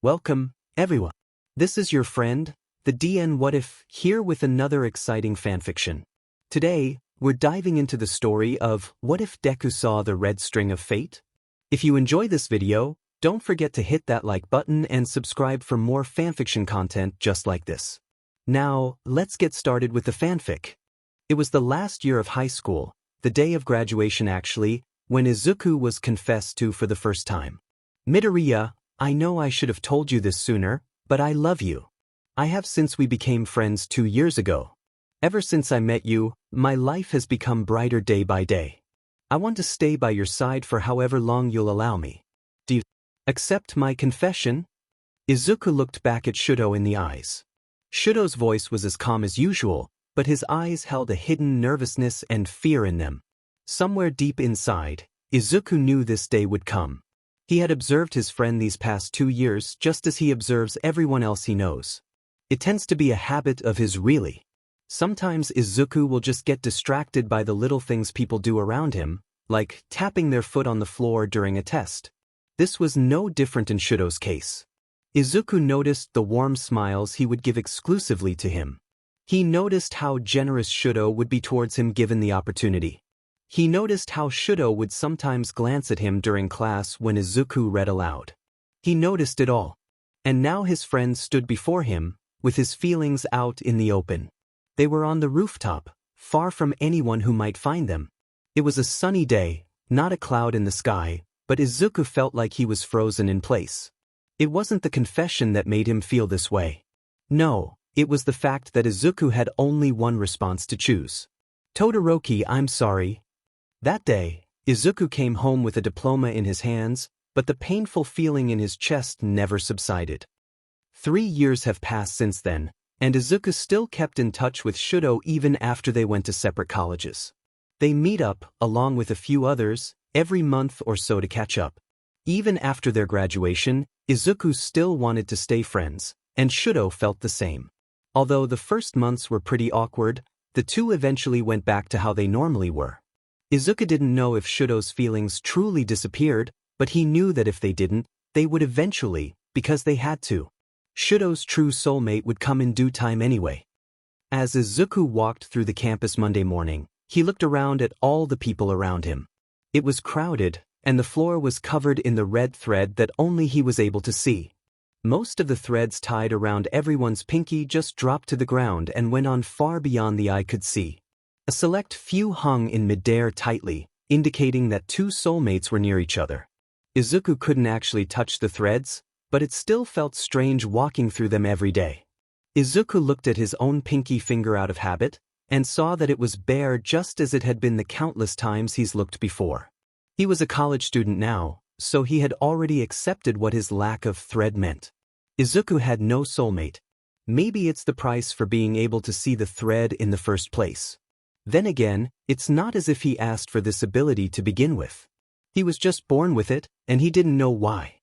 Welcome, everyone. This is your friend, the DN What If, here with another exciting fanfiction. Today, we're diving into the story of What If Deku Saw the Red String of Fate? If you enjoy this video, don't forget to hit that like button and subscribe for more fanfiction content just like this. Now, let's get started with the fanfic. It was the last year of high school, the day of graduation actually, when Izuku was confessed to for the first time. Midoriya, I know I should have told you this sooner, but I love you. I have since we became friends 2 years ago. Ever since I met you, my life has become brighter day by day. I want to stay by your side for however long you'll allow me. Do you accept my confession? Izuku looked back at Shudo in the eyes. Shudo's voice was as calm as usual, but his eyes held a hidden nervousness and fear in them. Somewhere deep inside, Izuku knew this day would come. He had observed his friend these past 2 years just as he observes everyone else he knows. It tends to be a habit of his really. Sometimes Izuku will just get distracted by the little things people do around him, like tapping their foot on the floor during a test. This was no different in Shudo's case. Izuku noticed the warm smiles he would give exclusively to him. He noticed how generous Shudo would be towards him given the opportunity. He noticed how Shudo would sometimes glance at him during class when Izuku read aloud. He noticed it all. And now his friend stood before him, with his feelings out in the open. They were on the rooftop, far from anyone who might find them. It was a sunny day, not a cloud in the sky, but Izuku felt like he was frozen in place. It wasn't the confession that made him feel this way. No, it was the fact that Izuku had only one response to choose. Todoroki, I'm sorry. That day, Izuku came home with a diploma in his hands, but the painful feeling in his chest never subsided. 3 years have passed since then, and Izuku still kept in touch with Shudo even after they went to separate colleges. They meet up, along with a few others, every month or so to catch up. Even after their graduation, Izuku still wanted to stay friends, and Shudo felt the same. Although the first months were pretty awkward, the two eventually went back to how they normally were. Izuku didn't know if Shudo's feelings truly disappeared, but he knew that if they didn't, they would eventually, because they had to. Shudo's true soulmate would come in due time anyway. As Izuku walked through the campus Monday morning, he looked around at all the people around him. It was crowded, and the floor was covered in the red thread that only he was able to see. Most of the threads tied around everyone's pinky just dropped to the ground and went on far beyond the eye could see. A select few hung in midair tightly, indicating that two soulmates were near each other. Izuku couldn't actually touch the threads, but it still felt strange walking through them every day. Izuku looked at his own pinky finger out of habit, and saw that it was bare just as it had been the countless times he's looked before. He was a college student now, so he had already accepted what his lack of thread meant. Izuku had no soulmate. Maybe it's the price for being able to see the thread in the first place. Then again, it's not as if he asked for this ability to begin with. He was just born with it, and he didn't know why.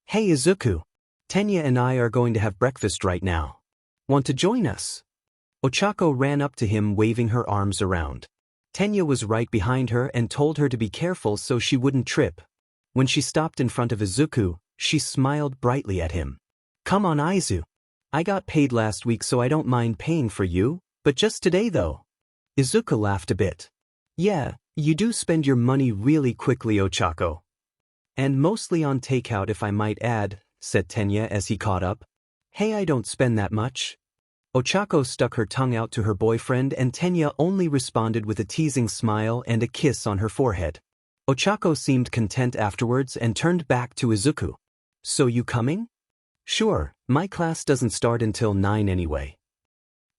Hey Izuku, Tenya and I are going to have breakfast right now. Want to join us? Ochako ran up to him waving her arms around. Tenya was right behind her and told her to be careful so she wouldn't trip. When she stopped in front of Izuku, she smiled brightly at him. Come on Izu. I got paid last week so I don't mind paying for you, but just today though. Izuku laughed a bit. Yeah, you do spend your money really quickly Ochako. And mostly on takeout if I might add, said Tenya as he caught up. Hey, I don't spend that much. Ochako stuck her tongue out to her boyfriend and Tenya only responded with a teasing smile and a kiss on her forehead. Ochako seemed content afterwards and turned back to Izuku. So you coming? Sure, my class doesn't start until 9 anyway.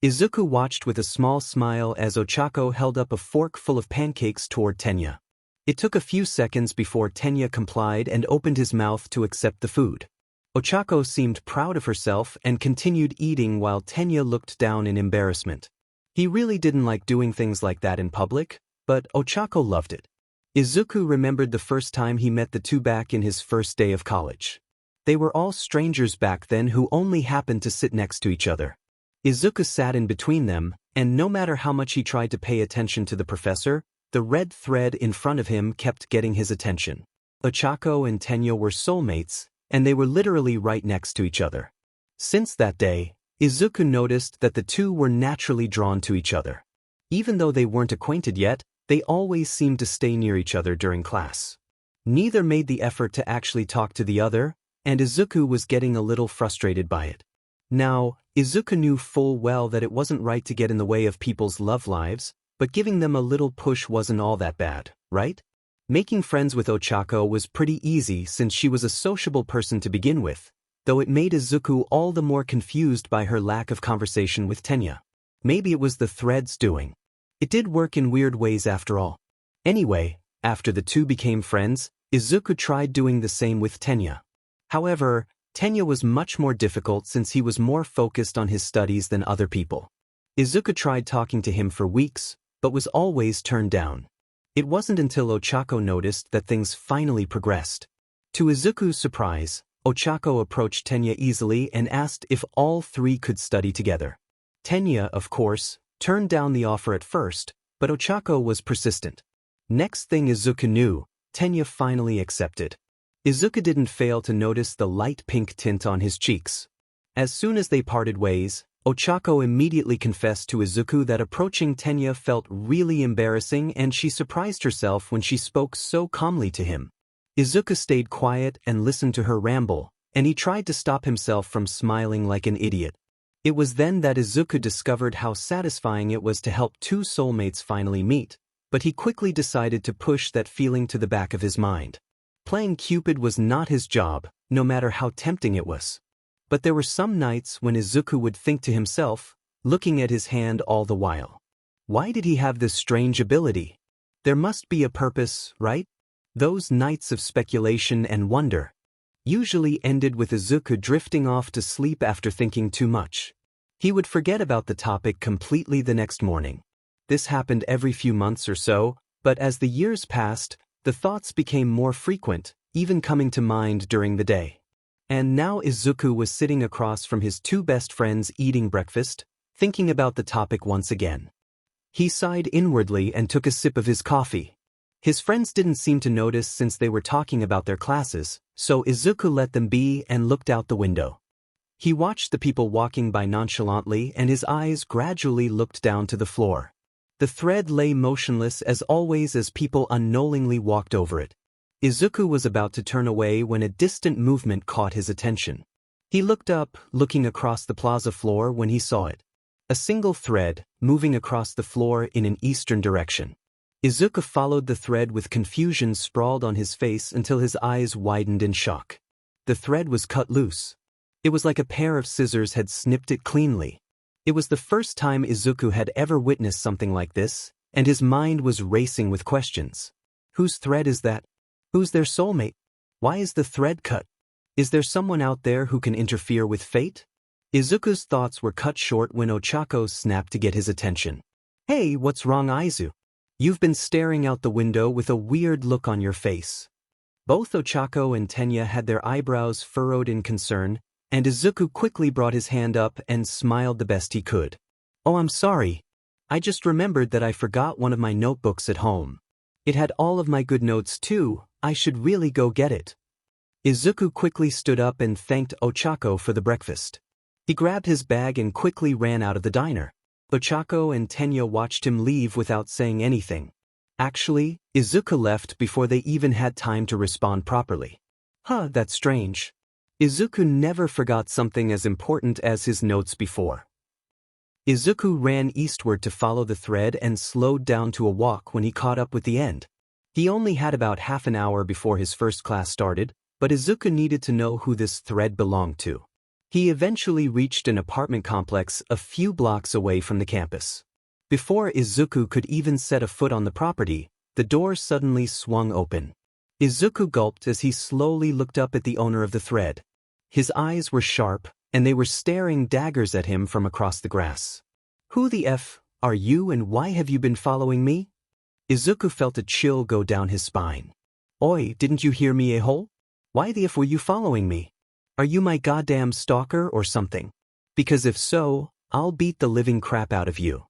Izuku watched with a small smile as Ochako held up a fork full of pancakes toward Tenya. It took a few seconds before Tenya complied and opened his mouth to accept the food. Ochako seemed proud of herself and continued eating while Tenya looked down in embarrassment. He really didn't like doing things like that in public, but Ochako loved it. Izuku remembered the first time he met the two back in his first day of college. They were all strangers back then who only happened to sit next to each other. Izuku sat in between them, and no matter how much he tried to pay attention to the professor, the red thread in front of him kept getting his attention. Ochako and Tenya were soulmates, and they were literally right next to each other. Since that day, Izuku noticed that the two were naturally drawn to each other. Even though they weren't acquainted yet, they always seemed to stay near each other during class. Neither made the effort to actually talk to the other, and Izuku was getting a little frustrated by it. Now, Izuku knew full well that it wasn't right to get in the way of people's love lives, but giving them a little push wasn't all that bad, right? Making friends with Ochako was pretty easy since she was a sociable person to begin with, though it made Izuku all the more confused by her lack of conversation with Tenya. Maybe it was the thread's doing. It did work in weird ways after all. Anyway, after the two became friends, Izuku tried doing the same with Tenya. However, Tenya was much more difficult since he was more focused on his studies than other people. Izuku tried talking to him for weeks, but was always turned down. It wasn't until Ochako noticed that things finally progressed. To Izuku's surprise, Ochako approached Tenya easily and asked if all three could study together. Tenya, of course, turned down the offer at first, but Ochako was persistent. Next thing Izuku knew, Tenya finally accepted. Izuku didn't fail to notice the light pink tint on his cheeks. As soon as they parted ways, Ochako immediately confessed to Izuku that approaching Tenya felt really embarrassing, and she surprised herself when she spoke so calmly to him. Izuku stayed quiet and listened to her ramble, and he tried to stop himself from smiling like an idiot. It was then that Izuku discovered how satisfying it was to help two soulmates finally meet, but he quickly decided to push that feeling to the back of his mind. Playing Cupid was not his job, no matter how tempting it was. But there were some nights when Izuku would think to himself, looking at his hand all the while. Why did he have this strange ability? There must be a purpose, right? Those nights of speculation and wonder usually ended with Izuku drifting off to sleep after thinking too much. He would forget about the topic completely the next morning. This happened every few months or so, but as the years passed, the thoughts became more frequent, even coming to mind during the day. And now Izuku was sitting across from his two best friends eating breakfast, thinking about the topic once again. He sighed inwardly and took a sip of his coffee. His friends didn't seem to notice since they were talking about their classes, so Izuku let them be and looked out the window. He watched the people walking by nonchalantly, and his eyes gradually looked down to the floor. The thread lay motionless as always as people unknowingly walked over it. Izuku was about to turn away when a distant movement caught his attention. He looked up, looking across the plaza floor when he saw it. A single thread, moving across the floor in an eastern direction. Izuku followed the thread with confusion sprawled on his face until his eyes widened in shock. The thread was cut loose. It was like a pair of scissors had snipped it cleanly. It was the first time Izuku had ever witnessed something like this, and his mind was racing with questions. Whose thread is that? Who's their soulmate? Why is the thread cut? Is there someone out there who can interfere with fate? Izuku's thoughts were cut short when Ochako snapped to get his attention. Hey, what's wrong, Aizu? You've been staring out the window with a weird look on your face. Both Ochako and Tenya had their eyebrows furrowed in concern, and Izuku quickly brought his hand up and smiled the best he could. Oh, I'm sorry. I just remembered that I forgot one of my notebooks at home. It had all of my good notes too. I should really go get it. Izuku quickly stood up and thanked Ochako for the breakfast. He grabbed his bag and quickly ran out of the diner. Ochako and Tenya watched him leave without saying anything. Actually, Izuku left before they even had time to respond properly. Huh, that's strange. Izuku never forgot something as important as his notes before. Izuku ran eastward to follow the thread and slowed down to a walk when he caught up with the end. He only had about half an hour before his first class started, but Izuku needed to know who this thread belonged to. He eventually reached an apartment complex a few blocks away from the campus. Before Izuku could even set a foot on the property, the door suddenly swung open. Izuku gulped as he slowly looked up at the owner of the thread. His eyes were sharp, and they were staring daggers at him from across the grass. Who the F are you and why have you been following me? Izuku felt a chill go down his spine. Oi, didn't you hear me, a-hole? Why the F were you following me? Are you my goddamn stalker or something? Because if so, I'll beat the living crap out of you.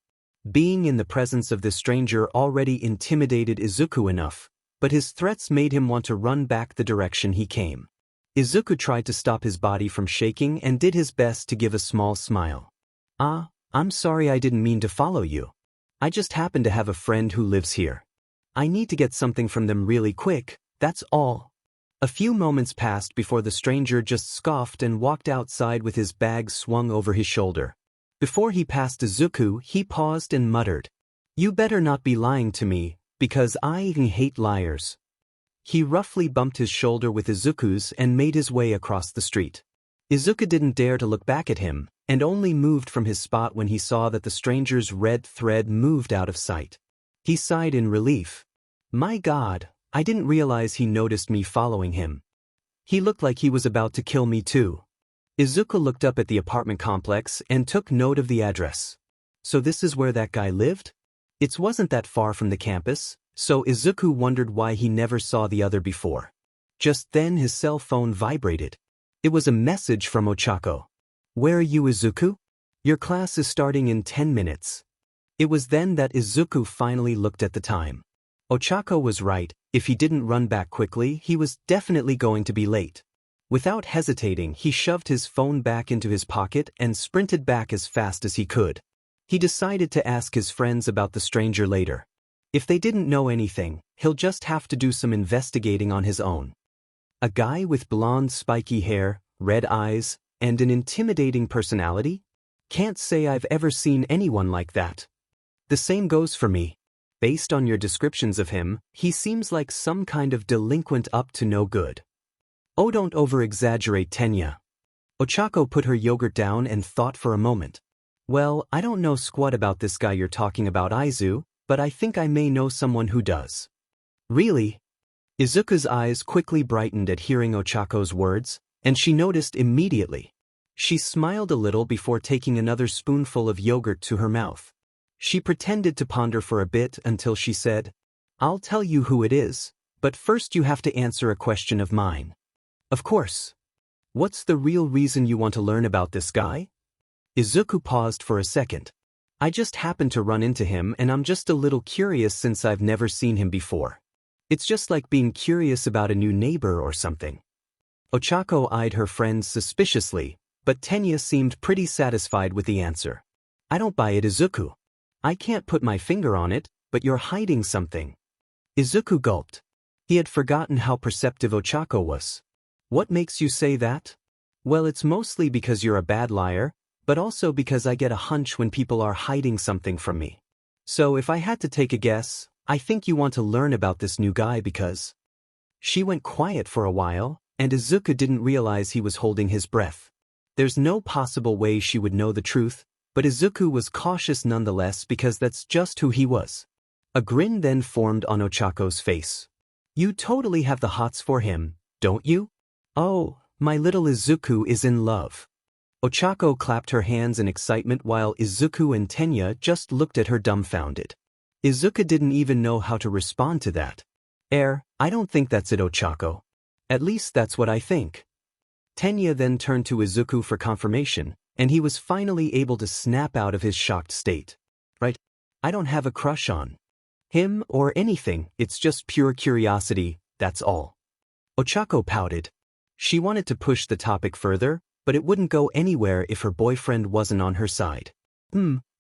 Being in the presence of this stranger already intimidated Izuku enough, but his threats made him want to run back the direction he came. Izuku tried to stop his body from shaking and did his best to give a small smile. "Ah, I'm sorry, I didn't mean to follow you. I just happen to have a friend who lives here. I need to get something from them really quick, that's all." A few moments passed before the stranger just scoffed and walked outside with his bag swung over his shoulder. Before he passed Izuku, he paused and muttered, "You better not be lying to me, because I hate liars." He roughly bumped his shoulder with Izuku's and made his way across the street. Izuku didn't dare to look back at him, and only moved from his spot when he saw that the stranger's red thread moved out of sight. He sighed in relief. "My God, I didn't realize he noticed me following him. He looked like he was about to kill me too." Izuku looked up at the apartment complex and took note of the address. So this is where that guy lived? It wasn't that far from the campus, so Izuku wondered why he never saw the other before. Just then his cell phone vibrated. It was a message from Ochako. "Where are you, Izuku? Your class is starting in 10 minutes. It was then that Izuku finally looked at the time. Ochako was right, if he didn't run back quickly, he was definitely going to be late. Without hesitating, he shoved his phone back into his pocket and sprinted back as fast as he could. He decided to ask his friends about the stranger later. If they didn't know anything, he'll just have to do some investigating on his own. A guy with blonde spiky hair, red eyes, and an intimidating personality? Can't say I've ever seen anyone like that. The same goes for me. Based on your descriptions of him, he seems like some kind of delinquent up to no good." "Oh, don't over-exaggerate, Tenya." Ochako put her yogurt down and thought for a moment. "Well, I don't know squat about this guy you're talking about, Aizu, but I think I may know someone who does." "Really?" Izuku's eyes quickly brightened at hearing Ochako's words, and she noticed immediately. She smiled a little before taking another spoonful of yogurt to her mouth. She pretended to ponder for a bit until she said, "I'll tell you who it is, but first you have to answer a question of mine." "Of course. What's the real reason you want to learn about this guy?" Izuku paused for a second. "I just happened to run into him and I'm just a little curious since I've never seen him before. It's just like being curious about a new neighbor or something." Ochako eyed her friends suspiciously, but Tenya seemed pretty satisfied with the answer. "I don't buy it, Izuku. I can't put my finger on it, but you're hiding something." Izuku gulped. He had forgotten how perceptive Ochako was. "What makes you say that?" "Well, it's mostly because you're a bad liar, but also because I get a hunch when people are hiding something from me. So if I had to take a guess, I think you want to learn about this new guy because—" She went quiet for a while, and Izuku didn't realize he was holding his breath. There's no possible way she would know the truth, but Izuku was cautious nonetheless because that's just who he was. A grin then formed on Ochako's face. "You totally have the hots for him, don't you?" "Oh, my little Izuku is in love." Ochako clapped her hands in excitement while Izuku and Tenya just looked at her dumbfounded. Izuku didn't even know how to respond to that. I don't think that's it, Ochako. At least that's what I think." Tenya then turned to Izuku for confirmation, and he was finally able to snap out of his shocked state. "Right, I don't have a crush on him or anything, it's just pure curiosity, that's all." Ochako pouted. She wanted to push the topic further, but it wouldn't go anywhere if her boyfriend wasn't on her side.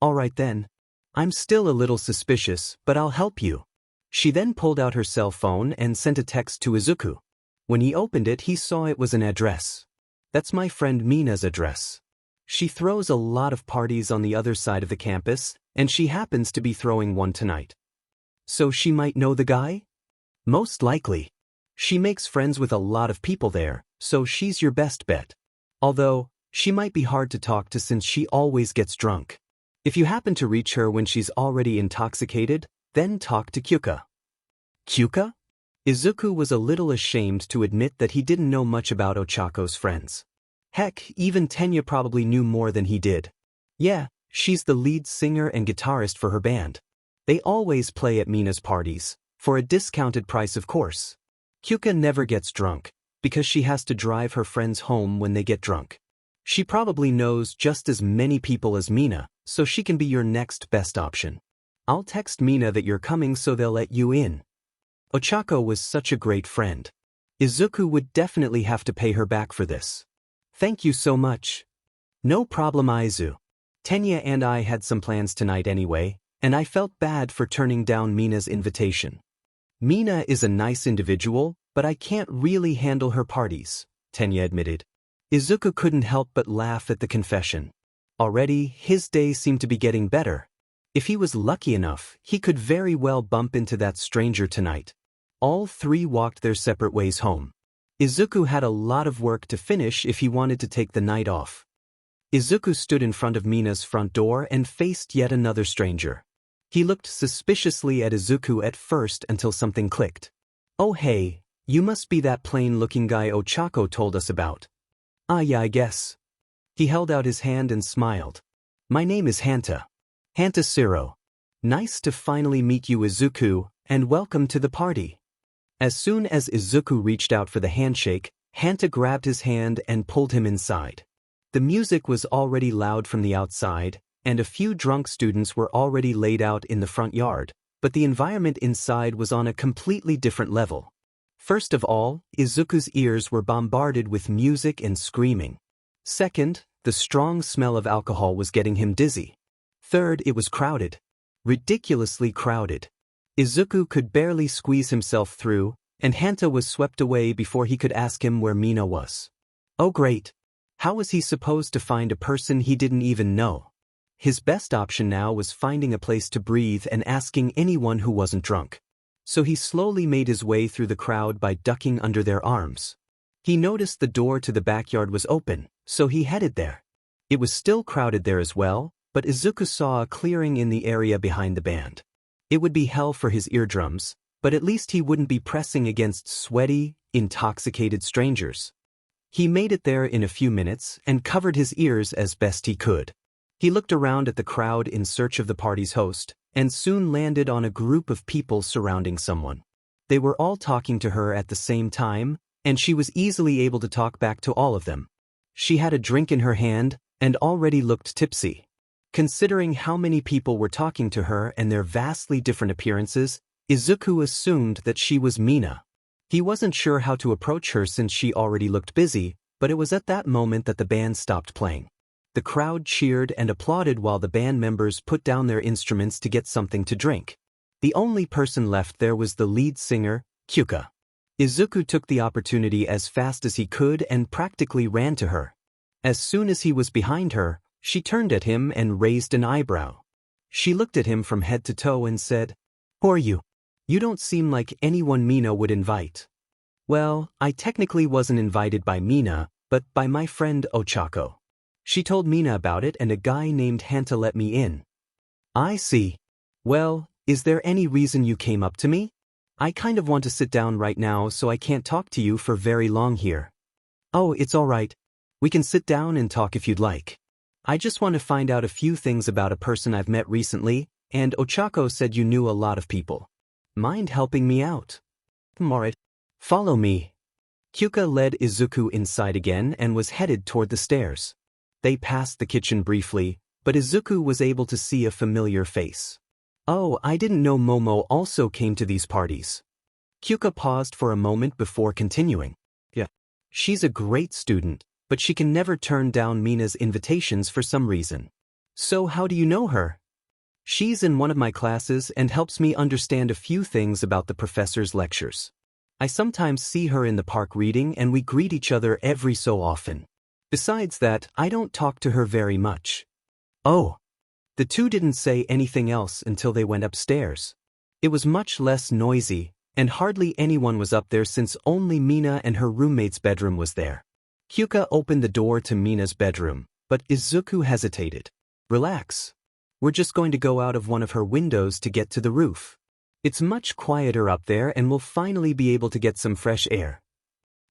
All right then. I'm still a little suspicious, but I'll help you." She then pulled out her cell phone and sent a text to Izuku. When he opened it, he saw it was an address. "That's my friend Mina's address. She throws a lot of parties on the other side of the campus, and she happens to be throwing one tonight." "So she might know the guy?" "Most likely. She makes friends with a lot of people there, so she's your best bet. Although, she might be hard to talk to since she always gets drunk. If you happen to reach her when she's already intoxicated, then talk to Kyuka." "Kyuka?" Izuku was a little ashamed to admit that he didn't know much about Ochako's friends. Heck, even Tenya probably knew more than he did. "Yeah, she's the lead singer and guitarist for her band. They always play at Mina's parties, for a discounted price of course. Kyuka never gets drunk, because she has to drive her friends home when they get drunk. She probably knows just as many people as Mina, so she can be your next best option. I'll text Mina that you're coming so they'll let you in." Ochako was such a great friend. Izuku would definitely have to pay her back for this. Thank you so much. No problem, Aizu. Tenya and I had some plans tonight anyway, and I felt bad for turning down Mina's invitation. Mina is a nice individual, but I can't really handle her parties, Tenya admitted. Izuku couldn't help but laugh at the confession. Already, his day seemed to be getting better. If he was lucky enough, he could very well bump into that stranger tonight. All three walked their separate ways home. Izuku had a lot of work to finish if he wanted to take the night off. Izuku stood in front of Mina's front door and faced yet another stranger. He looked suspiciously at Izuku at first until something clicked. Oh hey, you must be that plain-looking guy Ochako told us about. Ah yeah, I guess. He held out his hand and smiled. My name is Hanta. Hanta Siro. Nice to finally meet you, Izuku, and welcome to the party. As soon as Izuku reached out for the handshake, Hanta grabbed his hand and pulled him inside. The music was already loud from the outside, and a few drunk students were already laid out in the front yard, but the environment inside was on a completely different level. First of all, Izuku's ears were bombarded with music and screaming. Second, the strong smell of alcohol was getting him dizzy. Third, it was crowded. Ridiculously crowded. Izuku could barely squeeze himself through, and Hanta was swept away before he could ask him where Mina was. Oh great. How was he supposed to find a person he didn't even know? His best option now was finding a place to breathe and asking anyone who wasn't drunk. So he slowly made his way through the crowd by ducking under their arms. He noticed the door to the backyard was open, so he headed there. It was still crowded there as well, but Izuku saw a clearing in the area behind the band. It would be hell for his eardrums, but at least he wouldn't be pressing against sweaty, intoxicated strangers. He made it there in a few minutes and covered his ears as best he could. He looked around at the crowd in search of the party's host, and soon landed on a group of people surrounding someone. They were all talking to her at the same time, and she was easily able to talk back to all of them. She had a drink in her hand, and already looked tipsy. Considering how many people were talking to her and their vastly different appearances, Izuku assumed that she was Mina. He wasn't sure how to approach her since she already looked busy, but it was at that moment that the band stopped playing. The crowd cheered and applauded while the band members put down their instruments to get something to drink. The only person left there was the lead singer, Kyuka. Izuku took the opportunity as fast as he could and practically ran to her. As soon as he was behind her, she turned at him and raised an eyebrow. She looked at him from head to toe and said, "Who are you? You don't seem like anyone Mina would invite." Well, I technically wasn't invited by Mina, but by my friend Ochako. She told Mina about it and a guy named Hanta let me in. I see. Well, is there any reason you came up to me? I kind of want to sit down right now so I can't talk to you for very long here. Oh, it's all right. We can sit down and talk if you'd like. I just want to find out a few things about a person I've met recently, and Ochako said you knew a lot of people. Mind helping me out? Alright. Follow me. Kyuka led Izuku inside again and was headed toward the stairs. They passed the kitchen briefly, but Izuku was able to see a familiar face. Oh, I didn't know Momo also came to these parties. Kyuka paused for a moment before continuing. Yeah. She's a great student, but she can never turn down Mina's invitations for some reason. So how do you know her? She's in one of my classes and helps me understand a few things about the professor's lectures. I sometimes see her in the park reading and we greet each other every so often. Besides that, I don't talk to her very much. Oh. The two didn't say anything else until they went upstairs. It was much less noisy, and hardly anyone was up there since only Mina and her roommate's bedroom was there. Kyuka opened the door to Mina's bedroom, but Izuku hesitated. Relax. We're just going to go out of one of her windows to get to the roof. It's much quieter up there and we'll finally be able to get some fresh air.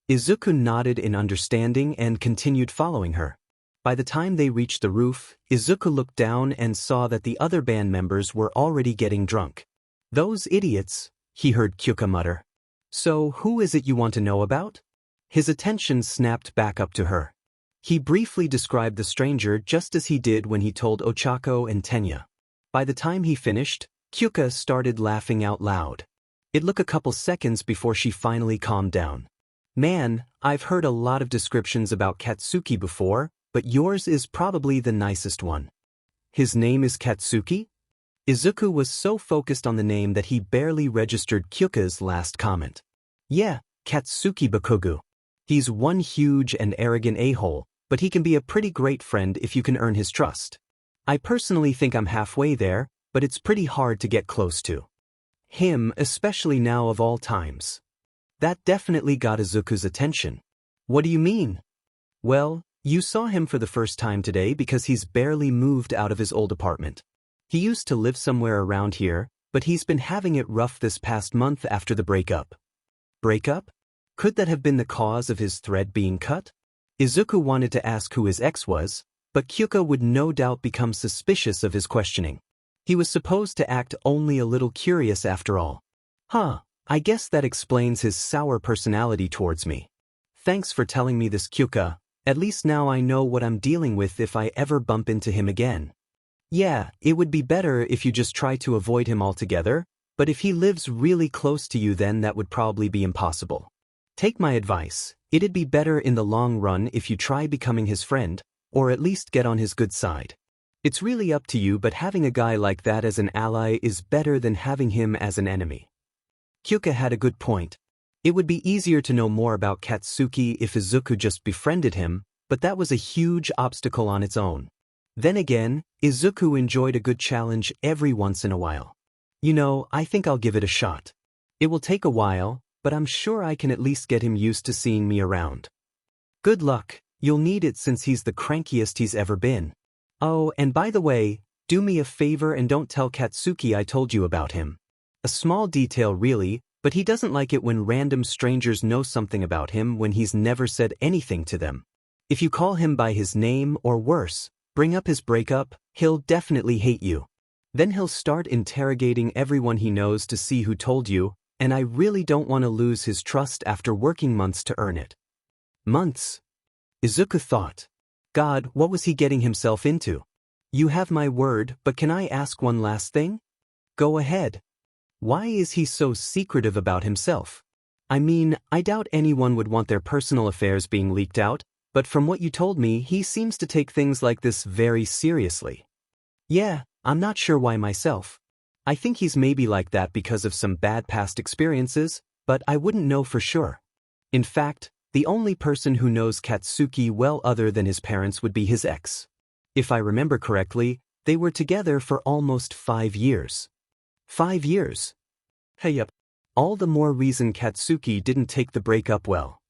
Izuku nodded in understanding and continued following her. By the time they reached the roof, Izuku looked down and saw that the other band members were already getting drunk. Those idiots, he heard Kyuka mutter. So who is it you want to know about? His attention snapped back up to her. He briefly described the stranger just as he did when he told Ochako and Tenya. By the time he finished, Kyuka started laughing out loud. It took a couple seconds before she finally calmed down. Man, I've heard a lot of descriptions about Katsuki before, but yours is probably the nicest one. His name is Katsuki? Izuku was so focused on the name that he barely registered Kyuka's last comment. Yeah, Katsuki Bakugu. He's one huge and arrogant a-hole, but he can be a pretty great friend if you can earn his trust. I personally think I'm halfway there, but it's pretty hard to get close to him, especially now of all times. That definitely got Izuku's attention. What do you mean? Well, you saw him for the first time today because he's barely moved out of his old apartment. He used to live somewhere around here, but he's been having it rough this past month after the breakup. Breakup? Could that have been the cause of his thread being cut? Izuku wanted to ask who his ex was, but Kyuka would no doubt become suspicious of his questioning. He was supposed to act only a little curious after all. I guess that explains his sour personality towards me. Thanks for telling me this, Kyuka. At least now I know what I'm dealing with if I ever bump into him again. Yeah, it would be better if you just try to avoid him altogether, but if he lives really close to you then that would probably be impossible. Take my advice, it'd be better in the long run if you try becoming his friend, or at least get on his good side. It's really up to you, but having a guy like that as an ally is better than having him as an enemy. Kyuka had a good point. It would be easier to know more about Katsuki if Izuku just befriended him, but that was a huge obstacle on its own. Then again, Izuku enjoyed a good challenge every once in a while. You know, I think I'll give it a shot. It will take a while, but I'm sure I can at least get him used to seeing me around. Good luck, you'll need it since he's the crankiest he's ever been. Oh, and by the way, do me a favor and don't tell Katsuki I told you about him. A small detail really, but he doesn't like it when random strangers know something about him when he's never said anything to them. If you call him by his name or worse, bring up his breakup, he'll definitely hate you. Then he'll start interrogating everyone he knows to see who told you, and I really don't want to lose his trust after working months to earn it. Months? Izuku thought. God, what was he getting himself into? You have my word, but can I ask one last thing? Go ahead. Why is he so secretive about himself? I mean, I doubt anyone would want their personal affairs being leaked out, but from what you told me, he seems to take things like this very seriously. Yeah, I'm not sure why myself. I think he's maybe like that because of some bad past experiences, but I wouldn't know for sure. In fact, the only person who knows Katsuki well other than his parents would be his ex. If I remember correctly, they were together for almost 5 years. 5 years? Hey yup. All the more reason Katsuki didn't take the breakup well.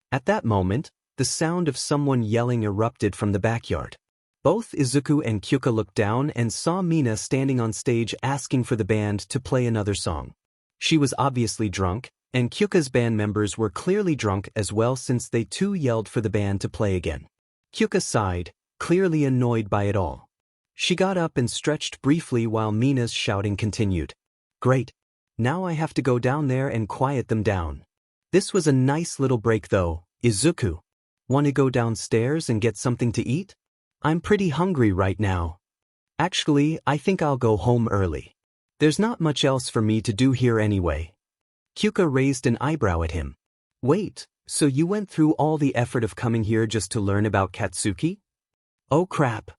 At that moment, the sound of someone yelling erupted from the backyard. Both Izuku and Kyuka looked down and saw Mina standing on stage asking for the band to play another song. She was obviously drunk, and Kyuka's band members were clearly drunk as well since they too yelled for the band to play again. Kyuka sighed, clearly annoyed by it all. She got up and stretched briefly while Mina's shouting continued. Great. Now I have to go down there and quiet them down. This was a nice little break though, Izuku. Want to go downstairs and get something to eat? I'm pretty hungry right now. Actually, I think I'll go home early. There's not much else for me to do here anyway. Kyuka raised an eyebrow at him. Wait, so you went through all the effort of coming here just to learn about Katsuki? Oh crap.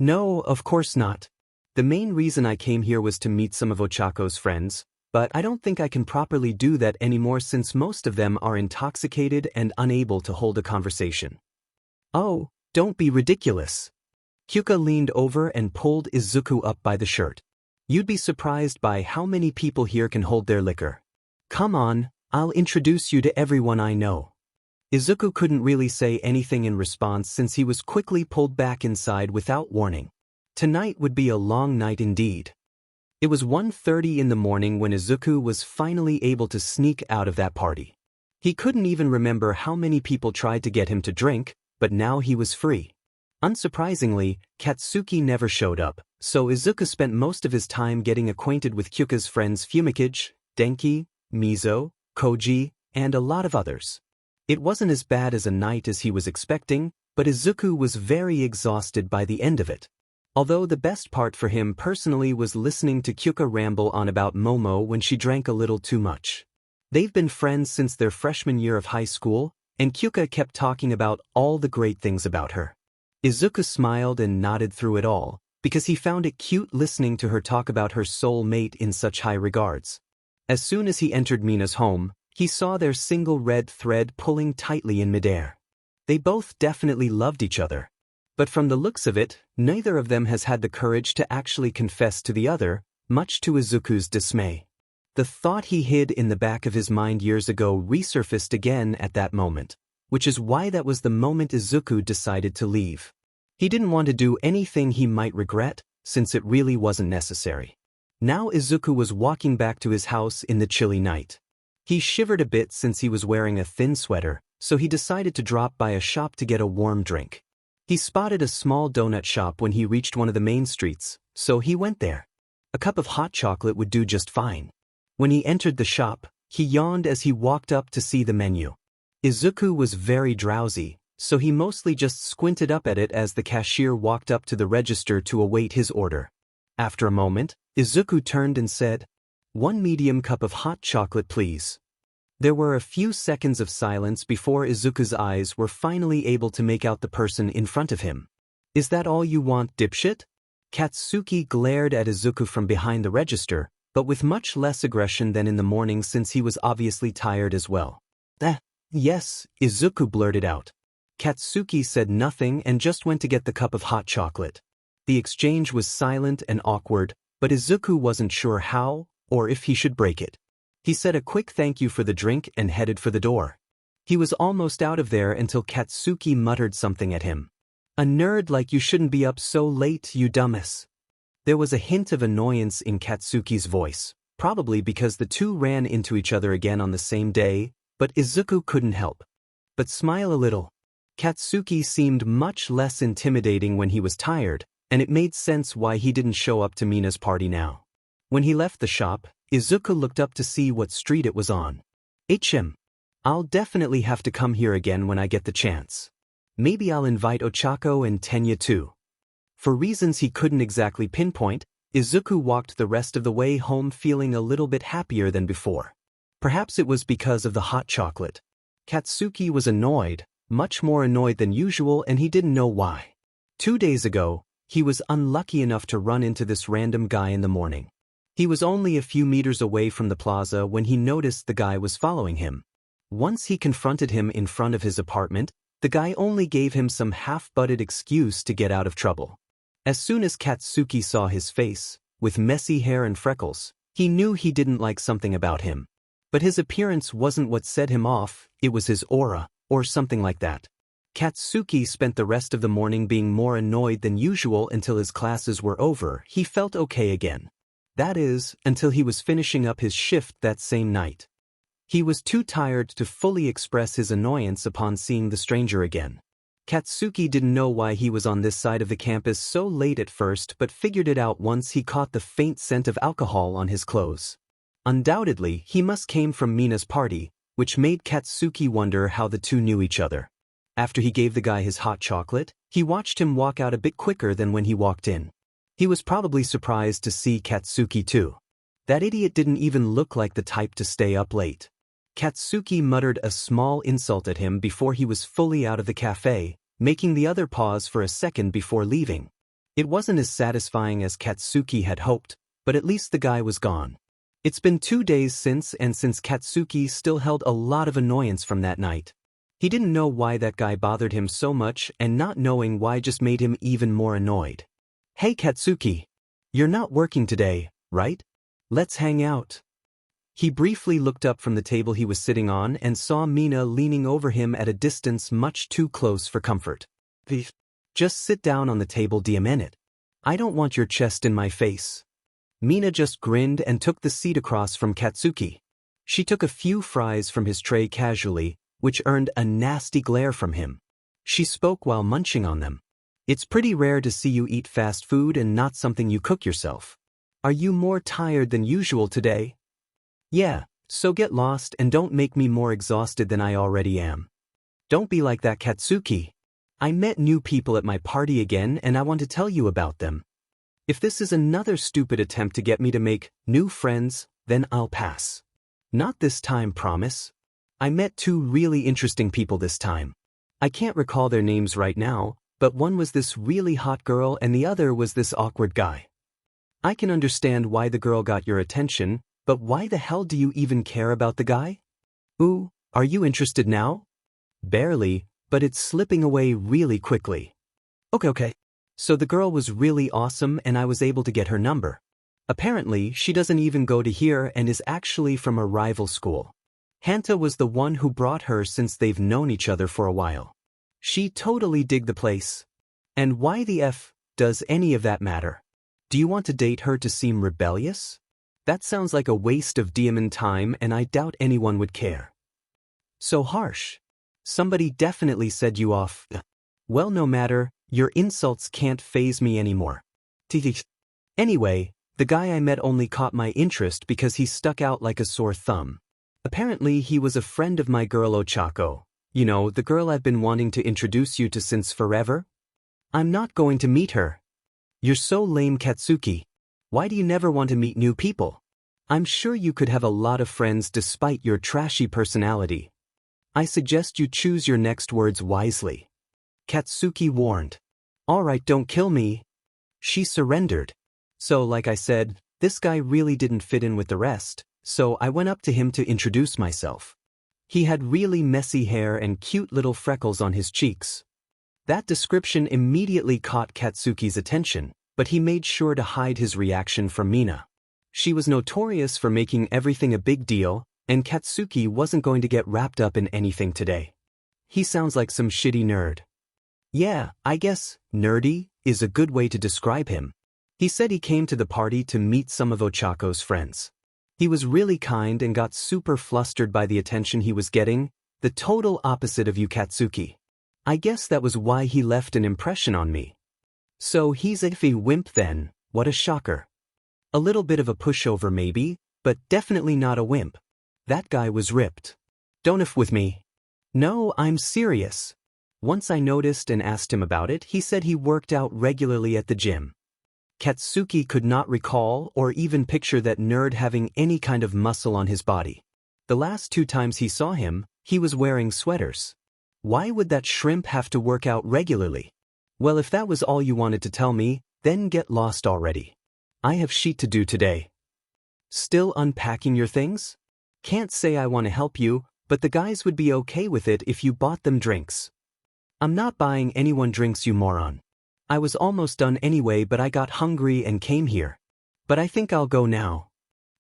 No, of course not. The main reason I came here was to meet some of Ochako's friends, but I don't think I can properly do that anymore since most of them are intoxicated and unable to hold a conversation. Oh, don't be ridiculous. Kyuka leaned over and pulled Izuku up by the shirt. You'd be surprised by how many people here can hold their liquor. Come on, I'll introduce you to everyone I know. Izuku couldn't really say anything in response since he was quickly pulled back inside without warning. Tonight would be a long night indeed. It was 1:30 in the morning when Izuku was finally able to sneak out of that party. He couldn't even remember how many people tried to get him to drink, but now he was free. Unsurprisingly, Katsuki never showed up, so Izuku spent most of his time getting acquainted with Kyuka's friends Fumikage, Denki, Mizo, Koji, and a lot of others. It wasn't as bad as a night as he was expecting, but Izuku was very exhausted by the end of it. Although the best part for him personally was listening to Kyuka ramble on about Momo when she drank a little too much. They've been friends since their freshman year of high school, and Kyuka kept talking about all the great things about her. Izuku smiled and nodded through it all, because he found it cute listening to her talk about her soul mate in such high regards. As soon as he entered Mina's home, he saw their single red thread pulling tightly in midair. They both definitely loved each other. But from the looks of it, neither of them has had the courage to actually confess to the other, much to Izuku's dismay. The thought he hid in the back of his mind years ago resurfaced again at that moment, which is why that was the moment Izuku decided to leave. He didn't want to do anything he might regret, since it really wasn't necessary. Now Izuku was walking back to his house in the chilly night. He shivered a bit since he was wearing a thin sweater, so he decided to drop by a shop to get a warm drink. He spotted a small donut shop when he reached one of the main streets, so he went there. A cup of hot chocolate would do just fine. When he entered the shop, he yawned as he walked up to see the menu. Izuku was very drowsy, so he mostly just squinted up at it as the cashier walked up to the register to await his order. After a moment, Izuku turned and said, "1 medium cup of hot chocolate, please." There were a few seconds of silence before Izuku's eyes were finally able to make out the person in front of him. "Is that all you want, dipshit?" Katsuki glared at Izuku from behind the register, but with much less aggression than in the morning since he was obviously tired as well. Yes," Izuku blurted out. Katsuki said nothing and just went to get the cup of hot chocolate. The exchange was silent and awkward, but Izuku wasn't sure how, or if he should break it. He said a quick thank you for the drink and headed for the door. He was almost out of there until Katsuki muttered something at him. "A nerd like you shouldn't be up so late, you dumbass." There was a hint of annoyance in Katsuki's voice, probably because the two ran into each other again on the same day, but Izuku couldn't help but smile a little. Katsuki seemed much less intimidating when he was tired, and it made sense why he didn't show up to Mina's party now. When he left the shop, Izuku looked up to see what street it was on. I'll definitely have to come here again when I get the chance. Maybe I'll invite Ochako and Tenya too. For reasons he couldn't exactly pinpoint, Izuku walked the rest of the way home feeling a little bit happier than before. Perhaps it was because of the hot chocolate. Katsuki was annoyed, much more annoyed than usual, and he didn't know why. 2 days ago, he was unlucky enough to run into this random guy in the morning. He was only a few meters away from the plaza when he noticed the guy was following him. Once he confronted him in front of his apartment, the guy only gave him some half-butted excuse to get out of trouble. As soon as Katsuki saw his face, with messy hair and freckles, he knew he didn't like something about him. But his appearance wasn't what set him off, it was his aura, or something like that. Katsuki spent the rest of the morning being more annoyed than usual until his classes were over. He felt okay again. That is, until he was finishing up his shift that same night. He was too tired to fully express his annoyance upon seeing the stranger again. Katsuki didn't know why he was on this side of the campus so late at first, but figured it out once he caught the faint scent of alcohol on his clothes. Undoubtedly, he must came from Mina's party, which made Katsuki wonder how the two knew each other. After he gave the guy his hot chocolate, he watched him walk out a bit quicker than when he walked in. He was probably surprised to see Katsuki too. That idiot didn't even look like the type to stay up late. Katsuki muttered a small insult at him before he was fully out of the cafe, making the other pause for a second before leaving. It wasn't as satisfying as Katsuki had hoped, but at least the guy was gone. It's been 2 days since Katsuki still held a lot of annoyance from that night. He didn't know why that guy bothered him so much, and not knowing why just made him even more annoyed. "Hey Katsuki, you're not working today, right? Let's hang out." He briefly looked up from the table he was sitting on and saw Mina leaning over him at a distance much too close for comfort. "Just sit down on the table, minute. I don't want your chest in my face." Mina just grinned and took the seat across from Katsuki. She took a few fries from his tray casually, which earned a nasty glare from him. She spoke while munching on them. "It's pretty rare to see you eat fast food and not something you cook yourself. Are you more tired than usual today?" "Yeah, so get lost and don't make me more exhausted than I already am." "Don't be like that, Katsuki. I met new people at my party again and I want to tell you about them. If this is another stupid attempt to get me to make new friends, then I'll pass." Not this time, promise. I met two really interesting people this time. I can't recall their names right now, but one was this really hot girl and the other was this awkward guy. I can understand why the girl got your attention, but why the hell do you even care about the guy? Ooh, are you interested now? Barely, but it's slipping away really quickly. Okay. So the girl was really awesome and I was able to get her number. Apparently, she doesn't even go to here and is actually from a rival school. Hanta was the one who brought her since they've known each other for a while. She totally dig the place. And why the F does any of that matter? Do you want to date her to seem rebellious? That sounds like a waste of diamond time and I doubt anyone would care. So harsh. Somebody definitely said you off. Well, no matter, your insults can't faze me anymore. Anyway, the guy I met only caught my interest because he stuck out like a sore thumb. Apparently he was a friend of my girl Ochako. You know, the girl I've been wanting to introduce you to since forever? I'm not going to meet her. You're so lame, Katsuki. Why do you never want to meet new people? I'm sure you could have a lot of friends despite your trashy personality. I suggest you choose your next words wisely. Katsuki warned. Alright, don't kill me. She surrendered. So like I said, this guy really didn't fit in with the rest, so I went up to him to introduce myself. He had really messy hair and cute little freckles on his cheeks. That description immediately caught Katsuki's attention, but he made sure to hide his reaction from Mina. She was notorious for making everything a big deal, and Katsuki wasn't going to get wrapped up in anything today. He sounds like some shitty nerd. Yeah, I guess nerdy is a good way to describe him. He said he came to the party to meet some of Ochako's friends. He was really kind and got super flustered by the attention he was getting, the total opposite of you, Katsuki. I guess that was why he left an impression on me. So he's a wimp then, what a shocker. A little bit of a pushover maybe, but definitely not a wimp. That guy was ripped. Don't F with me. No, I'm serious. Once I noticed and asked him about it, he said he worked out regularly at the gym. Katsuki could not recall or even picture that nerd having any kind of muscle on his body. The last 2 times he saw him, he was wearing sweaters. Why would that shrimp have to work out regularly? Well, if that was all you wanted to tell me, then get lost already. I have shit to do today. Still unpacking your things? Can't say I want to help you, but the guys would be okay with it if you bought them drinks. I'm not buying anyone drinks, you moron. I was almost done anyway, but I got hungry and came here. But I think I'll go now.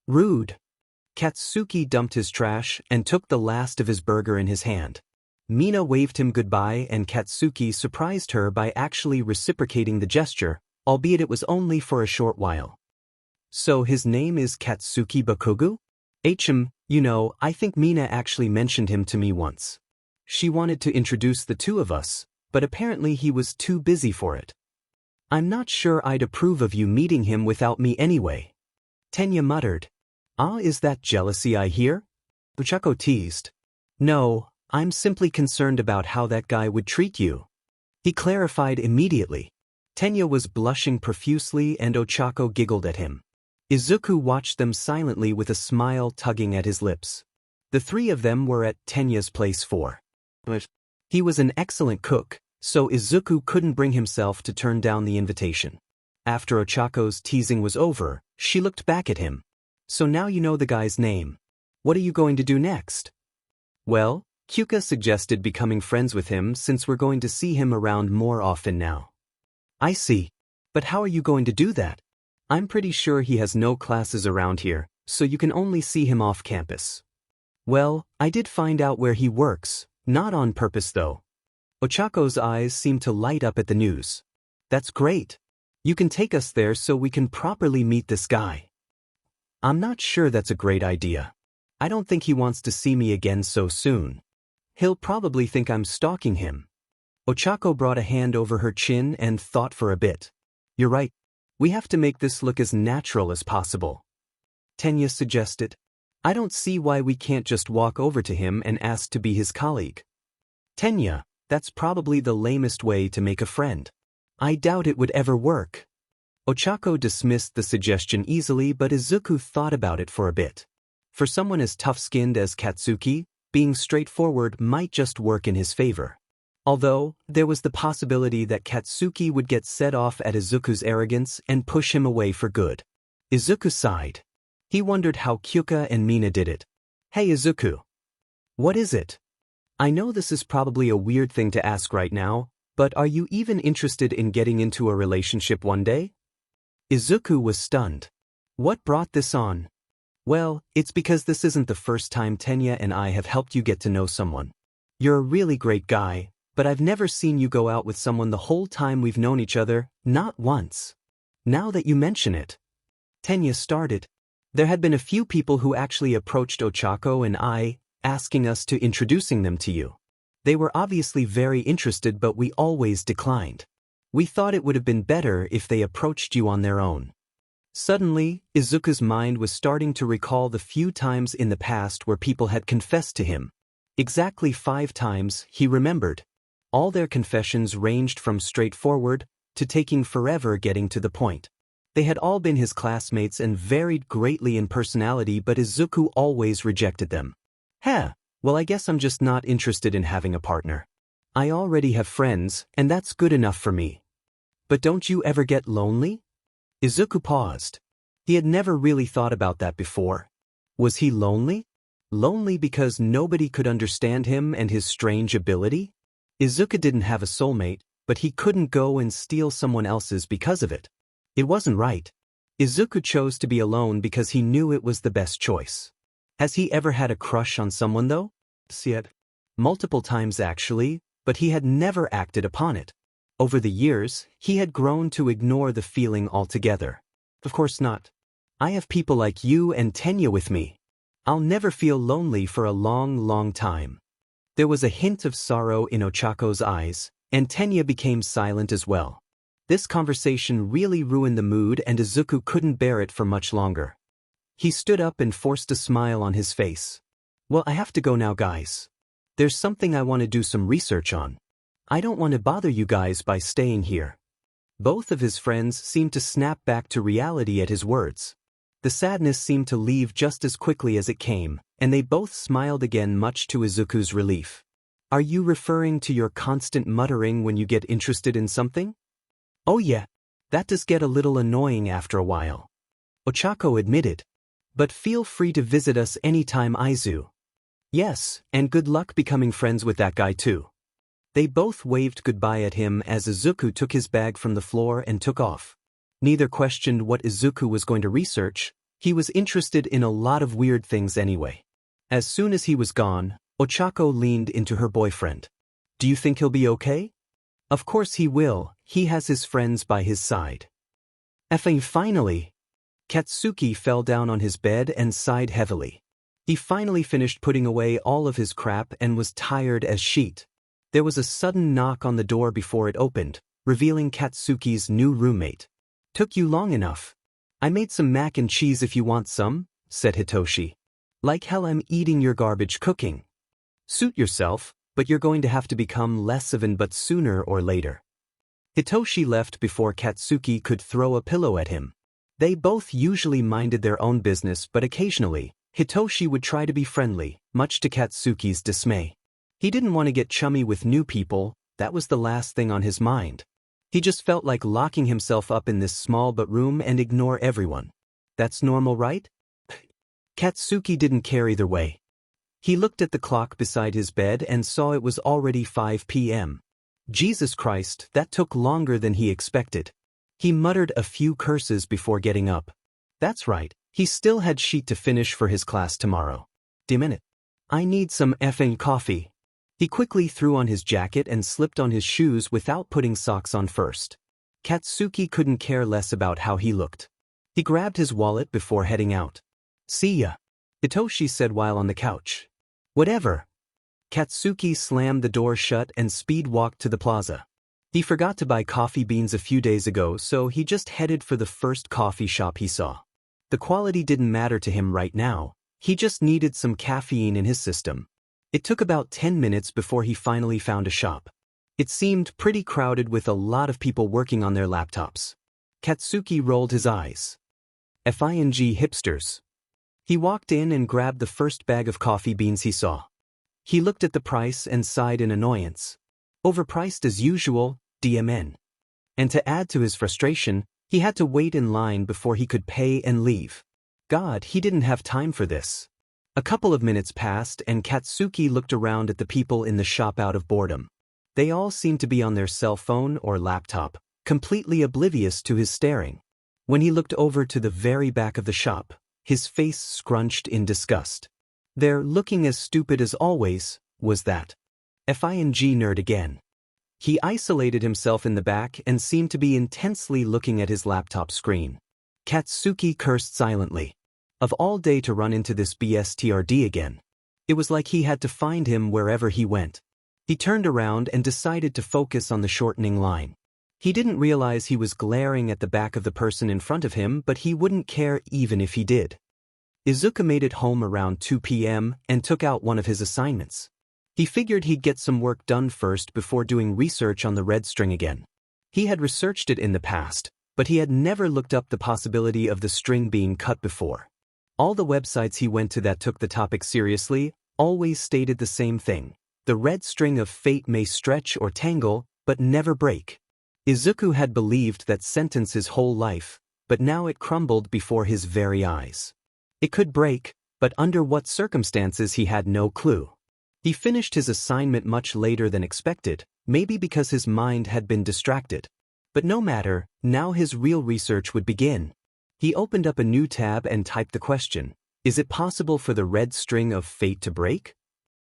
Rude. Katsuki dumped his trash and took the last of his burger in his hand. Mina waved him goodbye and Katsuki surprised her by actually reciprocating the gesture, albeit it was only for a short while. So his name is Katsuki Bakugu? You know, I think Mina actually mentioned him to me once. She wanted to introduce the two of us, but apparently he was too busy for it. I'm not sure I'd approve of you meeting him without me anyway. Tenya muttered. Ah, is that jealousy I hear? Ochako teased. No, I'm simply concerned about how that guy would treat you. He clarified immediately. Tenya was blushing profusely and Ochako giggled at him. Izuku watched them silently with a smile tugging at his lips. The 3 of them were at Tenya's place for. He was an excellent cook, so Izuku couldn't bring himself to turn down the invitation. After Ochako's teasing was over, she looked back at him. So now you know the guy's name. What are you going to do next? Well, Kyuka suggested becoming friends with him since we're going to see him around more often now. I see. But how are you going to do that? I'm pretty sure he has no classes around here, so you can only see him off campus. Well, I did find out where he works, not on purpose though. Ochako's eyes seemed to light up at the news. That's great. You can take us there so we can properly meet this guy. I'm not sure that's a great idea. I don't think he wants to see me again so soon. He'll probably think I'm stalking him. Ochako brought a hand over her chin and thought for a bit. You're right. We have to make this look as natural as possible. Tenya suggested. I don't see why we can't just walk over to him and ask to be his colleague. Tenya, that's probably the lamest way to make a friend. I doubt it would ever work. Ochako dismissed the suggestion easily, but Izuku thought about it for a bit. For someone as tough-skinned as Katsuki, being straightforward might just work in his favor. Although, there was the possibility that Katsuki would get set off at Izuku's arrogance and push him away for good. Izuku sighed. He wondered how Kyuka and Mina did it. Hey Izuku. What is it? I know this is probably a weird thing to ask right now, but are you even interested in getting into a relationship one day? Izuku was stunned. What brought this on? Well, it's because this isn't the first time Tenya and I have helped you get to know someone. You're a really great guy, but I've never seen you go out with someone the whole time we've known each other, not once. Now that you mention it. Tenya started. There had been a few people who actually approached Ochako and I, asking us to introducing them to you. They were obviously very interested, but we always declined. We thought it would have been better if they approached you on their own. Suddenly, Izuku's mind was starting to recall the few times in the past where people had confessed to him. Exactly 5 times, he remembered. All their confessions ranged from straightforward to taking forever getting to the point. They had all been his classmates and varied greatly in personality, but Izuku always rejected them. Well, I guess I'm just not interested in having a partner. I already have friends, and that's good enough for me. But don't you ever get lonely? Izuku paused. He had never really thought about that before. Was he lonely? Lonely because nobody could understand him and his strange ability? Izuku didn't have a soulmate, but he couldn't go and steal someone else's because of it. It wasn't right. Izuku chose to be alone because he knew it was the best choice. Has he ever had a crush on someone though? Multiple times actually, but he had never acted upon it. Over the years, he had grown to ignore the feeling altogether. Of course not. I have people like you and Tenya with me. I'll never feel lonely for a long, long time. There was a hint of sorrow in Ochako's eyes, and Tenya became silent as well. This conversation really ruined the mood, and Izuku couldn't bear it for much longer. He stood up and forced a smile on his face. Well, I have to go now, guys. There's something I want to do some research on. I don't want to bother you guys by staying here. Both of his friends seemed to snap back to reality at his words. The sadness seemed to leave just as quickly as it came, and they both smiled again, much to Izuku's relief. Are you referring to your constant muttering when you get interested in something? Oh yeah, that does get a little annoying after a while. Ochako admitted. But feel free to visit us anytime, Aizu. Yes, and good luck becoming friends with that guy too. They both waved goodbye at him as Izuku took his bag from the floor and took off. Neither questioned what Izuku was going to research. He was interested in a lot of weird things anyway. As soon as he was gone, Ochako leaned into her boyfriend. Do you think he'll be okay? Of course he will, he has his friends by his side. Finally. Katsuki fell down on his bed and sighed heavily. He finally finished putting away all of his crap and was tired as shit. There was a sudden knock on the door before it opened, revealing Katsuki's new roommate. Took you long enough. I made some mac and cheese if you want some, said Hitoshi. Like hell I'm eating your garbage cooking. Suit yourself, but you're going to have to become less of an but sooner or later. Hitoshi left before Katsuki could throw a pillow at him. They both usually minded their own business, but occasionally, Hitoshi would try to be friendly, much to Katsuki's dismay. He didn't want to get chummy with new people, that was the last thing on his mind. He just felt like locking himself up in this small but room and ignore everyone. That's normal, right? Katsuki didn't care either way. He looked at the clock beside his bed and saw it was already 5 p.m. Jesus Christ, that took longer than he expected. He muttered a few curses before getting up. That's right, he still had sheet to finish for his class tomorrow. Damn it. I need some effing coffee. He quickly threw on his jacket and slipped on his shoes without putting socks on first. Katsuki couldn't care less about how he looked. He grabbed his wallet before heading out. See ya, Hitoshi said while on the couch. Whatever. Katsuki slammed the door shut and speed-walked to the plaza. He forgot to buy coffee beans a few days ago, so he just headed for the first coffee shop he saw. The quality didn't matter to him right now, he just needed some caffeine in his system. It took about 10 minutes before he finally found a shop. It seemed pretty crowded with a lot of people working on their laptops. Katsuki rolled his eyes. Fing hipsters. He walked in and grabbed the first bag of coffee beans he saw. He looked at the price and sighed in annoyance. Overpriced as usual, DMN. And to add to his frustration, he had to wait in line before he could pay and leave. God, he didn't have time for this. A couple of minutes passed and Katsuki looked around at the people in the shop out of boredom. They all seemed to be on their cell phone or laptop, completely oblivious to his staring. When he looked over to the very back of the shop, his face scrunched in disgust. They're looking as stupid as always, was that FING nerd again. He isolated himself in the back and seemed to be intensely looking at his laptop screen. Katsuki cursed silently. Of all day to run into this BSTRD again. It was like he had to find him wherever he went. He turned around and decided to focus on the shortening line. He didn't realize he was glaring at the back of the person in front of him, but he wouldn't care even if he did. Izuku made it home around 2 p.m. and took out one of his assignments. He figured he'd get some work done first before doing research on the red string again. He had researched it in the past, but he had never looked up the possibility of the string being cut before. All the websites he went to that took the topic seriously always stated the same thing. The red string of fate may stretch or tangle, but never break. Izuku had believed that sentence his whole life, but now it crumbled before his very eyes. It could break, but under what circumstances he had no clue. He finished his assignment much later than expected, maybe because his mind had been distracted. But no matter, now his real research would begin. He opened up a new tab and typed the question, is it possible for the red string of fate to break?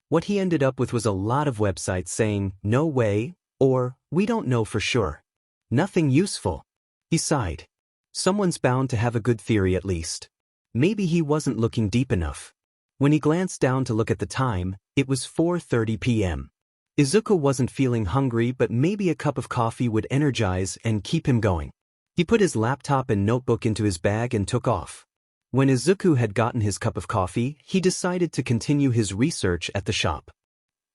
What he ended up with was a lot of websites saying, no way, or, we don't know for sure. Nothing useful. He sighed. Someone's bound to have a good theory at least. Maybe he wasn't looking deep enough. When he glanced down to look at the time, it was 4:30 p.m. Izuku wasn't feeling hungry, but maybe a cup of coffee would energize and keep him going. He put his laptop and notebook into his bag and took off. When Izuku had gotten his cup of coffee, he decided to continue his research at the shop.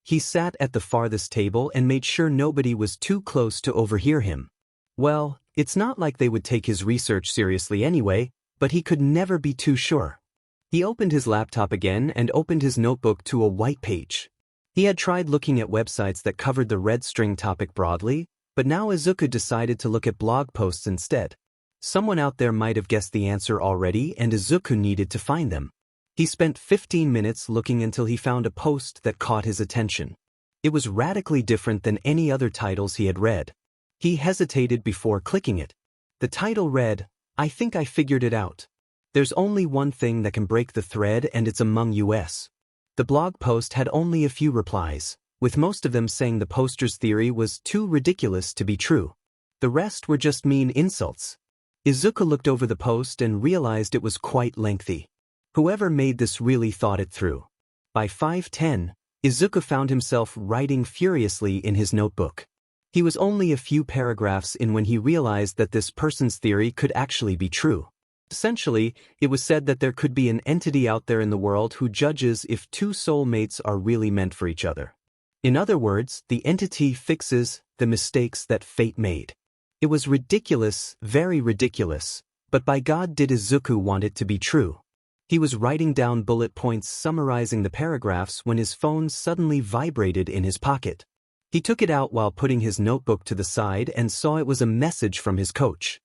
He sat at the farthest table and made sure nobody was too close to overhear him. Well, it's not like they would take his research seriously anyway, but he could never be too sure. He opened his laptop again and opened his notebook to a white page. He had tried looking at websites that covered the red string topic broadly, but now Izuku decided to look at blog posts instead. Someone out there might have guessed the answer already and Izuku needed to find them. He spent 15 minutes looking until he found a post that caught his attention. It was radically different than any other titles he had read. He hesitated before clicking it. The title read, I think I figured it out. There's only one thing that can break the thread and it's among us. The blog post had only a few replies, with most of them saying the poster's theory was too ridiculous to be true. The rest were just mean insults. Izuku looked over the post and realized it was quite lengthy. Whoever made this really thought it through. By 5:10, Izuku found himself writing furiously in his notebook. He was only a few paragraphs in when he realized that this person's theory could actually be true. Essentially, it was said that there could be an entity out there in the world who judges if two soulmates are really meant for each other. In other words, the entity fixes the mistakes that fate made. It was ridiculous, very ridiculous, but by God did Izuku want it to be true. He was writing down bullet points summarizing the paragraphs when his phone suddenly vibrated in his pocket. He took it out while putting his notebook to the side and saw it was a message from his coach.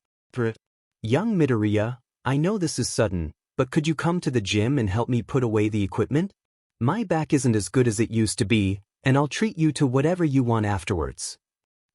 Young Midoriya, I know this is sudden, but could you come to the gym and help me put away the equipment? My back isn't as good as it used to be, and I'll treat you to whatever you want afterwards.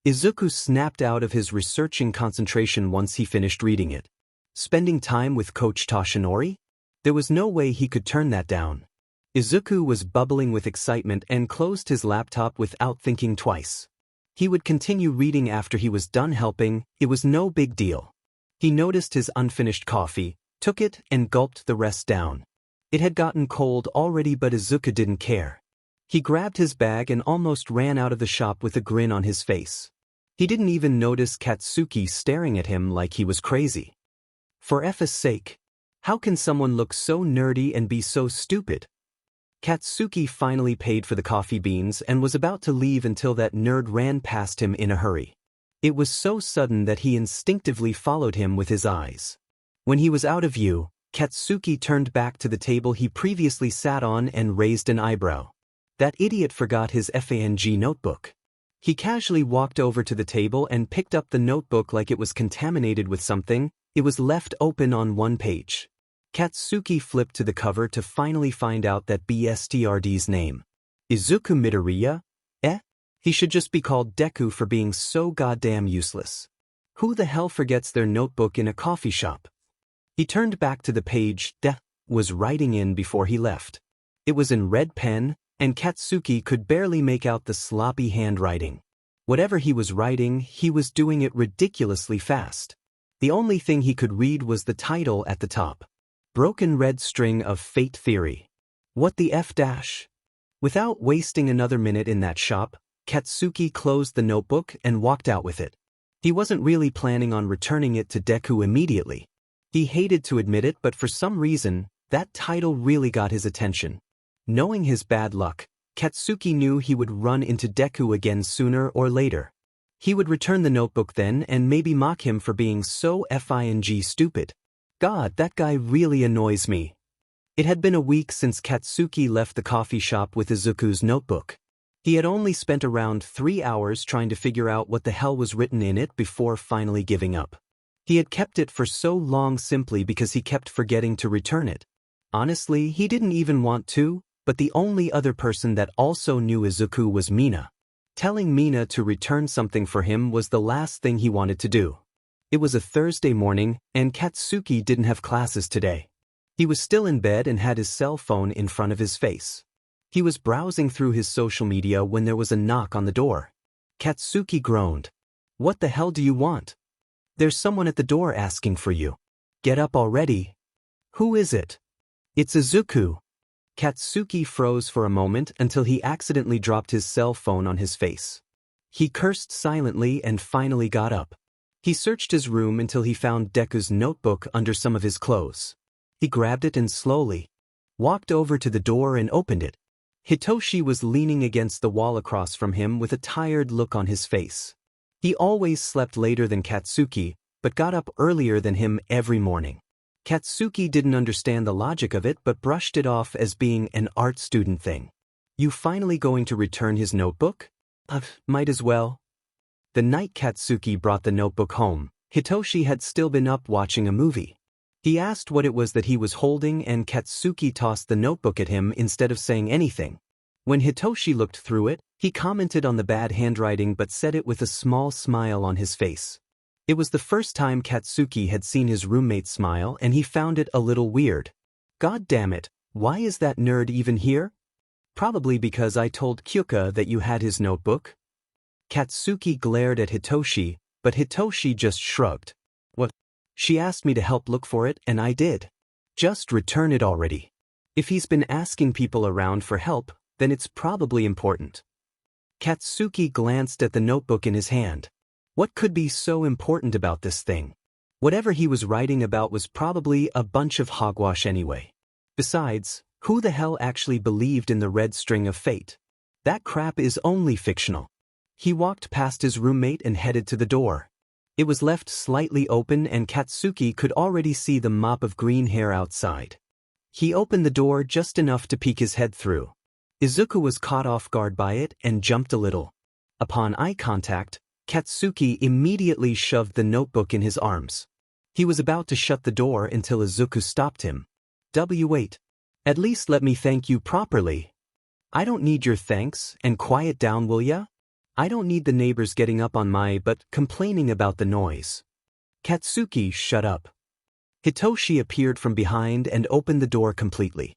Izuku snapped out of his researching concentration once he finished reading it. Spending time with Coach Toshinori? There was no way he could turn that down. Izuku was bubbling with excitement and closed his laptop without thinking twice. He would continue reading after he was done helping, it was no big deal. He noticed his unfinished coffee, took it and gulped the rest down. It had gotten cold already, but Izuku didn't care. He grabbed his bag and almost ran out of the shop with a grin on his face. He didn't even notice Katsuki staring at him like he was crazy. For F's sake, how can someone look so nerdy and be so stupid? Katsuki finally paid for the coffee beans and was about to leave until that nerd ran past him in a hurry. It was so sudden that he instinctively followed him with his eyes. When he was out of view, Katsuki turned back to the table he previously sat on and raised an eyebrow. That idiot forgot his FANG notebook. He casually walked over to the table and picked up the notebook like it was contaminated with something. It was left open on one page. Katsuki flipped to the cover to finally find out that BSTRD's name. Izuku Midoriya? He should just be called Deku for being so goddamn useless. Who the hell forgets their notebook in a coffee shop? He turned back to the page De was writing in before he left. It was in red pen, and Katsuki could barely make out the sloppy handwriting. Whatever he was writing, he was doing it ridiculously fast. The only thing he could read was the title at the top. Broken Red String of Fate Theory. What the F dash? Without wasting another minute in that shop, Katsuki closed the notebook and walked out with it. He wasn't really planning on returning it to Deku immediately. He hated to admit it, but for some reason, that title really got his attention. Knowing his bad luck, Katsuki knew he would run into Deku again sooner or later. He would return the notebook then and maybe mock him for being so FING stupid. God, that guy really annoys me. It had been a week since Katsuki left the coffee shop with Izuku's notebook. He had only spent around 3 hours trying to figure out what the hell was written in it before finally giving up. He had kept it for so long simply because he kept forgetting to return it. Honestly, he didn't even want to, but the only other person that also knew Izuku was Mina. Telling Mina to return something for him was the last thing he wanted to do. It was a Thursday morning, and Katsuki didn't have classes today. He was still in bed and had his cell phone in front of his face. He was browsing through his social media when there was a knock on the door. Katsuki groaned. What the hell do you want? There's someone at the door asking for you. Get up already. Who is it? It's Izuku. Katsuki froze for a moment until he accidentally dropped his cell phone on his face. He cursed silently and finally got up. He searched his room until he found Deku's notebook under some of his clothes. He grabbed it and slowly walked over to the door and opened it. Hitoshi was leaning against the wall across from him with a tired look on his face. He always slept later than Katsuki, but got up earlier than him every morning. Katsuki didn't understand the logic of it but brushed it off as being an art student thing. You finally going to return his notebook? Might as well. The night Katsuki brought the notebook home, Hitoshi had still been up watching a movie. He asked what it was that he was holding and Katsuki tossed the notebook at him instead of saying anything. When Hitoshi looked through it, he commented on the bad handwriting but said it with a small smile on his face. It was the first time Katsuki had seen his roommate smile and he found it a little weird. God damn it, why is that nerd even here? Probably because I told Kyuka that you had his notebook. Katsuki glared at Hitoshi, but Hitoshi just shrugged. What? She asked me to help look for it and I did. Just return it already. If he's been asking people around for help, then it's probably important. Katsuki glanced at the notebook in his hand. What could be so important about this thing? Whatever he was writing about was probably a bunch of hogwash anyway. Besides, who the hell actually believed in the red string of fate? That crap is only fictional. He walked past his roommate and headed to the door. It was left slightly open and Katsuki could already see the mop of green hair outside. He opened the door just enough to peek his head through. Izuku was caught off guard by it and jumped a little. Upon eye contact, Katsuki immediately shoved the notebook in his arms. He was about to shut the door until Izuku stopped him. Wait. At least let me thank you properly. I don't need your thanks, and quiet down will ya? I don't need the neighbors getting up on my but complaining about the noise. Katsuki, shut up. Hitoshi appeared from behind and opened the door completely.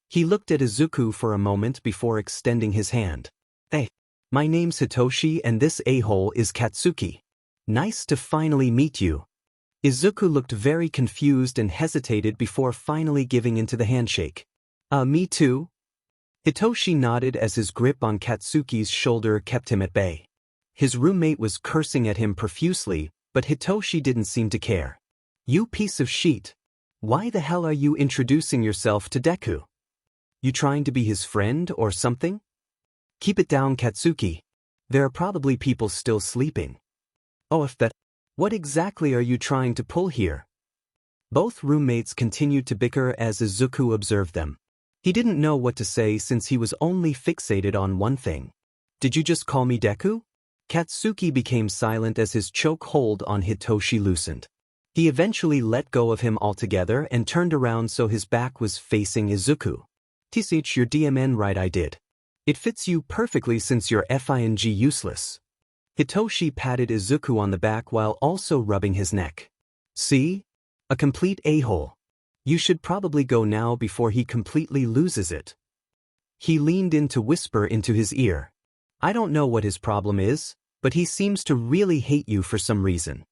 He looked at Izuku for a moment before extending his hand. Hey, my name's Hitoshi and this a-hole is Katsuki. Nice to finally meet you. Izuku looked very confused and hesitated before finally giving into the handshake. Me too? Hitoshi nodded as his grip on Katsuki's shoulder kept him at bay. His roommate was cursing at him profusely, but Hitoshi didn't seem to care. You piece of shit. Why the hell are you introducing yourself to Deku? You trying to be his friend or something? Keep it down, Katsuki. There are probably people still sleeping. Oh, if that... What exactly are you trying to pull here? Both roommates continued to bicker as Izuku observed them. He didn't know what to say since he was only fixated on one thing. Did you just call me Deku? Katsuki became silent as his choke hold on Hitoshi loosened. He eventually let go of him altogether and turned around so his back was facing Izuku. Teach your DMN right, I did. It fits you perfectly since you're FING useless. Hitoshi patted Izuku on the back while also rubbing his neck. See? A complete a-hole. You should probably go now before he completely loses it. He leaned in to whisper into his ear. I don't know what his problem is, but he seems to really hate you for some reason.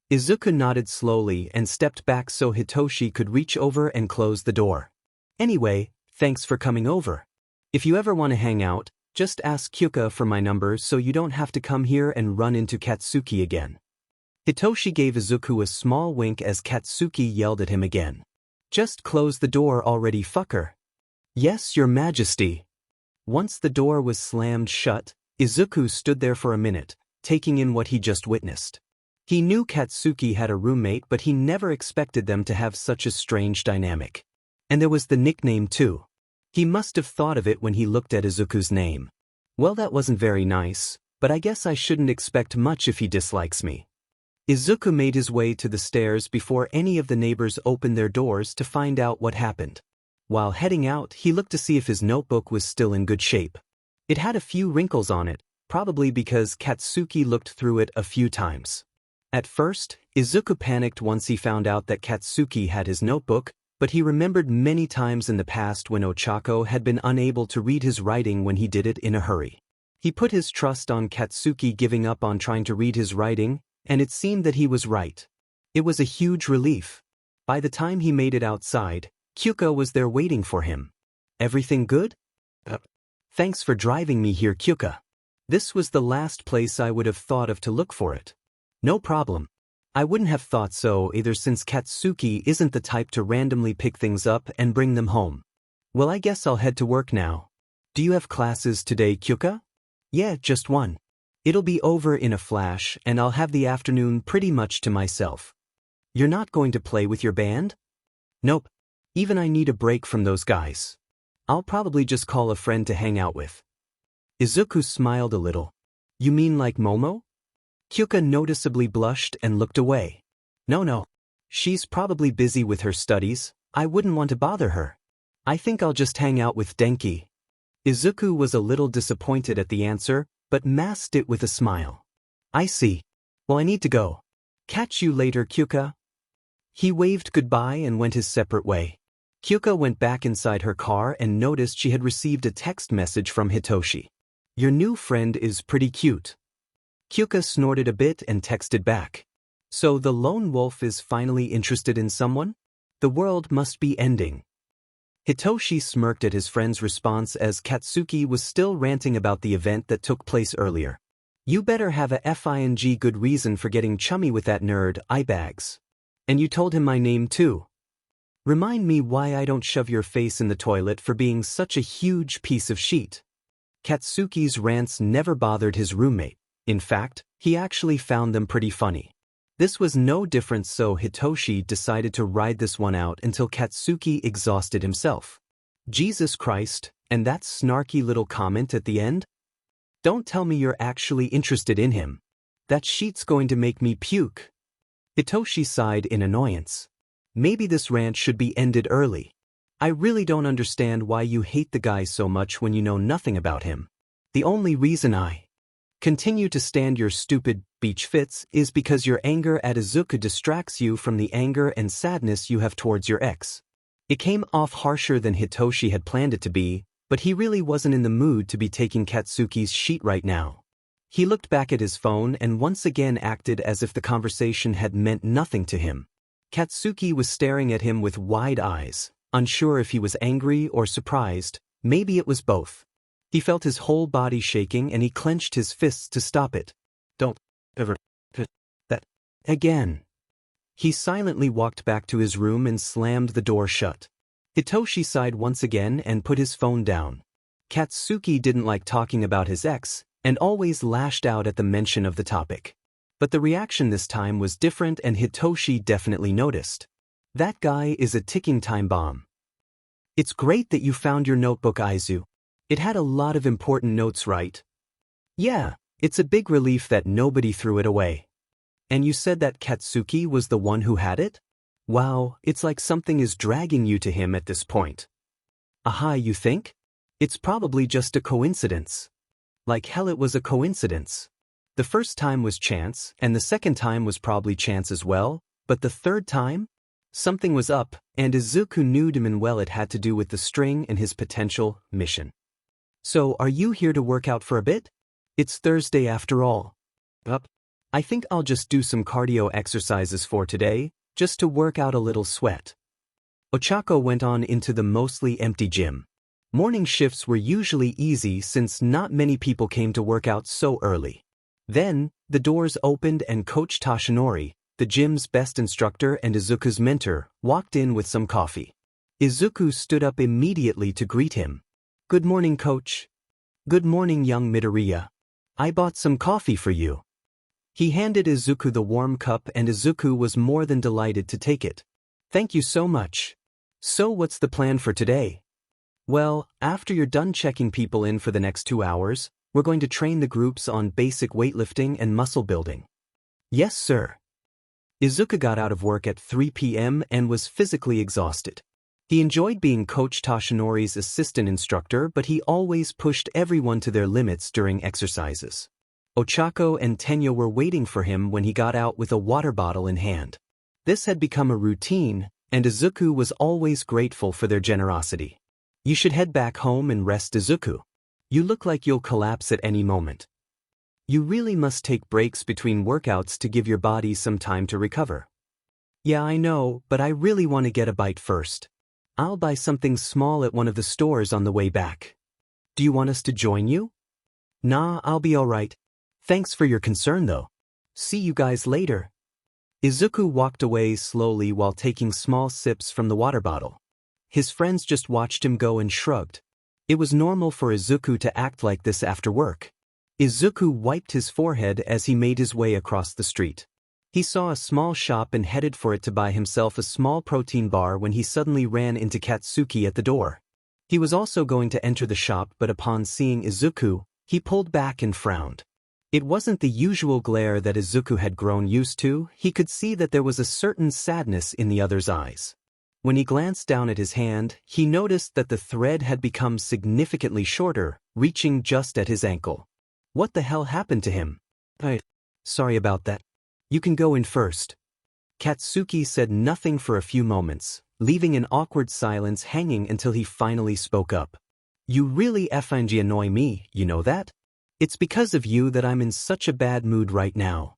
Izuku nodded slowly and stepped back so Hitoshi could reach over and close the door. Anyway, thanks for coming over. If you ever want to hang out, just ask Kyuka for my number so you don't have to come here and run into Katsuki again. Hitoshi gave Izuku a small wink as Katsuki yelled at him again. Just close the door already, fucker. Yes, your majesty. Once the door was slammed shut, Izuku stood there for a minute, taking in what he just witnessed. He knew Katsuki had a roommate, but he never expected them to have such a strange dynamic. And there was the nickname too. He must have thought of it when he looked at Izuku's name. Well, that wasn't very nice, but I guess I shouldn't expect much if he dislikes me. Izuku made his way to the stairs before any of the neighbors opened their doors to find out what happened. While heading out, he looked to see if his notebook was still in good shape. It had a few wrinkles on it, probably because Katsuki looked through it a few times. At first, Izuku panicked once he found out that Katsuki had his notebook, but he remembered many times in the past when Ochako had been unable to read his writing when he did it in a hurry. He put his trust on Katsuki giving up on trying to read his writing, and it seemed that he was right. It was a huge relief. By the time he made it outside, Kyuka was there waiting for him. Everything good? Thanks for driving me here, Kyuka. This was the last place I would have thought of to look for it. No problem. I wouldn't have thought so either since Katsuki isn't the type to randomly pick things up and bring them home. Well, I guess I'll head to work now. Do you have classes today, Kyuka? Yeah, just one. It'll be over in a flash and I'll have the afternoon pretty much to myself. You're not going to play with your band? Nope. Even I need a break from those guys. I'll probably just call a friend to hang out with. Izuku smiled a little. You mean like Momo? Kyuka noticeably blushed and looked away. No. She's probably busy with her studies. I wouldn't want to bother her. I think I'll just hang out with Denki. Izuku was a little disappointed at the answer, but masked it with a smile. I see. Well, I need to go. Catch you later, Kyuka. He waved goodbye and went his separate way. Kyuka went back inside her car and noticed she had received a text message from Hitoshi. Your new friend is pretty cute. Kyuka snorted a bit and texted back. So the lone wolf is finally interested in someone? The world must be ending. Hitoshi smirked at his friend's response as Katsuki was still ranting about the event that took place earlier. You better have a FING good reason for getting chummy with that nerd, eyebags. And you told him my name too. Remind me why I don't shove your face in the toilet for being such a huge piece of shit. Katsuki's rants never bothered his roommate. In fact, he actually found them pretty funny. This was no different, so Hitoshi decided to ride this one out until Katsuki exhausted himself. Jesus Christ, and that snarky little comment at the end? Don't tell me you're actually interested in him. That shit's going to make me puke. Hitoshi sighed in annoyance. Maybe this rant should be ended early. I really don't understand why you hate the guy so much when you know nothing about him. The only reason I continue to stand your stupid beach fits is because your anger at Izuku distracts you from the anger and sadness you have towards your ex. It came off harsher than Hitoshi had planned it to be, but he really wasn't in the mood to be taking Katsuki's shit right now. He looked back at his phone and once again acted as if the conversation had meant nothing to him. Katsuki was staring at him with wide eyes, unsure if he was angry or surprised. Maybe it was both. He felt his whole body shaking and he clenched his fists to stop it. Don't ever that again. He silently walked back to his room and slammed the door shut. Hitoshi sighed once again and put his phone down. Katsuki didn't like talking about his ex and always lashed out at the mention of the topic. But the reaction this time was different and Hitoshi definitely noticed. That guy is a ticking time bomb. It's great that you found your notebook, Aizu. It had a lot of important notes, right? Yeah, it's a big relief that nobody threw it away. And you said that Katsuki was the one who had it? Wow, it's like something is dragging you to him at this point. Aha, you think? It's probably just a coincidence. Like hell it was a coincidence. The first time was chance, and the second time was probably chance as well, but the third time? Something was up, and Izuku knew damn well it had to do with the string and his potential mission. So, are you here to work out for a bit? It's Thursday after all. I think I'll just do some cardio exercises for today, just to work out a little sweat. Ochako went on into the mostly empty gym. Morning shifts were usually easy since not many people came to work out so early. Then, the doors opened and Coach Toshinori, the gym's best instructor and Izuku's mentor, walked in with some coffee. Izuku stood up immediately to greet him. Good morning, Coach. Good morning, young Midoriya. I bought some coffee for you. He handed Izuku the warm cup and Izuku was more than delighted to take it. Thank you so much. So what's the plan for today? Well, after you're done checking people in for the next 2 hours, we're going to train the groups on basic weightlifting and muscle building. Yes, sir. Izuku got out of work at 3 p.m. and was physically exhausted. He enjoyed being Coach Toshinori's assistant instructor, but he always pushed everyone to their limits during exercises. Ochako and Tenya were waiting for him when he got out with a water bottle in hand. This had become a routine, and Izuku was always grateful for their generosity. You should head back home and rest, Izuku. You look like you'll collapse at any moment. You really must take breaks between workouts to give your body some time to recover. Yeah, I know, but I really want to get a bite first. I'll buy something small at one of the stores on the way back. Do you want us to join you? Nah, I'll be alright. Thanks for your concern though. See you guys later. Izuku walked away slowly while taking small sips from the water bottle. His friends just watched him go and shrugged. It was normal for Izuku to act like this after work. Izuku wiped his forehead as he made his way across the street. He saw a small shop and headed for it to buy himself a small protein bar when he suddenly ran into Katsuki at the door. He was also going to enter the shop, but upon seeing Izuku, he pulled back and frowned. It wasn't the usual glare that Izuku had grown used to. He could see that there was a certain sadness in the other's eyes. When he glanced down at his hand, he noticed that the thread had become significantly shorter, reaching just at his ankle. What the hell happened to him? Sorry about that. You can go in first. Katsuki said nothing for a few moments, leaving an awkward silence hanging until he finally spoke up. You really effing annoy me, you know that? It's because of you that I'm in such a bad mood right now.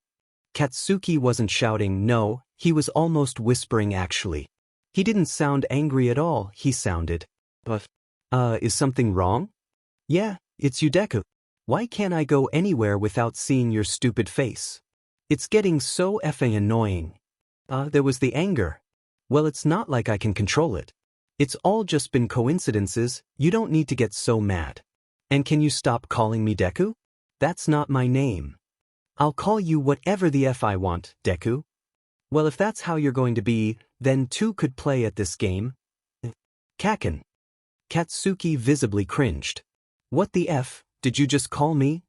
Katsuki wasn't shouting, no, he was almost whispering actually. He didn't sound angry at all, he sounded. Is something wrong? Yeah, it's you, Deku. Why can't I go anywhere without seeing your stupid face? It's getting so effing annoying. There was the anger. Well, it's not like I can control it. It's all just been coincidences, you don't need to get so mad. And can you stop calling me Deku? That's not my name. I'll call you whatever the F I want, Deku. Well, if that's how you're going to be, then two could play at this game. Kacchan. Katsuki visibly cringed. What the F, did you just call me?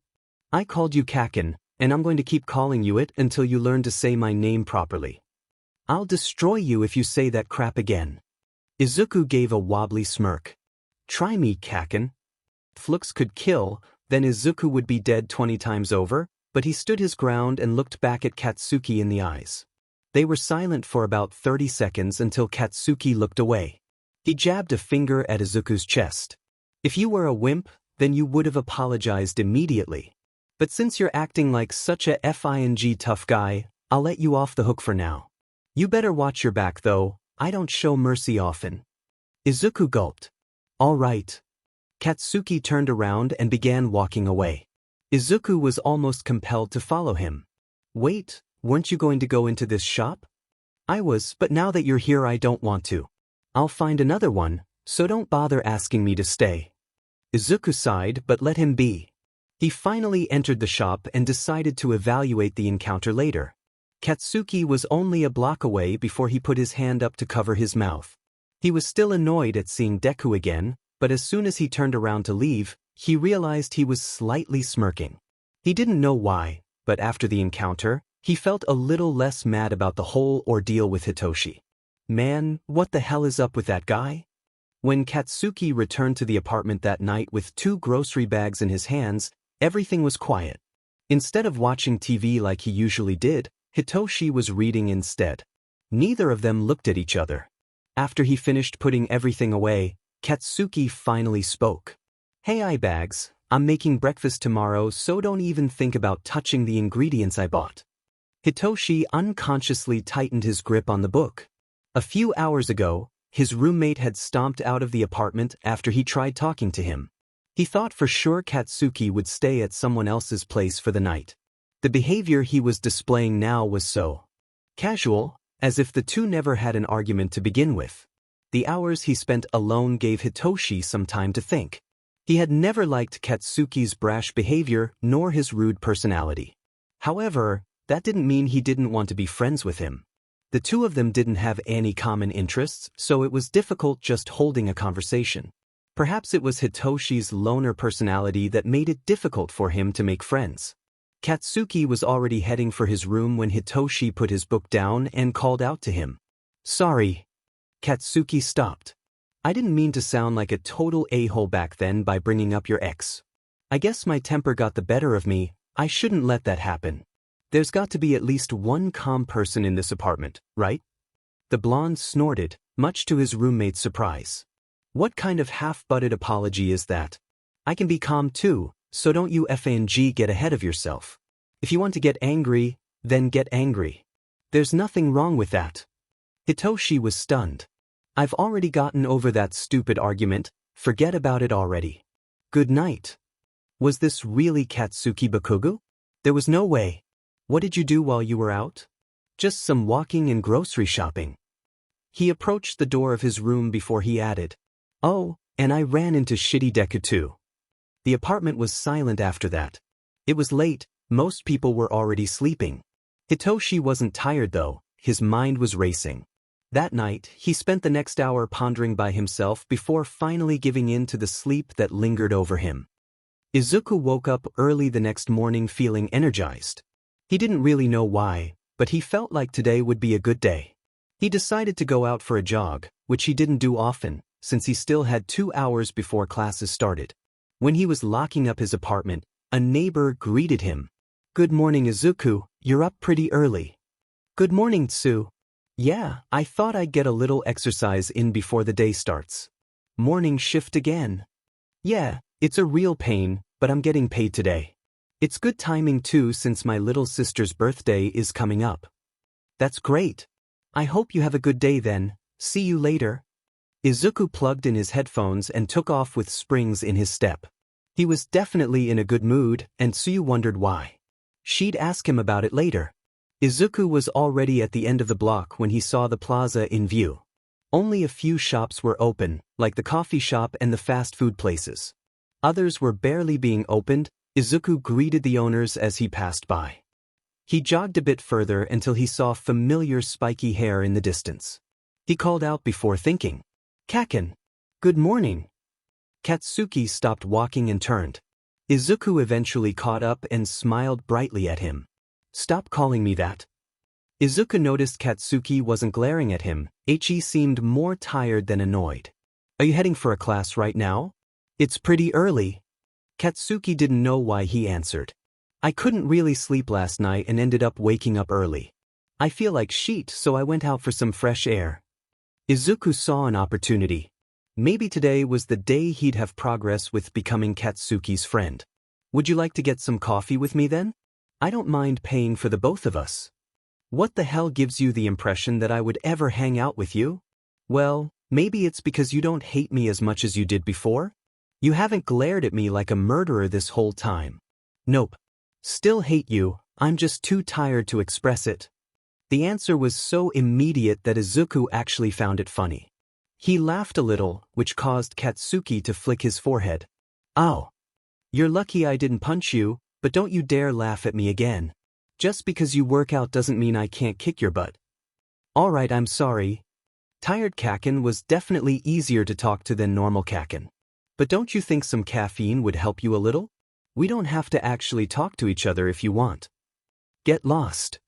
I called you Kacchan, and I'm going to keep calling you it until you learn to say my name properly. I'll destroy you if you say that crap again. Izuku gave a wobbly smirk. Try me, Kacchan. If looks could kill, then Izuku would be dead 20 times over, but he stood his ground and looked back at Katsuki in the eyes. They were silent for about 30 seconds until Katsuki looked away. He jabbed a finger at Izuku's chest. If you were a wimp, then you would have apologized immediately. But since you're acting like such a FING tough guy, I'll let you off the hook for now. You better watch your back though, I don't show mercy often. Izuku gulped. All right. Katsuki turned around and began walking away. Izuku was almost compelled to follow him. Wait, weren't you going to go into this shop? I was, but now that you're here I don't want to. I'll find another one, so don't bother asking me to stay. Izuku sighed but let him be. He finally entered the shop and decided to evaluate the encounter later. Katsuki was only a block away before he put his hand up to cover his mouth. He was still annoyed at seeing Deku again, but as soon as he turned around to leave, he realized he was slightly smirking. He didn't know why, but after the encounter, he felt a little less mad about the whole ordeal with Hitoshi. Man, what the hell is up with that guy? When Katsuki returned to the apartment that night with 2 grocery bags in his hands, everything was quiet. Instead of watching TV like he usually did, Hitoshi was reading instead. Neither of them looked at each other. After he finished putting everything away, Katsuki finally spoke. "Hey Eyebags, I'm making breakfast tomorrow, so don't even think about touching the ingredients I bought." Hitoshi unconsciously tightened his grip on the book. A few hours ago, his roommate had stomped out of the apartment after he tried talking to him. He thought for sure Katsuki would stay at someone else's place for the night. The behavior he was displaying now was so casual, as if the two never had an argument to begin with. The hours he spent alone gave Hitoshi some time to think. He had never liked Katsuki's brash behavior nor his rude personality. However, that didn't mean he didn't want to be friends with him. The two of them didn't have any common interests, so it was difficult just holding a conversation. Perhaps it was Hitoshi's loner personality that made it difficult for him to make friends. Katsuki was already heading for his room when Hitoshi put his book down and called out to him. "Sorry." Katsuki stopped. "I didn't mean to sound like a total a-hole back then by bringing up your ex. I guess my temper got the better of me. I shouldn't let that happen. There's got to be at least one calm person in this apartment, right?" The blonde snorted, much to his roommate's surprise. "What kind of half-butted apology is that? I can be calm too, so don't you FNG get ahead of yourself. If you want to get angry, then get angry. There's nothing wrong with that." Hitoshi was stunned. "I've already gotten over that stupid argument, forget about it already. Good night." Was this really Katsuki Bakugo? There was no way. "What did you do while you were out?" "Just some walking and grocery shopping." He approached the door of his room before he added, "Oh, and I ran into shitty Deku too." The apartment was silent after that. It was late, most people were already sleeping. Hitoshi wasn't tired though, his mind was racing. That night, he spent the next hour pondering by himself before finally giving in to the sleep that lingered over him. Izuku woke up early the next morning feeling energized. He didn't really know why, but he felt like today would be a good day. He decided to go out for a jog, which he didn't do often, since he still had 2 hours before classes started. When he was locking up his apartment, a neighbor greeted him. "Good morning, Izuku, you're up pretty early." "Good morning, Tsu. Yeah, I thought I'd get a little exercise in before the day starts." "Morning shift again." "Yeah, it's a real pain, but I'm getting paid today. It's good timing too since my little sister's birthday is coming up." "That's great. I hope you have a good day then, see you later." Izuku plugged in his headphones and took off with springs in his step. He was definitely in a good mood, and Tsuyu wondered why. She'd ask him about it later. Izuku was already at the end of the block when he saw the plaza in view. Only a few shops were open, like the coffee shop and the fast food places. Others were barely being opened. Izuku greeted the owners as he passed by. He jogged a bit further until he saw familiar spiky hair in the distance. He called out before thinking, "Kacchan, good morning." Katsuki stopped walking and turned. Izuku eventually caught up and smiled brightly at him. "Stop calling me that." Izuku noticed Katsuki wasn't glaring at him. He seemed more tired than annoyed. "Are you heading for a class right now?" "It's pretty early." Katsuki didn't know why he answered. "I couldn't really sleep last night and ended up waking up early. I feel like shit, so I went out for some fresh air." Izuku saw an opportunity. Maybe today was the day he'd have progress with becoming Katsuki's friend. "Would you like to get some coffee with me then? I don't mind paying for the both of us." "What the hell gives you the impression that I would ever hang out with you?" "Well, maybe it's because you don't hate me as much as you did before? You haven't glared at me like a murderer this whole time." "Nope. Still hate you, I'm just too tired to express it." The answer was so immediate that Izuku actually found it funny. He laughed a little, which caused Katsuki to flick his forehead. "Oh. You're lucky I didn't punch you, but don't you dare laugh at me again." Just because you work out doesn't mean I can't kick your butt. Alright, I'm sorry. Tired Kacchan was definitely easier to talk to than normal Kacchan. But don't you think some caffeine would help you a little? We don't have to actually talk to each other if you want. Get lost.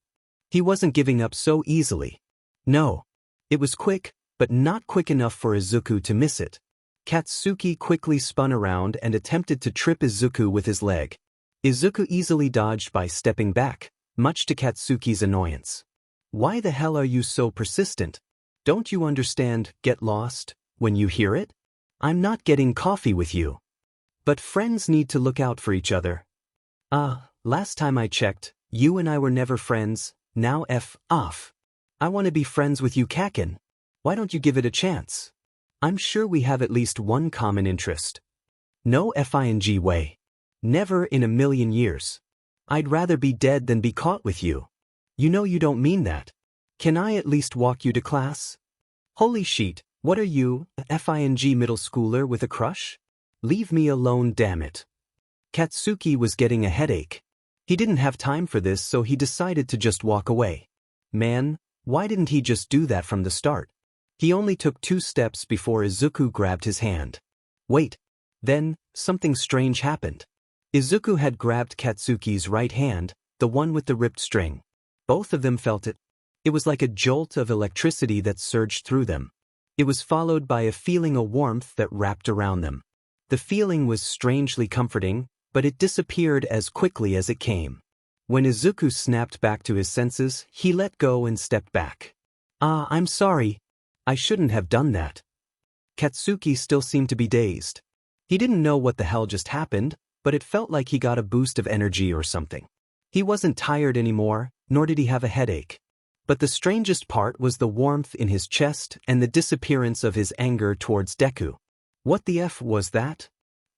He wasn't giving up so easily. No. It was quick, but not quick enough for Izuku to miss it. Katsuki quickly spun around and attempted to trip Izuku with his leg. Izuku easily dodged by stepping back, much to Katsuki's annoyance. Why the hell are you so persistent? Don't you understand, get lost, when you hear it? I'm not getting coffee with you. But friends need to look out for each other. Last time I checked, you and I were never friends, now F off. I want to be friends with you, Kacchan. Why don't you give it a chance? I'm sure we have at least one common interest. No FING way. Never in a million years. I'd rather be dead than be caught with you. You know you don't mean that. Can I at least walk you to class? Holy shit, what are you, a FING middle schooler with a crush? Leave me alone, damn it. Katsuki was getting a headache. He didn't have time for this, so he decided to just walk away. Man, why didn't he just do that from the start? He only took 2 steps before Izuku grabbed his hand. Wait. Then, something strange happened. Izuku had grabbed Katsuki's right hand, the one with the ripped string. Both of them felt it. It was like a jolt of electricity that surged through them. It was followed by a feeling of warmth that wrapped around them. The feeling was strangely comforting, but it disappeared as quickly as it came. When Izuku snapped back to his senses, he let go and stepped back. I'm sorry. I shouldn't have done that. Katsuki still seemed to be dazed. He didn't know what the hell just happened, but it felt like he got a boost of energy or something. He wasn't tired anymore, nor did he have a headache. But the strangest part was the warmth in his chest and the disappearance of his anger towards Deku. What the F was that?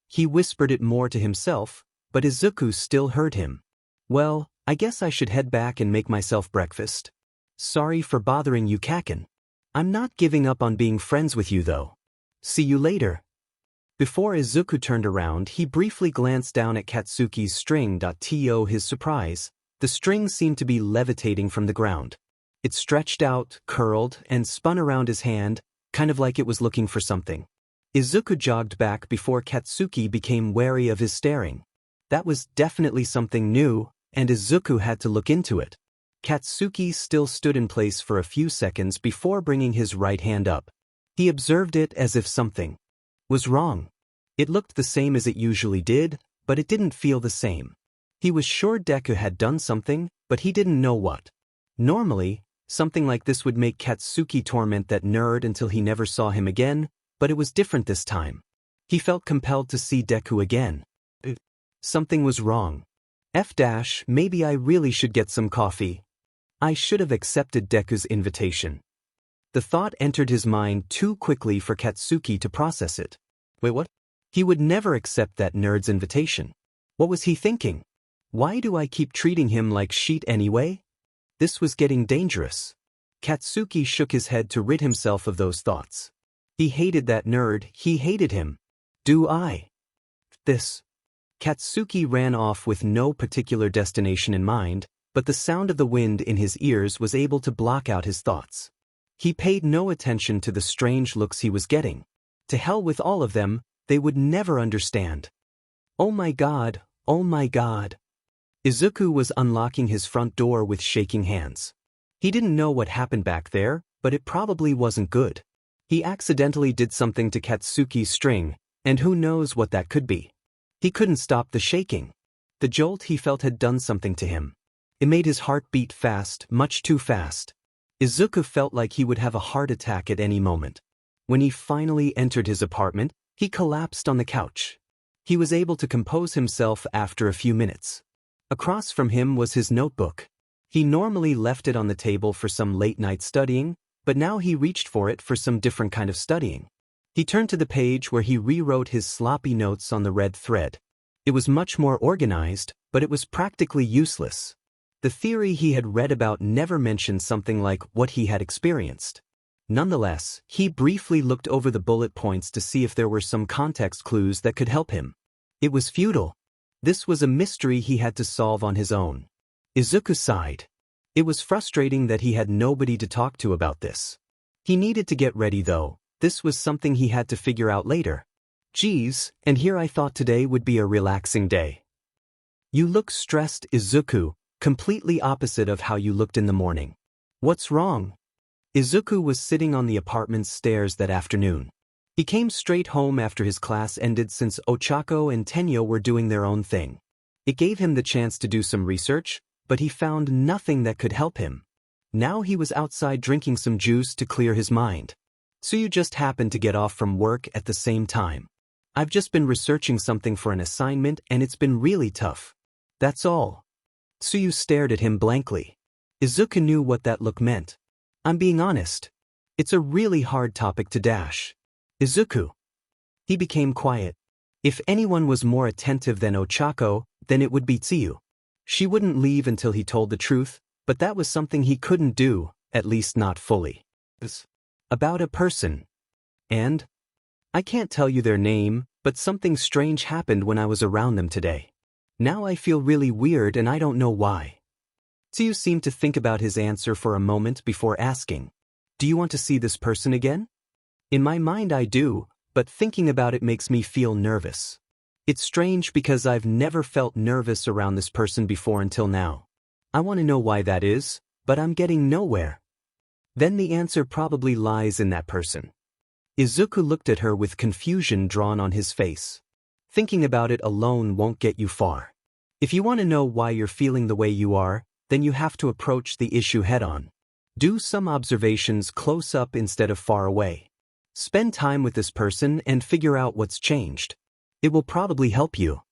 He whispered it more to himself, but Izuku still heard him. Well, I guess I should head back and make myself breakfast. Sorry for bothering you, Kacchan. I'm not giving up on being friends with you though. See you later. Before Izuku turned around, he briefly glanced down at Katsuki's string. To his surprise, the string seemed to be levitating from the ground. It stretched out, curled, and spun around his hand, kind of like it was looking for something. Izuku jogged back before Katsuki became wary of his staring. That was definitely something new, and Izuku had to look into it. Katsuki still stood in place for a few seconds before bringing his right hand up. He observed it as if something was wrong. It looked the same as it usually did, but it didn't feel the same. He was sure Deku had done something, but he didn't know what. Normally, something like this would make Katsuki torment that nerd until he never saw him again, but it was different this time. He felt compelled to see Deku again. Something was wrong. Maybe I really should get some coffee. I should have accepted Deku's invitation. The thought entered his mind too quickly for Katsuki to process it. Wait, what? He would never accept that nerd's invitation. What was he thinking? Why do I keep treating him like shit anyway? This was getting dangerous. Katsuki shook his head to rid himself of those thoughts. He hated that nerd, he hated him. Do I? This. Katsuki ran off with no particular destination in mind, but the sound of the wind in his ears was able to block out his thoughts. He paid no attention to the strange looks he was getting. To hell with all of them, they would never understand. Oh my god, oh my god. Izuku was unlocking his front door with shaking hands. He didn't know what happened back there, but it probably wasn't good. He accidentally did something to Katsuki's string, and who knows what that could be. He couldn't stop the shaking. The jolt he felt had done something to him. It made his heart beat fast, much too fast. Izuku felt like he would have a heart attack at any moment. When he finally entered his apartment, he collapsed on the couch. He was able to compose himself after a few minutes. Across from him was his notebook. He normally left it on the table for some late-night studying, but now he reached for it for some different kind of studying. He turned to the page where he rewrote his sloppy notes on the red thread. It was much more organized, but it was practically useless. The theory he had read about never mentioned something like what he had experienced. Nonetheless, he briefly looked over the bullet points to see if there were some context clues that could help him. It was futile. This was a mystery he had to solve on his own. Izuku sighed. It was frustrating that he had nobody to talk to about this. He needed to get ready though. This was something he had to figure out later. Geez, and here I thought today would be a relaxing day. You look stressed, Izuku, completely opposite of how you looked in the morning. What's wrong? Izuku was sitting on the apartment's stairs that afternoon. He came straight home after his class ended since Ochako and Tenyo were doing their own thing. It gave him the chance to do some research, but he found nothing that could help him. Now he was outside drinking some juice to clear his mind. So you just happened to get off from work at the same time. I've just been researching something for an assignment and it's been really tough. That's all. Tsuyu stared at him blankly. Izuku knew what that look meant. I'm being honest. It's a really hard topic to dash. Izuku. He became quiet. If anyone was more attentive than Ochako, then it would be Tsuyu. She wouldn't leave until he told the truth, but that was something he couldn't do, at least not fully. It's about a person. And? I can't tell you their name, but something strange happened when I was around them today. Now I feel really weird and I don't know why. Tsuyu seemed to think about his answer for a moment before asking, do you want to see this person again? In my mind I do, but thinking about it makes me feel nervous. It's strange because I've never felt nervous around this person before until now. I want to know why that is, but I'm getting nowhere. Then the answer probably lies in that person. Izuku looked at her with confusion drawn on his face. Thinking about it alone won't get you far. If you want to know why you're feeling the way you are, then you have to approach the issue head-on. Do some observations close up instead of far away. Spend time with this person and figure out what's changed. It will probably help you.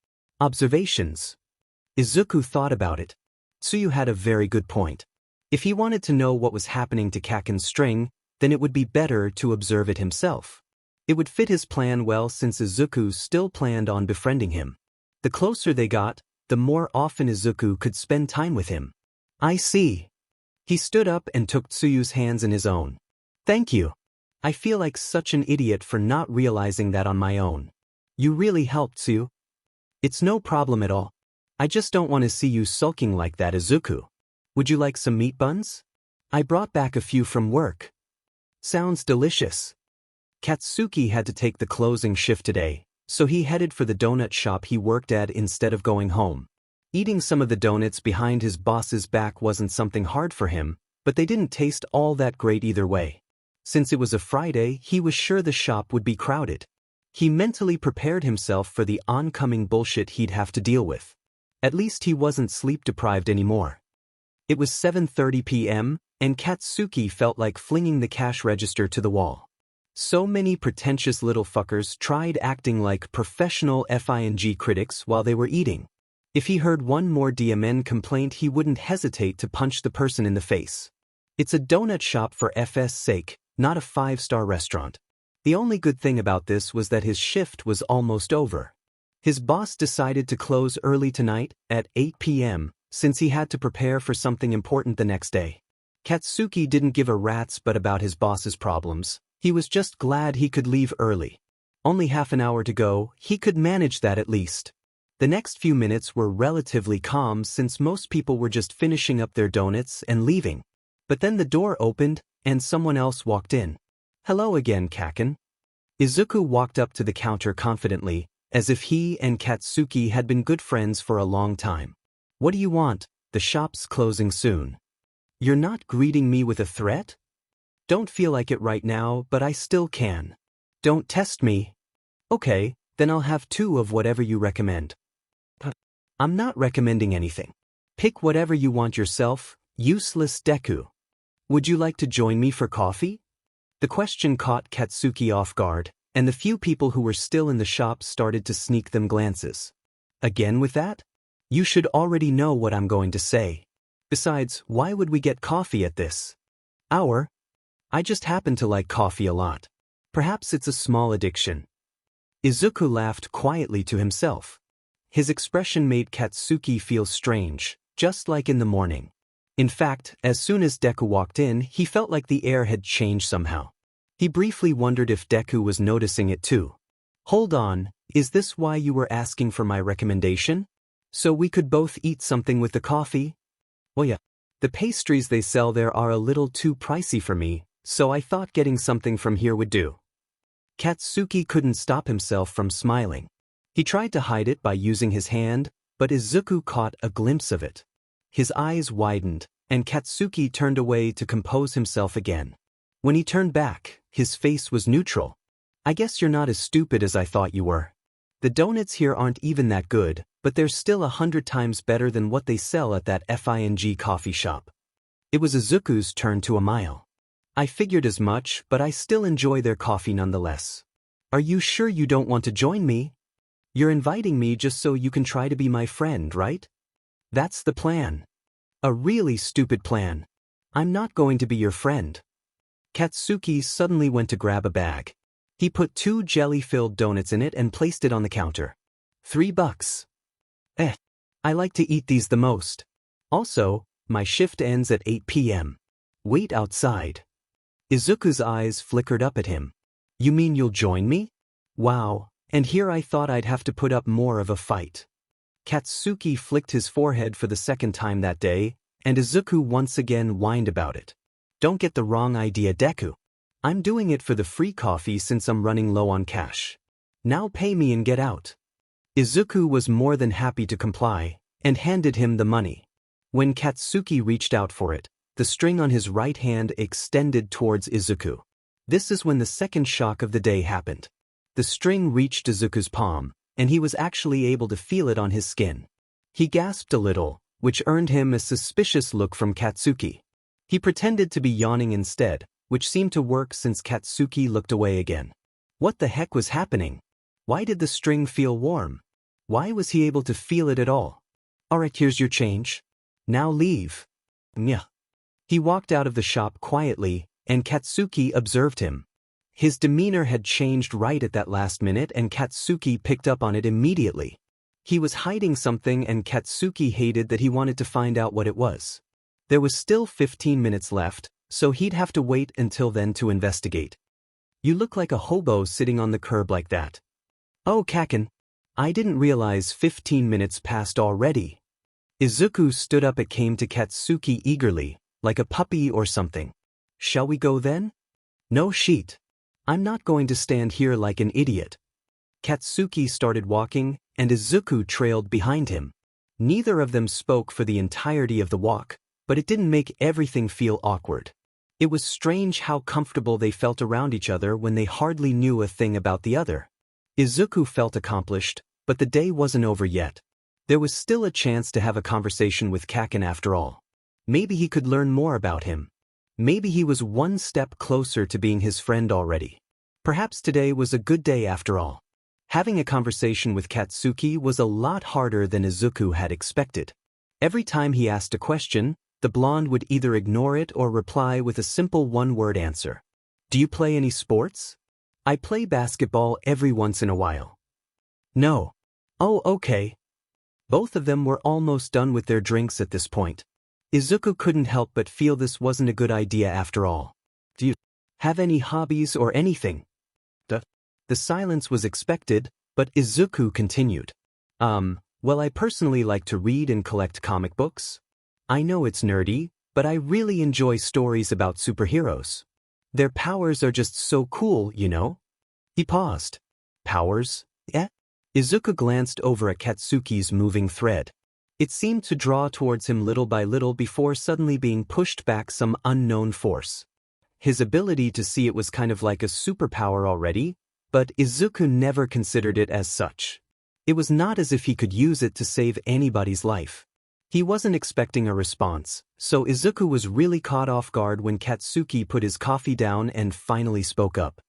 Observations. Izuku thought about it. Tsuyu had a very good point. If he wanted to know what was happening to Kacchan's string, then it would be better to observe it himself. It would fit his plan well since Izuku still planned on befriending him. The closer they got, the more often Izuku could spend time with him. I see. He stood up and took Tsuyu's hands in his own. Thank you. I feel like such an idiot for not realizing that on my own. You really helped, Tsuyu. It's no problem at all. I just don't want to see you sulking like that, Izuku. Would you like some meat buns? I brought back a few from work. Sounds delicious. Katsuki had to take the closing shift today, so he headed for the donut shop he worked at instead of going home. Eating some of the donuts behind his boss's back wasn't something hard for him, but they didn't taste all that great either way. Since it was a Friday, he was sure the shop would be crowded. He mentally prepared himself for the oncoming bullshit he'd have to deal with. At least he wasn't sleep-deprived anymore. It was 7:30 p.m., and Katsuki felt like flinging the cash register to the wall. So many pretentious little fuckers tried acting like professional FING critics while they were eating. If he heard one more DMN complaint, he wouldn't hesitate to punch the person in the face. It's a donut shop for FS sake, not a 5-star restaurant. The only good thing about this was that his shift was almost over. His boss decided to close early tonight, at 8 p.m., since he had to prepare for something important the next day. Katsuki didn't give a rat's butt about his boss's problems. He was just glad he could leave early. Only half an hour to go, he could manage that at least. The next few minutes were relatively calm since most people were just finishing up their donuts and leaving. But then the door opened, and someone else walked in. Hello again, Kacchan. Izuku walked up to the counter confidently, as if he and Katsuki had been good friends for a long time. What do you want? The shop's closing soon. You're not greeting me with a threat? Don't feel like it right now, but I still can. Don't test me. Okay, then I'll have 2 of whatever you recommend. I'm not recommending anything. Pick whatever you want yourself, useless Deku. Would you like to join me for coffee? The question caught Katsuki off guard, and the few people who were still in the shop started to sneak them glances. Again with that? You should already know what I'm going to say. Besides, why would we get coffee at this hour? I just happen to like coffee a lot. Perhaps it's a small addiction. Izuku laughed quietly to himself. His expression made Katsuki feel strange, just like in the morning. In fact, as soon as Deku walked in, he felt like the air had changed somehow. He briefly wondered if Deku was noticing it too. Hold on, is this why you were asking for my recommendation? So we could both eat something with the coffee? Oh yeah. The pastries they sell there are a little too pricey for me, so I thought getting something from here would do. Katsuki couldn't stop himself from smiling. He tried to hide it by using his hand, but Izuku caught a glimpse of it. His eyes widened, and Katsuki turned away to compose himself again. When he turned back, his face was neutral. I guess you're not as stupid as I thought you were. The donuts here aren't even that good, but they're still 100 times better than what they sell at that FING coffee shop. It was Izuku's turn to a smile. I figured as much, but I still enjoy their coffee nonetheless. Are you sure you don't want to join me? You're inviting me just so you can try to be my friend, right? That's the plan. A really stupid plan. I'm not going to be your friend. Katsuki suddenly went to grab a bag. He put 2 jelly-filled donuts in it and placed it on the counter. $3. I like to eat these the most. Also, my shift ends at 8 p.m. Wait outside. Izuku's eyes flickered up at him. You mean you'll join me? Wow, and here I thought I'd have to put up more of a fight. Katsuki flicked his forehead for the second time that day, and Izuku once again whined about it. Don't get the wrong idea, Deku. I'm doing it for the free coffee since I'm running low on cash. Now pay me and get out. Izuku was more than happy to comply, and handed him the money. When Katsuki reached out for it, the string on his right hand extended towards Izuku. This is when the second shock of the day happened. The string reached Izuku's palm, and he was actually able to feel it on his skin. He gasped a little, which earned him a suspicious look from Katsuki. He pretended to be yawning instead, which seemed to work since Katsuki looked away again. What the heck was happening? Why did the string feel warm? Why was he able to feel it at all? Alright, here's your change. Now leave. Nyah. He walked out of the shop quietly, and Katsuki observed him. His demeanor had changed right at that last minute, and Katsuki picked up on it immediately. He was hiding something, and Katsuki hated that he wanted to find out what it was. There was still 15 minutes left, so he'd have to wait until then to investigate. You look like a hobo sitting on the curb like that. Oh, Kacchan. I didn't realize 15 minutes passed already. Izuku stood up and came to Katsuki eagerly, like a puppy or something. Shall we go then? No shit. I'm not going to stand here like an idiot. Katsuki started walking, and Izuku trailed behind him. Neither of them spoke for the entirety of the walk, but it didn't make everything feel awkward. It was strange how comfortable they felt around each other when they hardly knew a thing about the other. Izuku felt accomplished, but the day wasn't over yet. There was still a chance to have a conversation with Kacchan after all. Maybe he could learn more about him. Maybe he was one step closer to being his friend already. Perhaps today was a good day after all. Having a conversation with Katsuki was a lot harder than Izuku had expected. Every time he asked a question, the blonde would either ignore it or reply with a simple one-word answer. Do you play any sports? I play basketball every once in a while. No. Oh, okay. Both of them were almost done with their drinks at this point. Izuku couldn't help but feel this wasn't a good idea after all. Do you have any hobbies or anything? The silence was expected, but Izuku continued. Well, I personally like to read and collect comic books. I know it's nerdy, but I really enjoy stories about superheroes. Their powers are just so cool, you know? He paused. Powers? Izuku glanced over at Katsuki's moving thread. It seemed to draw towards him little by little before suddenly being pushed back some unknown force. His ability to see it was kind of like a superpower already, but Izuku never considered it as such. It was not as if he could use it to save anybody's life. He wasn't expecting a response, so Izuku was really caught off guard when Katsuki put his coffee down and finally spoke up.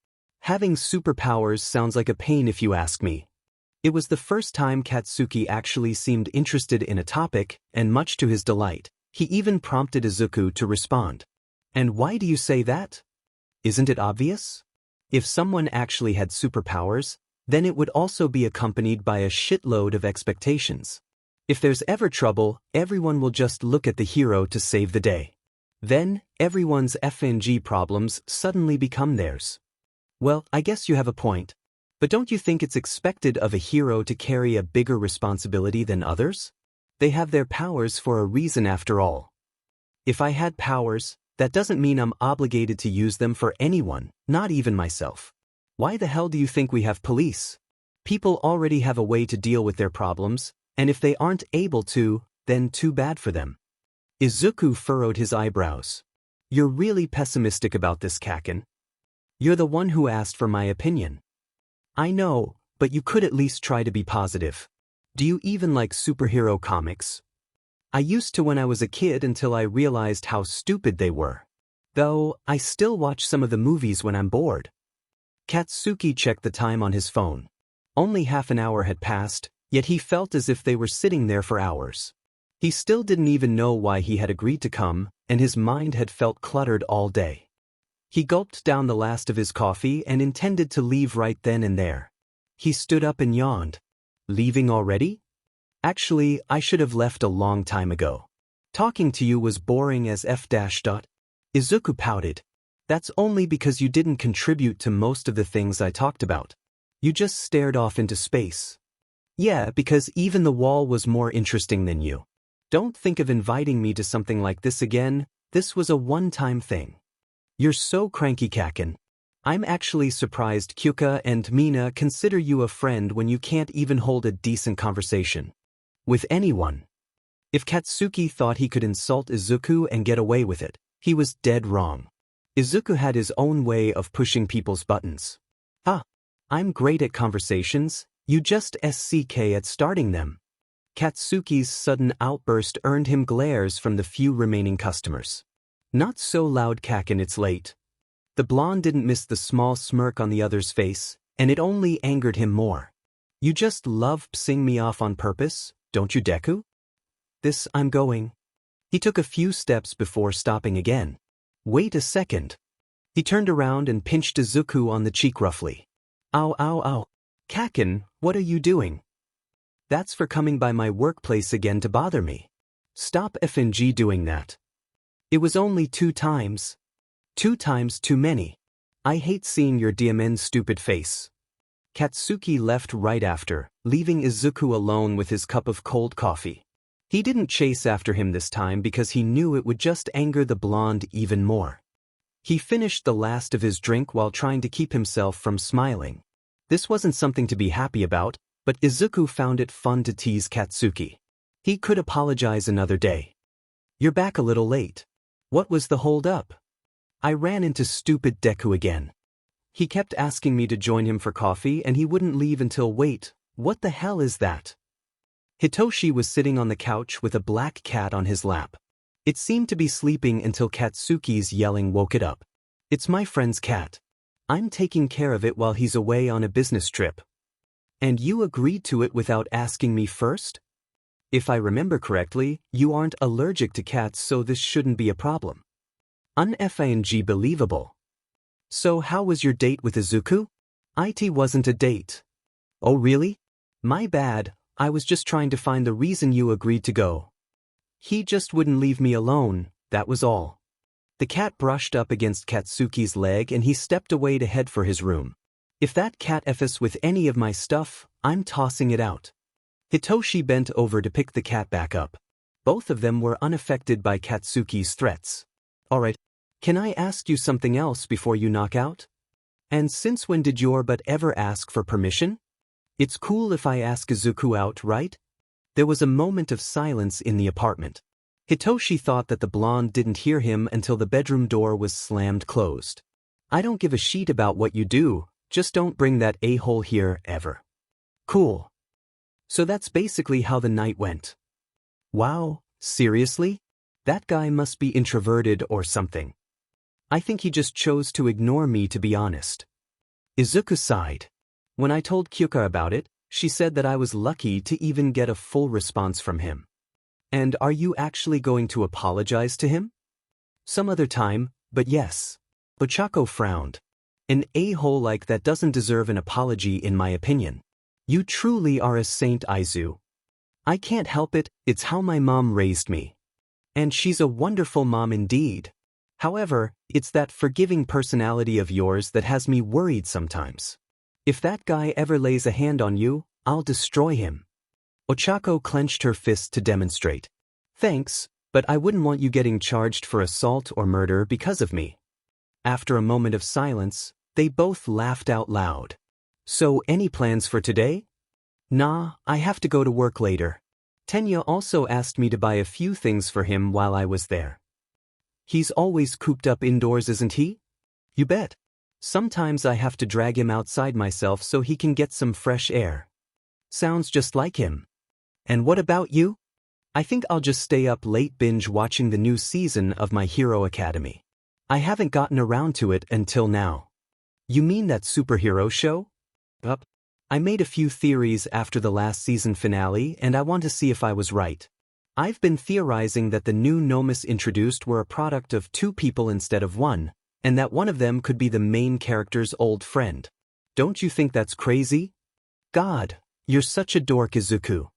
Having superpowers sounds like a pain if you ask me. It was the first time Katsuki actually seemed interested in a topic, and much to his delight, he even prompted Izuku to respond. And why do you say that? Isn't it obvious? If someone actually had superpowers, then it would also be accompanied by a shitload of expectations. If there's ever trouble, everyone will just look at the hero to save the day. Then, everyone's FNG problems suddenly become theirs. Well, I guess you have a point. But don't you think it's expected of a hero to carry a bigger responsibility than others? They have their powers for a reason after all. If I had powers, that doesn't mean I'm obligated to use them for anyone, not even myself. Why the hell do you think we have police? People already have a way to deal with their problems, and if they aren't able to, then too bad for them. Izuku furrowed his eyebrows. You're really pessimistic about this, Kacchan. You're the one who asked for my opinion. I know, but you could at least try to be positive. Do you even like superhero comics? I used to when I was a kid until I realized how stupid they were. Though, I still watch some of the movies when I'm bored. Katsuki checked the time on his phone. Only half an hour had passed, yet he felt as if they were sitting there for hours. He still didn't even know why he had agreed to come, and his mind had felt cluttered all day. He gulped down the last of his coffee and intended to leave right then and there. He stood up and yawned. Leaving already? Actually, I should have left a long time ago. Talking to you was boring as f-. Izuku pouted. That's only because you didn't contribute to most of the things I talked about. You just stared off into space. Yeah, because even the wall was more interesting than you. Don't think of inviting me to something like this again. This was a one-time thing. You're so cranky, Kacchan. I'm actually surprised Kyuka and Mina consider you a friend when you can't even hold a decent conversation with anyone. If Katsuki thought he could insult Izuku and get away with it, he was dead wrong. Izuku had his own way of pushing people's buttons. I'm great at conversations, you just suck at starting them. Katsuki's sudden outburst earned him glares from the few remaining customers. Not so loud, Kacchan, it's late. The blonde didn't miss the small smirk on the other's face, and it only angered him more. You just love pissing me off on purpose, don't you, Deku? I'm going. He took a few steps before stopping again. Wait a second. He turned around and pinched Izuku on the cheek roughly. Ow, ow, ow. Kacchan, what are you doing? That's for coming by my workplace again to bother me. Stop FNG doing that. It was only 2 times. 2 times too many. I hate seeing your diamond stupid face. Katsuki left right after, leaving Izuku alone with his cup of cold coffee. He didn't chase after him this time because he knew it would just anger the blonde even more. He finished the last of his drink while trying to keep himself from smiling. This wasn't something to be happy about, but Izuku found it fun to tease Katsuki. He could apologize another day. You're back a little late. What was the hold-up? I ran into stupid Deku again. He kept asking me to join him for coffee and he wouldn't leave until wait, what the hell is that? Hitoshi was sitting on the couch with a black cat on his lap. It seemed to be sleeping until Katsuki's yelling woke it up. It's my friend's cat. I'm taking care of it while he's away on a business trip. And you agreed to it without asking me first? If I remember correctly, you aren't allergic to cats, so this shouldn't be a problem. Unfing believable. So how was your date with Izuku? It wasn't a date. Oh really? My bad, I was just trying to find the reason you agreed to go. He just wouldn't leave me alone, that was all. The cat brushed up against Katsuki's leg and he stepped away to head for his room. If that cat f's with any of my stuff, I'm tossing it out. Hitoshi bent over to pick the cat back up. Both of them were unaffected by Katsuki's threats. Alright, can I ask you something else before you knock out? And since when did your butt ever ask for permission? It's cool if I ask Izuku out, right? There was a moment of silence in the apartment. Hitoshi thought that the blonde didn't hear him until the bedroom door was slammed closed. I don't give a shit about what you do, just don't bring that a-hole here ever. Cool. So that's basically how the night went. Wow, seriously? That guy must be introverted or something. I think he just chose to ignore me, to be honest. Izuku sighed. When I told Kyuka about it, she said that I was lucky to even get a full response from him. And are you actually going to apologize to him? Some other time, but yes. Ochako frowned. An a-hole like that doesn't deserve an apology in my opinion. You truly are a saint, Izu. I can't help it, it's how my mom raised me. And she's a wonderful mom indeed. However, it's that forgiving personality of yours that has me worried sometimes. If that guy ever lays a hand on you, I'll destroy him. Ochako clenched her fist to demonstrate. Thanks, But I wouldn't want you getting charged for assault or murder because of me. After a moment of silence, they both laughed out loud. So, any plans for today? Nah, I have to go to work later. Tenya also asked me to buy a few things for him while I was there. He's always cooped up indoors, isn't he? You bet. Sometimes I have to drag him outside myself so he can get some fresh air. Sounds just like him. And what about you? I think I'll just stay up late binge watching the new season of My Hero Academy. I haven't gotten around to it until now. You mean that superhero show? Yup. I made a few theories after the last season finale and I want to see if I was right. I've been theorizing that the new Nomus introduced were a product of two people instead of one, and that one of them could be the main character's old friend. Don't you think that's crazy? God, you're such a dork, Izuku.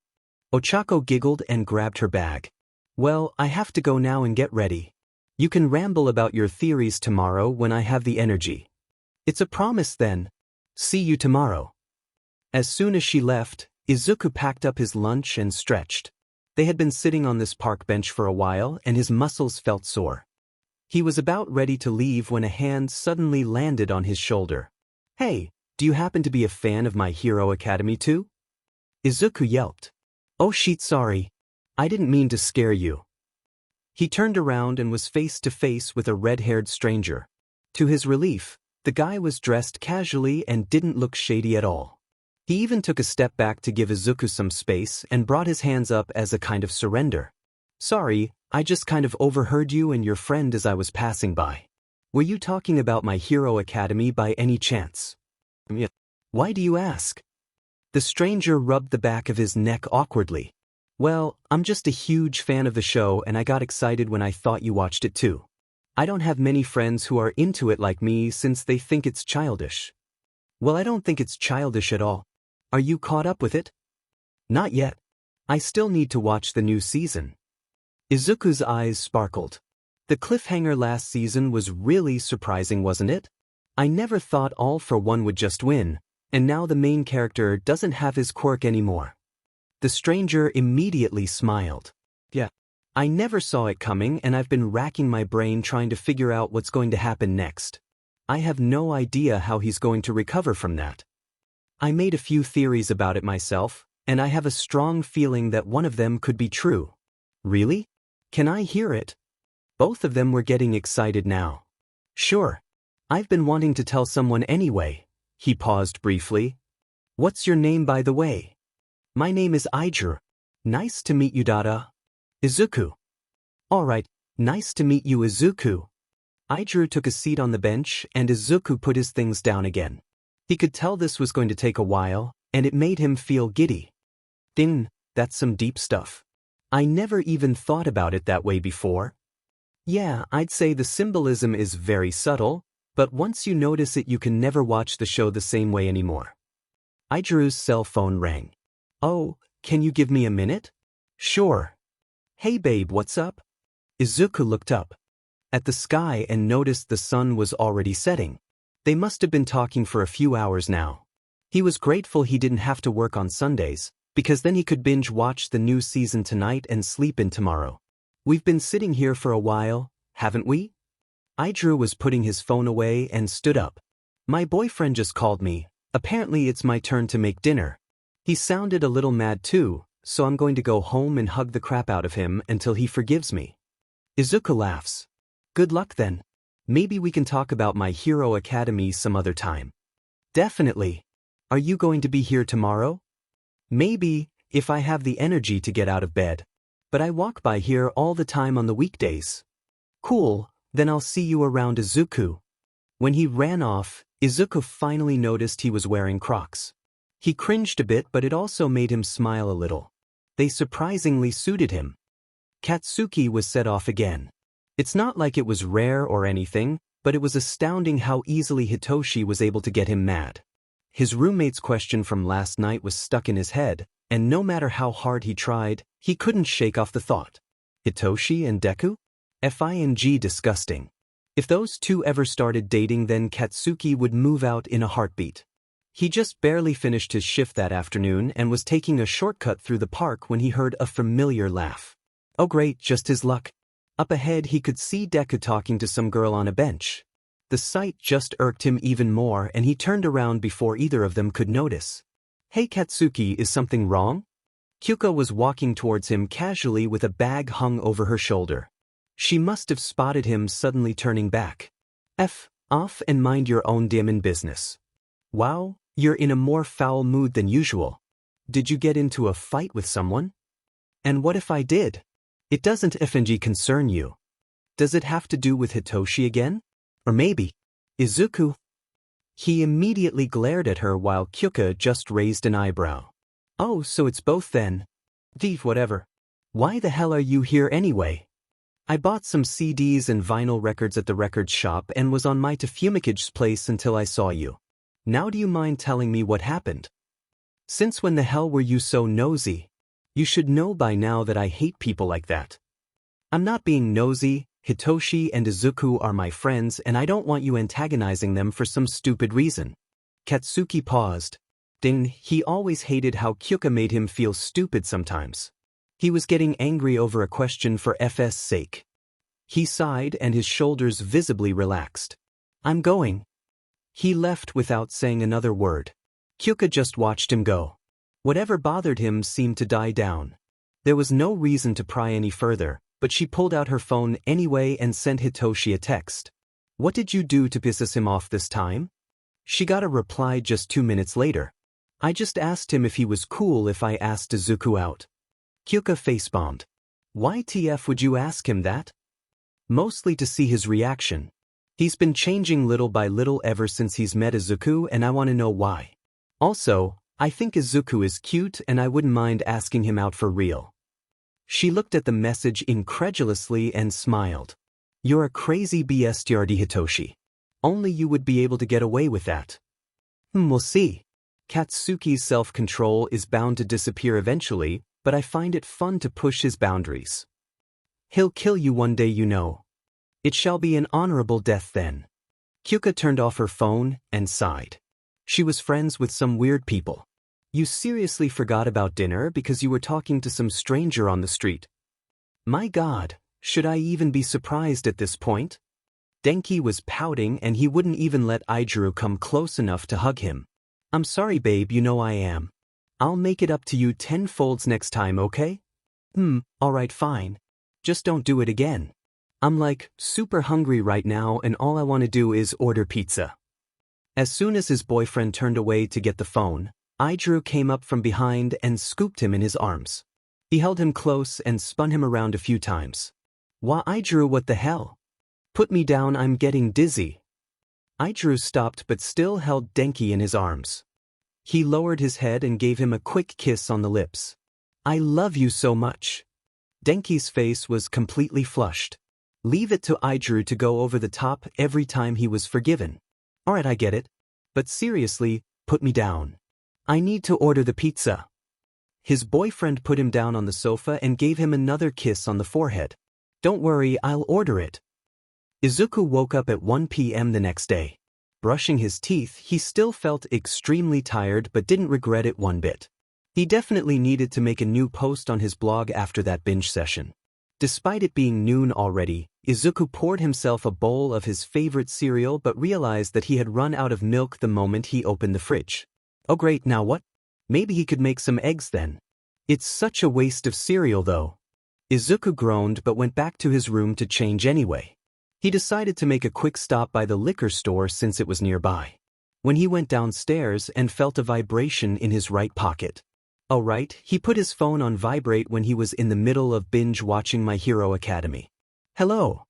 Ochako giggled and grabbed her bag. Well, I have to go now and get ready. You can ramble about your theories tomorrow when I have the energy. It's a promise then. See you tomorrow. As soon as she left, Izuku packed up his lunch and stretched. They had been sitting on this park bench for a while and his muscles felt sore. He was about ready to leave when a hand suddenly landed on his shoulder. Hey, do you happen to be a fan of My Hero Academy too? Izuku yelped. Oh shit, sorry. I didn't mean to scare you. He turned around and was face to face with a red-haired stranger. To his relief, the guy was dressed casually and didn't look shady at all. He even took a step back to give Izuku some space and brought his hands up as a kind of surrender. Sorry, I just kind of overheard you and your friend as I was passing by. Were you talking about My Hero Academy by any chance? Yeah. Why do you ask? The stranger rubbed the back of his neck awkwardly. Well, I'm just a huge fan of the show and I got excited when I thought you watched it too. I don't have many friends who are into it like me since they think it's childish. Well, I don't think it's childish at all. Are you caught up with it? Not yet. I still need to watch the new season. Izuku's eyes sparkled. The cliffhanger last season was really surprising, wasn't it? I never thought All for One would just win, and now the main character doesn't have his quirk anymore. The stranger immediately smiled. Yeah. I never saw it coming and I've been racking my brain trying to figure out what's going to happen next. I have no idea how he's going to recover from that. I made a few theories about it myself, and I have a strong feeling that one of them could be true. Really? Can I hear it? Both of them were getting excited now. Sure. I've been wanting to tell someone anyway. He paused briefly. What's your name, by the way? My name is Iger. Nice to meet you, Dada. Izuku. Alright, nice to meet you, Izuku. Iger took a seat on the bench and Izuku put his things down again. He could tell this was going to take a while, and it made him feel giddy. Ding, that's some deep stuff. I never even thought about it that way before. Yeah, I'd say the symbolism is very subtle, but once you notice it you can never watch the show the same way anymore. Igeru's cell phone rang. Oh, can you give me a minute? Sure. Hey babe, what's up? Izuku looked up at the sky and noticed the sun was already setting. They must have been talking for a few hours now. He was grateful he didn't have to work on Sundays, because then he could binge watch the new season tonight and sleep in tomorrow. We've been sitting here for a while, haven't we? Igeru was putting his phone away and stood up. My boyfriend just called me. Apparently it's my turn to make dinner. He sounded a little mad too, so I'm going to go home and hug the crap out of him until he forgives me. Izuku laughs. Good luck then. Maybe we can talk about My Hero Academy some other time. Definitely. Are you going to be here tomorrow? Maybe, if I have the energy to get out of bed. But I walk by here all the time on the weekdays. Cool, then I'll see you around, Izuku. When he ran off, Izuku finally noticed he was wearing Crocs. He cringed a bit, but it also made him smile a little. They surprisingly suited him. Katsuki was set off again. It's not like it was rare or anything, but it was astounding how easily Hitoshi was able to get him mad. His roommate's question from last night was stuck in his head, and no matter how hard he tried, he couldn't shake off the thought. Hitoshi and Deku? F-I-N-G disgusting. If those two ever started dating, then Katsuki would move out in a heartbeat. He just barely finished his shift that afternoon and was taking a shortcut through the park when he heard a familiar laugh. Oh great, just his luck. Up ahead he could see Deku talking to some girl on a bench. The sight just irked him even more and he turned around before either of them could notice. Hey Katsuki, is something wrong? Kyuko was walking towards him casually with a bag hung over her shoulder. She must have spotted him suddenly turning back. F off and mind your own damn business. Wow, you're in a more foul mood than usual. Did you get into a fight with someone? And what if I did? It doesn't FNG concern you. Does it have to do with Hitoshi again? Or maybe Izuku? He immediately glared at her while Kyuka just raised an eyebrow. Oh, so it's both then. Whatever. Why the hell are you here anyway? I bought some CDs and vinyl records at the record shop and was on my to Fumicage's place until I saw you. Now do you mind telling me what happened? Since when the hell were you so nosy? You should know by now that I hate people like that. I'm not being nosy. Hitoshi and Izuku are my friends and I don't want you antagonizing them for some stupid reason. Katsuki paused. Ding, he always hated how Kyuka made him feel stupid sometimes. He was getting angry over a question for FS sake. He sighed and his shoulders visibly relaxed. I'm going. He left without saying another word. Kyuka just watched him go. Whatever bothered him seemed to die down. There was no reason to pry any further, but she pulled out her phone anyway and sent Hitoshi a text. What did you do to piss him off this time? She got a reply just 2 minutes later. I just asked him if he was cool if I asked Izuku out. Kyuka face-bombed. Why TF would you ask him that? Mostly to see his reaction. He's been changing little by little ever since he's met Izuku and I want to know why. Also, I think Izuku is cute and I wouldn't mind asking him out for real. She looked at the message incredulously and smiled. You're a crazy bestiardi Hitoshi. Only you would be able to get away with that. We'll see. Katsuki's self-control is bound to disappear eventually, but I find it fun to push his boundaries. He'll kill you one day, you know. It shall be an honorable death then. Kyuka turned off her phone and sighed. She was friends with some weird people. You seriously forgot about dinner because you were talking to some stranger on the street. My God, should I even be surprised at this point? Denki was pouting and he wouldn't even let Aijuru come close enough to hug him. I'm sorry babe, you know I am. I'll make it up to you 10-folds next time, okay? Alright fine. Just don't do it again. I'm like, super hungry right now and all I want to do is order pizza. As soon as his boyfriend turned away to get the phone, Aijuru came up from behind and scooped him in his arms. He held him close and spun him around a few times. Why Aijuru, what the hell? Put me down, I'm getting dizzy. Aijuru stopped but still held Denki in his arms. He lowered his head and gave him a quick kiss on the lips. I love you so much. Denki's face was completely flushed. Leave it to Aijuru to go over the top every time he was forgiven. Alright, I get it. But seriously, put me down. I need to order the pizza. His boyfriend put him down on the sofa and gave him another kiss on the forehead. Don't worry, I'll order it. Izuku woke up at 1 p.m. the next day. Brushing his teeth, he still felt extremely tired but didn't regret it one bit. He definitely needed to make a new post on his blog after that binge session. Despite it being noon already, Izuku poured himself a bowl of his favorite cereal but realized that he had run out of milk the moment he opened the fridge. Oh great, now what? Maybe he could make some eggs then. It's such a waste of cereal though. Izuku groaned but went back to his room to change anyway. He decided to make a quick stop by the liquor store since it was nearby. When he went downstairs and felt a vibration in his right pocket. Oh right, he put his phone on vibrate when he was in the middle of binge watching My Hero Academia. Hello.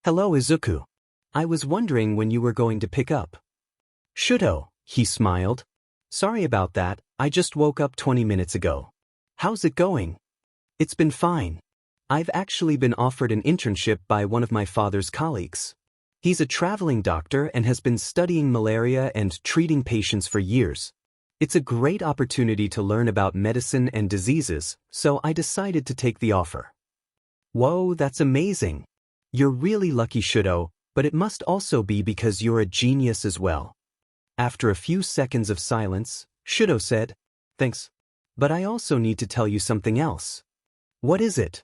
Hello Izuku. I was wondering when you were going to pick up. Shuto, he smiled. Sorry about that, I just woke up 20 minutes ago. How's it going? It's been fine. I've actually been offered an internship by one of my father's colleagues. He's a traveling doctor and has been studying malaria and treating patients for years. It's a great opportunity to learn about medicine and diseases, so I decided to take the offer. Whoa, that's amazing. You're really lucky, Shuto, but it must also be because you're a genius as well. After a few seconds of silence, Shuto said, Thanks. But I also need to tell you something else. What is it?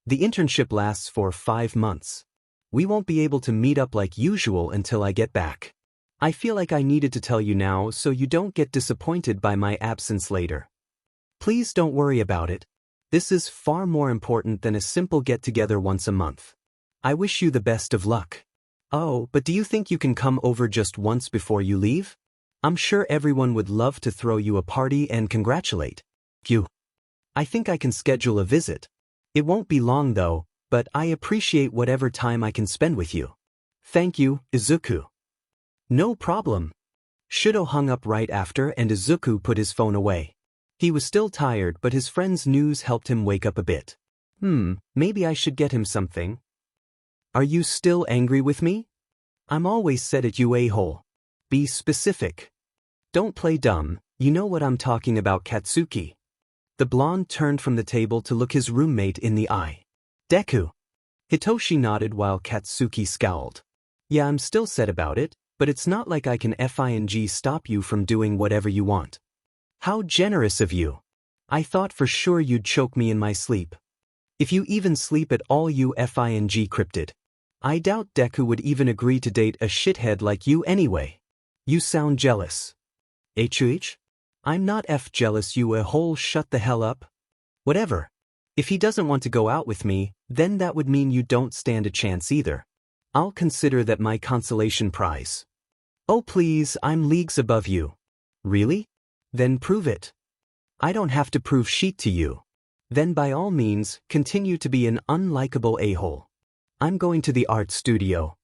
The internship lasts for 5 months. We won't be able to meet up like usual until I get back. I feel like I needed to tell you now so you don't get disappointed by my absence later. Please don't worry about it. This is far more important than a simple get-together once a month. I wish you the best of luck. Oh, but do you think you can come over just once before you leave? I'm sure everyone would love to throw you a party and congratulate you. I think I can schedule a visit. It won't be long though, but I appreciate whatever time I can spend with you. Thank you, Izuku. No problem. Shudo hung up right after and Izuku put his phone away. He was still tired but his friend's news helped him wake up a bit. Maybe I should get him something. Are you still angry with me? I'm always said it, you a-hole. Be specific. Don't play dumb, you know what I'm talking about, Katsuki. The blonde turned from the table to look his roommate in the eye. Deku. Hitoshi nodded while Katsuki scowled. Yeah, I'm still sad about it, but it's not like I can stop you from doing whatever you want. How generous of you. I thought for sure you'd choke me in my sleep. If you even sleep at all, you cryptid. I doubt Deku would even agree to date a shithead like you anyway. You sound jealous. H? I'm not jealous, you a-hole, shut the hell up. Whatever. If he doesn't want to go out with me, then that would mean you don't stand a chance either. I'll consider that my consolation prize. Oh please, I'm leagues above you. Really? Then prove it. I don't have to prove shit to you. Then by all means, continue to be an unlikable a-hole. I'm going to the art studio.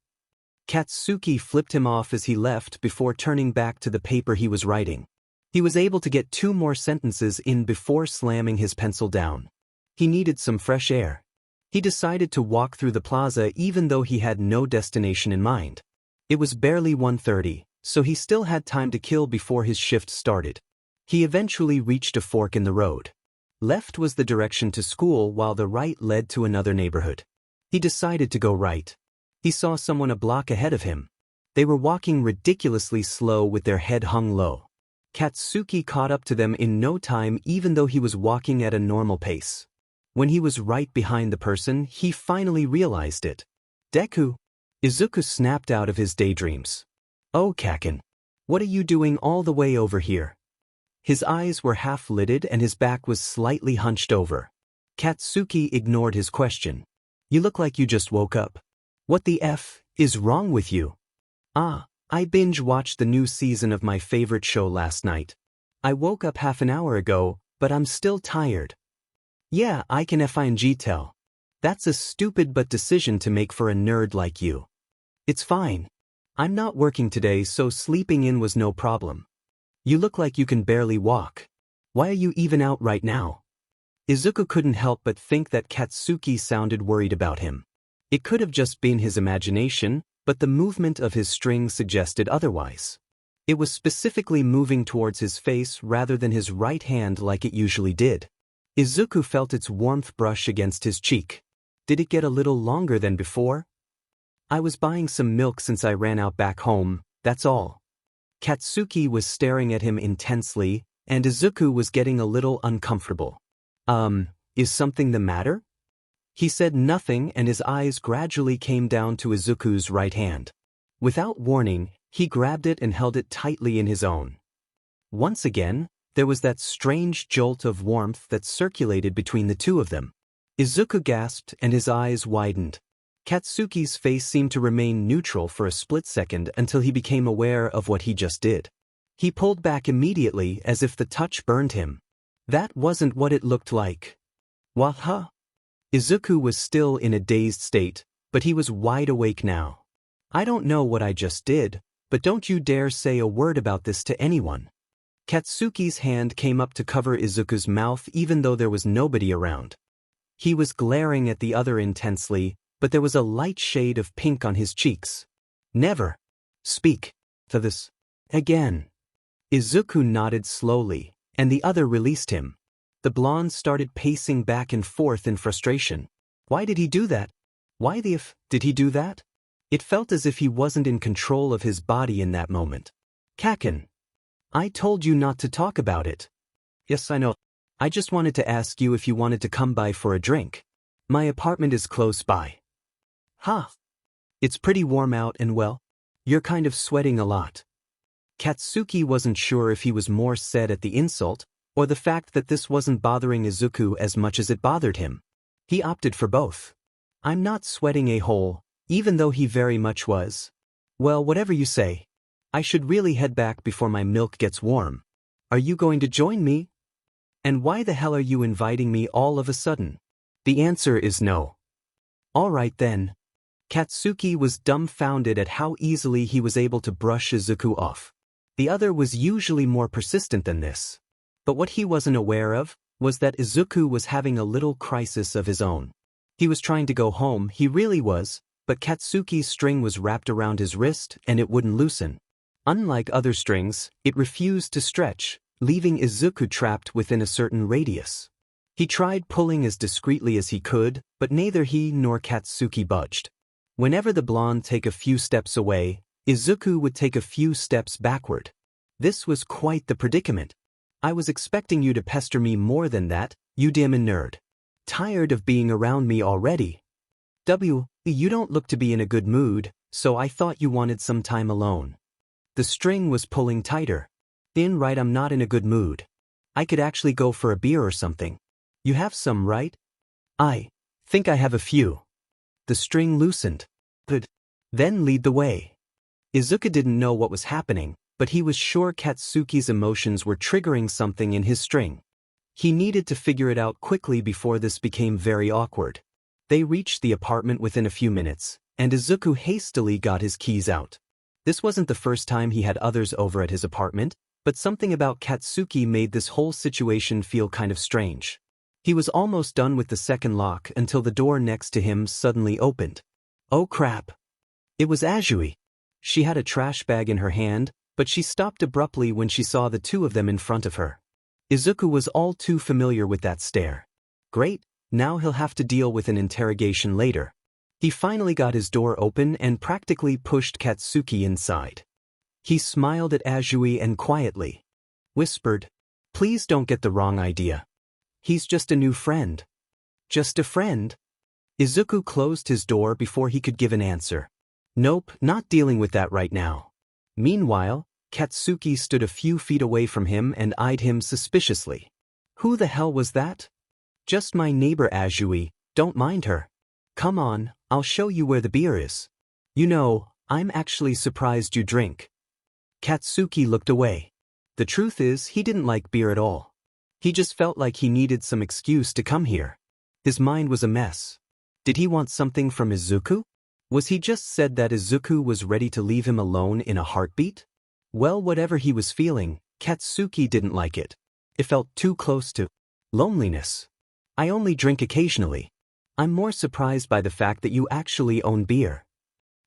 Katsuki flipped him off as he left before turning back to the paper he was writing. He was able to get 2 more sentences in before slamming his pencil down. He needed some fresh air. He decided to walk through the plaza even though he had no destination in mind. It was barely 1:30, so he still had time to kill before his shift started. He eventually reached a fork in the road. Left was the direction to school while the right led to another neighborhood. He decided to go right. He saw someone a block ahead of him. They were walking ridiculously slow with their head hung low. Katsuki caught up to them in no time even though he was walking at a normal pace. When he was right behind the person, he finally realized it. Deku. Izuku snapped out of his daydreams. Oh Kacchan. What are you doing all the way over here? His eyes were half-lidded and his back was slightly hunched over. Katsuki ignored his question. You look like you just woke up. What the F is wrong with you? I binge-watched the new season of my favorite show last night. I woke up half an hour ago, but I'm still tired. Yeah, I can tell. That's a stupid decision to make for a nerd like you. It's fine. I'm not working today, so sleeping in was no problem. You look like you can barely walk. Why are you even out right now? Izuku couldn't help but think that Katsuki sounded worried about him. It could have just been his imagination, but the movement of his string suggested otherwise. It was specifically moving towards his face rather than his right hand like it usually did. Izuku felt its warmth brush against his cheek. Did it get a little longer than before? I was buying some milk since I ran out back home, that's all. Katsuki was staring at him intensely, and Izuku was getting a little uncomfortable. Is something the matter? He said nothing and his eyes gradually came down to Izuku's right hand. Without warning, he grabbed it and held it tightly in his own. Once again, there was that strange jolt of warmth that circulated between the two of them. Izuku gasped and his eyes widened. Katsuki's face seemed to remain neutral for a split second until he became aware of what he just did. He pulled back immediately as if the touch burned him. That wasn't what it looked like. Waha? Izuku was still in a dazed state, but he was wide awake now. I don't know what I just did, but don't you dare say a word about this to anyone. Katsuki's hand came up to cover Izuku's mouth even though there was nobody around. He was glaring at the other intensely, but there was a light shade of pink on his cheeks. Never speak to this again. Izuku nodded slowly, and the other released him. The blonde started pacing back and forth in frustration. Why did he do that? Why the f did he do that? It felt as if he wasn't in control of his body in that moment. Kacchan. I told you not to talk about it. Yes, I know. I just wanted to ask you if you wanted to come by for a drink. My apartment is close by. Huh. It's pretty warm out and well, you're kind of sweating a lot. Katsuki wasn't sure if he was more sad at the insult, or the fact that this wasn't bothering Izuku as much as it bothered him. He opted for both. I'm not sweating a hole, even though he very much was. Well, whatever you say. I should really head back before my milk gets warm. Are you going to join me? And why the hell are you inviting me all of a sudden? The answer is no. All right then. Katsuki was dumbfounded at how easily he was able to brush Izuku off. The other was usually more persistent than this. But what he wasn't aware of was that Izuku was having a little crisis of his own. He was trying to go home, he really was, but Katsuki's string was wrapped around his wrist and it wouldn't loosen. Unlike other strings, it refused to stretch, leaving Izuku trapped within a certain radius. He tried pulling as discreetly as he could, but neither he nor Katsuki budged. Whenever the blonde take a few steps away, Izuku would take a few steps backward. This was quite the predicament. I was expecting you to pester me more than that, you damn nerd. Tired of being around me already? You don't look to be in a good mood, so I thought you wanted some time alone. The string was pulling tighter. Right, I'm not in a good mood. I could actually go for a beer or something. You have some, right? I think I have a few. The string loosened. Good. Then lead the way. Izuku didn't know what was happening, but he was sure Katsuki's emotions were triggering something in his string. He needed to figure it out quickly before this became very awkward. They reached the apartment within a few minutes, and Izuku hastily got his keys out. This wasn't the first time he had others over at his apartment, but something about Katsuki made this whole situation feel kind of strange. He was almost done with the second lock until the door next to him suddenly opened. Oh crap. It was Azui. She had a trash bag in her hand, but she stopped abruptly when she saw the two of them in front of her. Izuku was all too familiar with that stare. Great, now he'll have to deal with an interrogation later. He finally got his door open and practically pushed Katsuki inside. He smiled at Azui and quietly whispered, "Please don't get the wrong idea. He's just a new friend." Just a friend? Izuku closed his door before he could give an answer. Nope, not dealing with that right now. Meanwhile, Katsuki stood a few feet away from him and eyed him suspiciously. Who the hell was that? Just my neighbor Azui, don't mind her. Come on, I'll show you where the beer is. You know, I'm actually surprised you drink. Katsuki looked away. The truth is, he didn't like beer at all. He just felt like he needed some excuse to come here. His mind was a mess. Did he want something from Izuku? Was he just said that Izuku was ready to leave him alone in a heartbeat? Well, whatever he was feeling, Katsuki didn't like it. It felt too close to loneliness. I only drink occasionally. I'm more surprised by the fact that you actually own beer.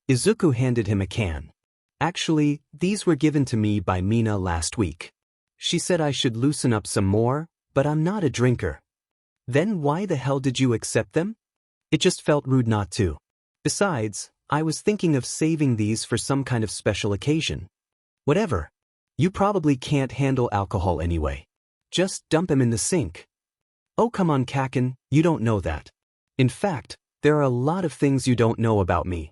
Izuku handed him a can. Actually, these were given to me by Mina last week. She said I should loosen up some more, but I'm not a drinker. Then why the hell did you accept them? It just felt rude not to. Besides, I was thinking of saving these for some kind of special occasion. Whatever. You probably can't handle alcohol anyway. Just dump them in the sink. Oh come on Kacchan, you don't know that. In fact, there are a lot of things you don't know about me.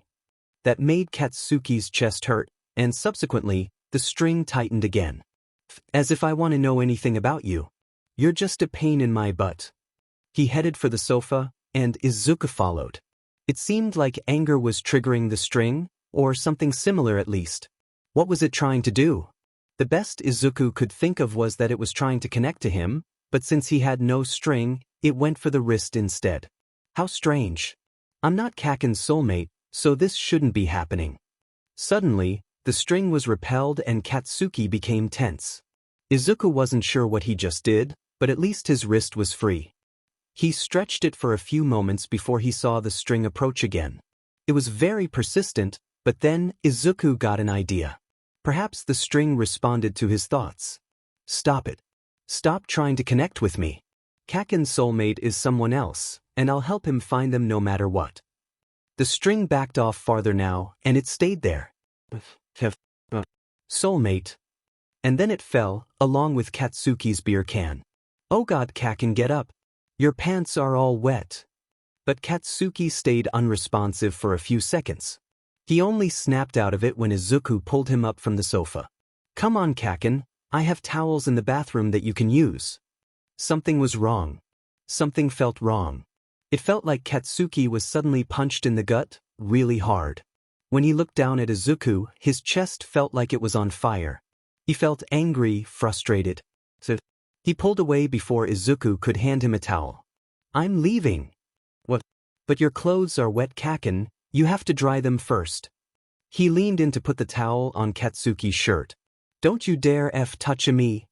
That made Katsuki's chest hurt, and subsequently, the string tightened again. As if I want to know anything about you. You're just a pain in my butt. He headed for the sofa, and Izuku followed. It seemed like anger was triggering the string, or something similar at least. What was it trying to do? The best Izuku could think of was that it was trying to connect to him, but since he had no string, it went for the wrist instead. How strange. I'm not Kacchan's soulmate, so this shouldn't be happening. Suddenly, the string was repelled and Katsuki became tense. Izuku wasn't sure what he just did, but at least his wrist was free. He stretched it for a few moments before he saw the string approach again. It was very persistent, but then Izuku got an idea. Perhaps the string responded to his thoughts. Stop it. Stop trying to connect with me. Kacchan's soulmate is someone else, and I'll help him find them no matter what. The string backed off farther now, and it stayed there. Soulmate. And then it fell, along with Katsuki's beer can. Oh God, Kacchan, get up. Your pants are all wet. But Katsuki stayed unresponsive for a few seconds. He only snapped out of it when Izuku pulled him up from the sofa. "Come on, Kacchan, I have towels in the bathroom that you can use." Something was wrong. Something felt wrong. It felt like Katsuki was suddenly punched in the gut, really hard. When he looked down at Izuku, his chest felt like it was on fire. He felt angry, frustrated. So he pulled away before Izuku could hand him a towel. "I'm leaving." "What? But your clothes are wet, Kacchan, you have to dry them first." He leaned in to put the towel on Katsuki's shirt. "Don't you dare touch me."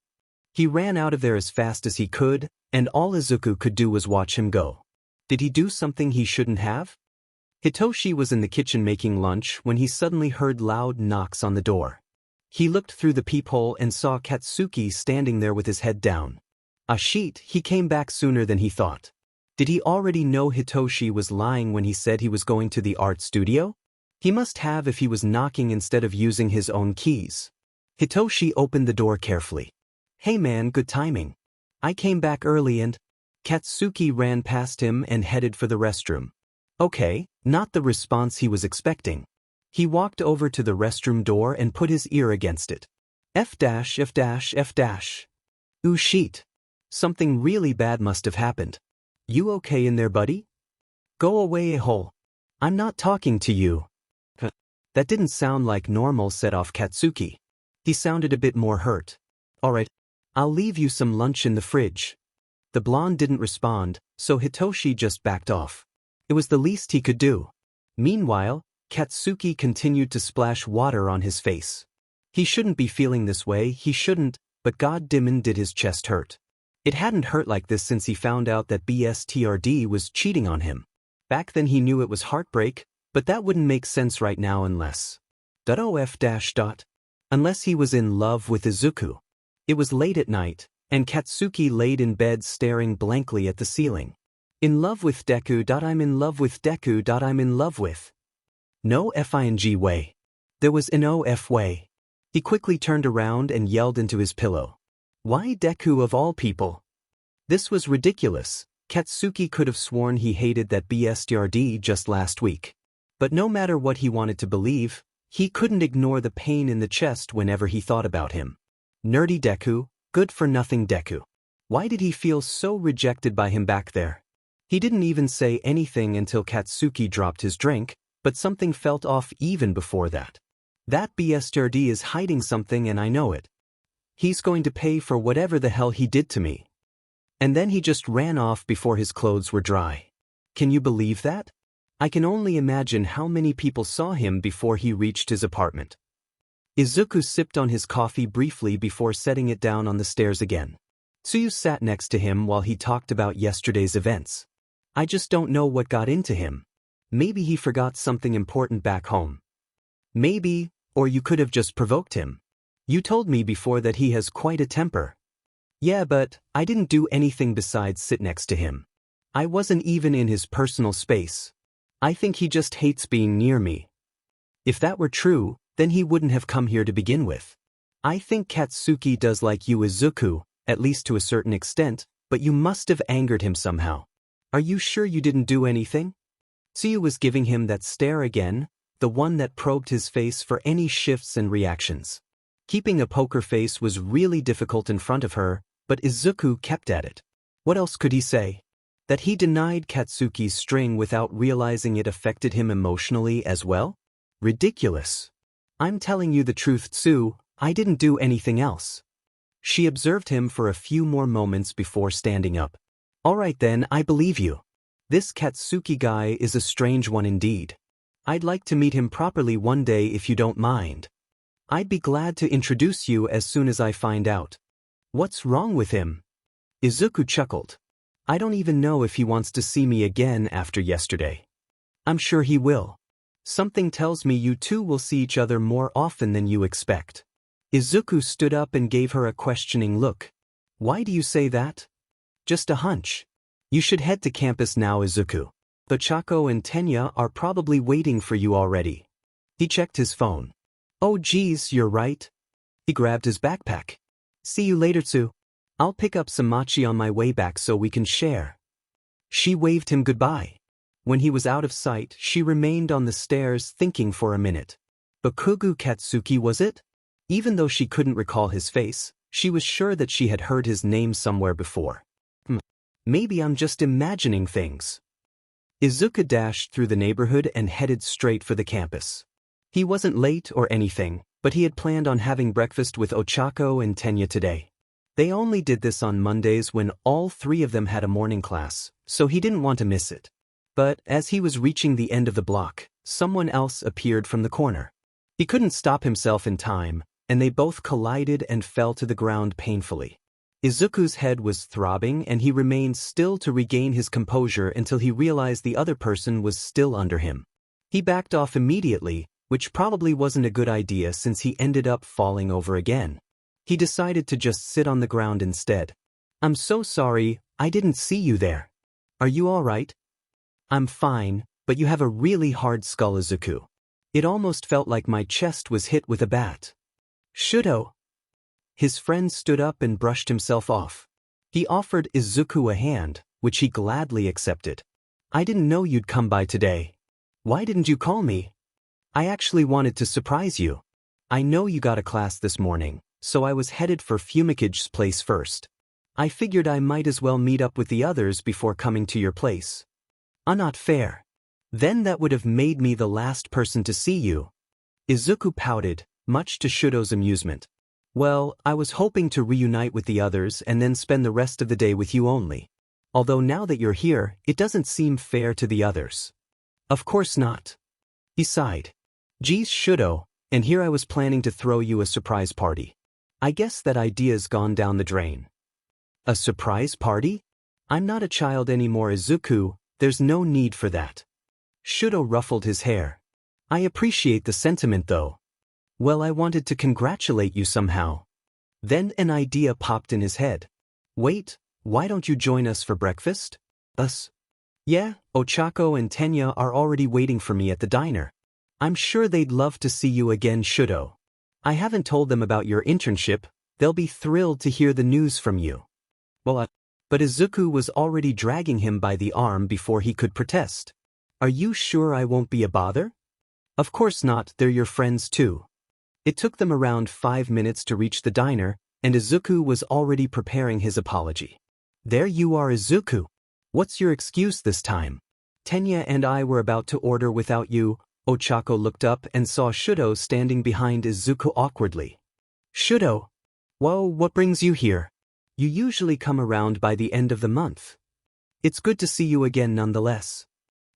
He ran out of there as fast as he could, and all Izuku could do was watch him go. Did he do something he shouldn't have? Hitoshi was in the kitchen making lunch when he suddenly heard loud knocks on the door. He looked through the peephole and saw Katsuki standing there with his head down. A sheet, he came back sooner than he thought. Did he already know Hitoshi was lying when he said he was going to the art studio? He must have if he was knocking instead of using his own keys. Hitoshi opened the door carefully. "Hey man, good timing. I came back early and..." Katsuki ran past him and headed for the restroom. Okay, not the response he was expecting. He walked over to the restroom door and put his ear against it. F dash F dash F dash. Ooh shit. Something really bad must have happened. "You okay in there, buddy?" "Go away, a-hole. I'm not talking to you." That didn't sound like normal, set off Katsuki. He sounded a bit more hurt. "Alright, I'll leave you some lunch in the fridge." The blonde didn't respond, so Hitoshi just backed off. It was the least he could do. Meanwhile, Katsuki continued to splash water on his face. He shouldn't be feeling this way, he shouldn't, but goddamn did his chest hurt. It hadn't hurt like this since he found out that BSTRD was cheating on him. Back then he knew it was heartbreak, but that wouldn't make sense right now unless... Unless he was in love with Izuku. It was late at night, and Katsuki laid in bed staring blankly at the ceiling. "In love with Deku. I'm in love with Deku. I'm in love with..." No FING way. There was no F way. He quickly turned around and yelled into his pillow. Why Deku of all people? This was ridiculous. Katsuki could have sworn he hated that BSTRD just last week. But no matter what he wanted to believe, he couldn't ignore the pain in the chest whenever he thought about him. Nerdy Deku, good-for-nothing Deku. Why did he feel so rejected by him back there? He didn't even say anything until Katsuki dropped his drink, but something felt off even before that. That BSTRD is hiding something and I know it. He's going to pay for whatever the hell he did to me. And then he just ran off before his clothes were dry. Can you believe that? I can only imagine how many people saw him before he reached his apartment. Izuku sipped on his coffee briefly before setting it down on the stairs again. Tsuyu sat next to him while he talked about yesterday's events. I just don't know what got into him. Maybe he forgot something important back home. Maybe, or you could have just provoked him. You told me before that he has quite a temper. Yeah, but I didn't do anything besides sit next to him. I wasn't even in his personal space. I think he just hates being near me. If that were true, then he wouldn't have come here to begin with. I think Katsuki does like you, Izuku, at least to a certain extent, but you must have angered him somehow. Are you sure you didn't do anything? Tsuyu was giving him that stare again, the one that probed his face for any shifts and reactions. Keeping a poker face was really difficult in front of her, but Izuku kept at it. What else could he say? That he denied Katsuki's string without realizing it affected him emotionally as well? Ridiculous. I'm telling you the truth, Tsu, I didn't do anything else. She observed him for a few more moments before standing up. Alright then, I believe you. This Katsuki guy is a strange one indeed. I'd like to meet him properly one day if you don't mind. I'd be glad to introduce you as soon as I find out. What's wrong with him? Izuku chuckled. I don't even know if he wants to see me again after yesterday. I'm sure he will. Something tells me you two will see each other more often than you expect. Izuku stood up and gave her a questioning look. Why do you say that? Just a hunch. You should head to campus now, Izuku. The Chaco and Tenya are probably waiting for you already. He checked his phone. Oh geez, you're right. He grabbed his backpack. See you later, Tsu. I'll pick up some mochi on my way back so we can share. She waved him goodbye. When he was out of sight, she remained on the stairs thinking for a minute. Bakugo Katsuki, was it? Even though she couldn't recall his face, she was sure that she had heard his name somewhere before. Maybe I'm just imagining things. Izuku dashed through the neighborhood and headed straight for the campus. He wasn't late or anything, but he had planned on having breakfast with Ochako and Tenya today. They only did this on Mondays when all three of them had a morning class, so he didn't want to miss it. But as he was reaching the end of the block, someone else appeared from the corner. He couldn't stop himself in time, and they both collided and fell to the ground painfully. Izuku's head was throbbing and he remained still to regain his composure until he realized the other person was still under him. He backed off immediately, which probably wasn't a good idea since he ended up falling over again. He decided to just sit on the ground instead. I'm so sorry, I didn't see you there. Are you all right? I'm fine, but you have a really hard skull, Izuku. It almost felt like my chest was hit with a bat. Shudo. His friend stood up and brushed himself off. He offered Izuku a hand, which he gladly accepted. I didn't know you'd come by today. Why didn't you call me? I actually wanted to surprise you. I know you got a class this morning, so I was headed for Fumikage's place first. I figured I might as well meet up with the others before coming to your place. Not fair. Then that would have made me the last person to see you. Izuku pouted, much to Shudo's amusement. Well, I was hoping to reunite with the others and then spend the rest of the day with you only. Although now that you're here, it doesn't seem fair to the others. Of course not. He sighed. Geez, Shudo, and here I was planning to throw you a surprise party. I guess that idea's gone down the drain. A surprise party? I'm not a child anymore, Izuku, there's no need for that. Shudo ruffled his hair. I appreciate the sentiment though. Well, I wanted to congratulate you somehow. Then an idea popped in his head. Wait, why don't you join us for breakfast? Us? Yeah, Ochako and Tenya are already waiting for me at the diner. I'm sure they'd love to see you again, Shudo. I haven't told them about your internship, they'll be thrilled to hear the news from you. Well, but Izuku was already dragging him by the arm before he could protest. Are you sure I won't be a bother? Of course not, they're your friends too. It took them around 5 minutes to reach the diner, and Izuku was already preparing his apology. There you are, Izuku. What's your excuse this time? Tenya and I were about to order without you. Ochako looked up and saw Shudo standing behind Izuku awkwardly. Shudo? Whoa, what brings you here? You usually come around by the end of the month. It's good to see you again nonetheless.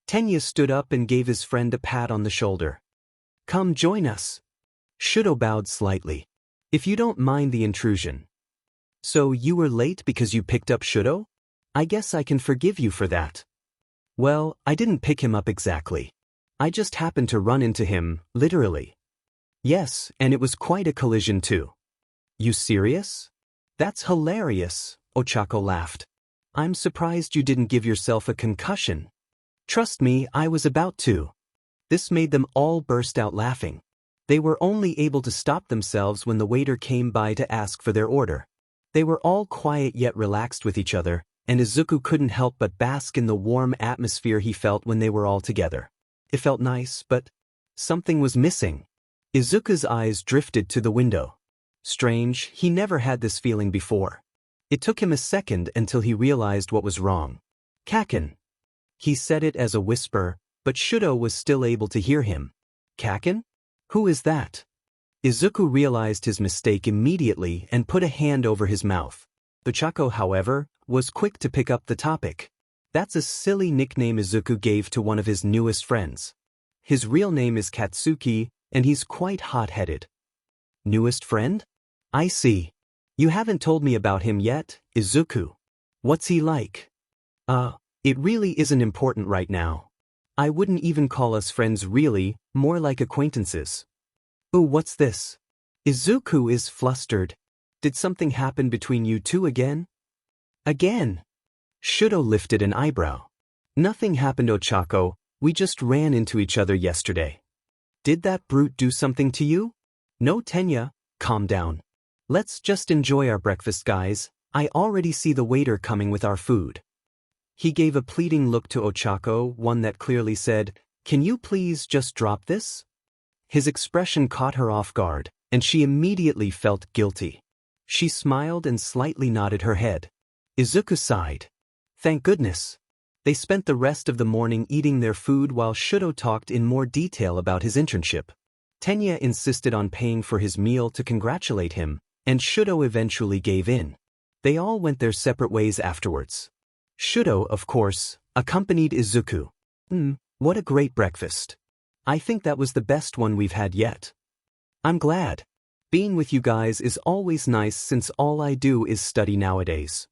Tenya stood up and gave his friend a pat on the shoulder. Come join us. Shudo bowed slightly. If you don't mind the intrusion. So you were late because you picked up Shudo? I guess I can forgive you for that. Well, I didn't pick him up exactly. I just happened to run into him, literally. Yes, and it was quite a collision too. You serious? That's hilarious, Ochako laughed. I'm surprised you didn't give yourself a concussion. Trust me, I was about to. This made them all burst out laughing. They were only able to stop themselves when the waiter came by to ask for their order. They were all quiet yet relaxed with each other, and Izuku couldn't help but bask in the warm atmosphere he felt when they were all together. It felt nice, but something was missing. Izuku's eyes drifted to the window. Strange, he never had this feeling before. It took him a second until he realized what was wrong. Kacchan. He said it as a whisper, but Shudo was still able to hear him. Kacchan? Who is that? Izuku realized his mistake immediately and put a hand over his mouth. Ochako, however, was quick to pick up the topic. That's a silly nickname Izuku gave to one of his newest friends. His real name is Katsuki, and he's quite hot-headed. Newest friend? I see. You haven't told me about him yet, Izuku. What's he like? It really isn't important right now. I wouldn't even call us friends really, more like acquaintances. Ooh, what's this? Izuku is flustered. Did something happen between you two again? Again? Shudo lifted an eyebrow. Nothing happened, Ochako, we just ran into each other yesterday. Did that brute do something to you? No, Tenya, calm down. Let's just enjoy our breakfast, guys. I already see the waiter coming with our food. He gave a pleading look to Ochako, one that clearly said, "Can you please just drop this?" His expression caught her off guard, and she immediately felt guilty. She smiled and slightly nodded her head. Izuku sighed. Thank goodness. They spent the rest of the morning eating their food while Shudo talked in more detail about his internship. Tenya insisted on paying for his meal to congratulate him, and Shudo eventually gave in. They all went their separate ways afterwards. Shudo, of course, accompanied Izuku. What a great breakfast. I think that was the best one we've had yet. I'm glad. Being with you guys is always nice since all I do is study nowadays.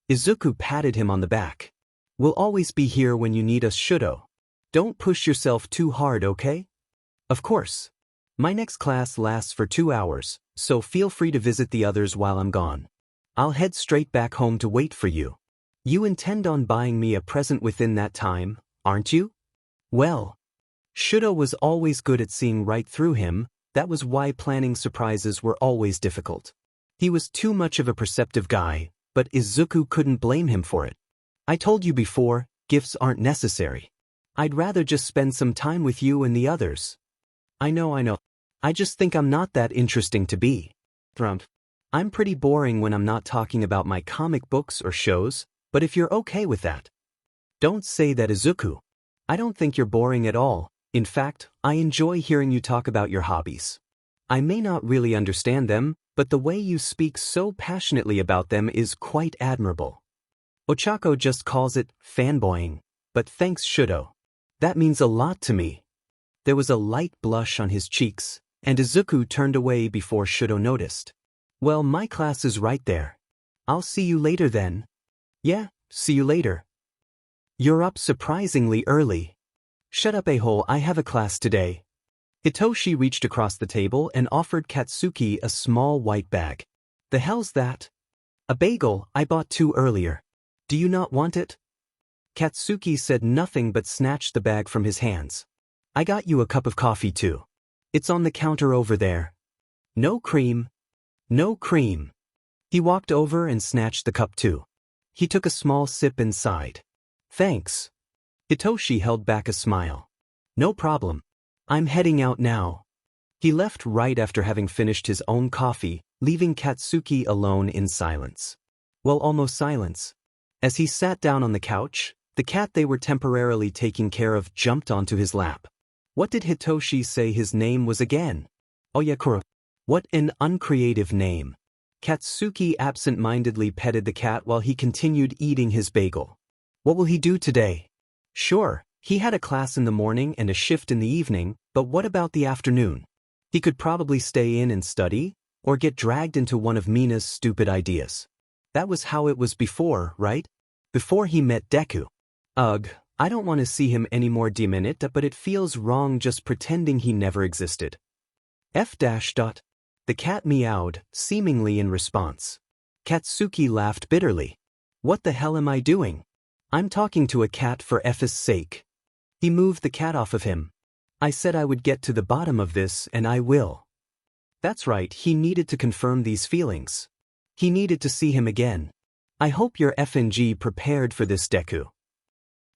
Izuku patted him on the back. We'll always be here when you need us, Shudo. Don't push yourself too hard, okay? Of course. My next class lasts for 2 hours, so feel free to visit the others while I'm gone. I'll head straight back home to wait for you. You intend on buying me a present within that time, aren't you? Well, Shudo was always good at seeing right through him. That was why planning surprises were always difficult. He was too much of a perceptive guy, but Izuku couldn't blame him for it. I told you before, gifts aren't necessary. I'd rather just spend some time with you and the others. I know. I just think I'm not that interesting to be. I'm pretty boring when I'm not talking about my comic books or shows, but if you're okay with that. Don't say that, Izuku. I don't think you're boring at all. In fact, I enjoy hearing you talk about your hobbies. I may not really understand them, but the way you speak so passionately about them is quite admirable. Ochako just calls it fanboying, but thanks, Shudo. That means a lot to me. There was a light blush on his cheeks, and Izuku turned away before Shudo noticed. Well, my class is right there. I'll see you later then. Yeah, see you later. You're up surprisingly early. Shut up, a-hole, I have a class today. Hitoshi reached across the table and offered Katsuki a small white bag. The hell's that? A bagel, I bought 2 earlier. Do you not want it? Katsuki said nothing but snatched the bag from his hands. I got you a cup of coffee too. It's on the counter over there. No cream. No cream. He walked over and snatched the cup too. He took a small sip and sighed. Thanks. Hitoshi held back a smile. No problem. I'm heading out now. He left right after having finished his own coffee, leaving Katsuki alone in silence. Well, almost silence. As he sat down on the couch, the cat they were temporarily taking care of jumped onto his lap. What did Hitoshi say his name was again? Oyakura. What an uncreative name. Katsuki absent-mindedly petted the cat while he continued eating his bagel. What will he do today? Sure, he had a class in the morning and a shift in the evening, but what about the afternoon? He could probably stay in and study, or get dragged into one of Mina's stupid ideas. That was how it was before, right? Before he met Deku. Ugh, I don't want to see him anymore, but it feels wrong just pretending he never existed. The cat meowed, seemingly in response. Katsuki laughed bitterly. What the hell am I doing? I'm talking to a cat for F's sake. He moved the cat off of him. I said I would get to the bottom of this, and I will. That's right, he needed to confirm these feelings. He needed to see him again. I hope you're FNG prepared for this, Deku.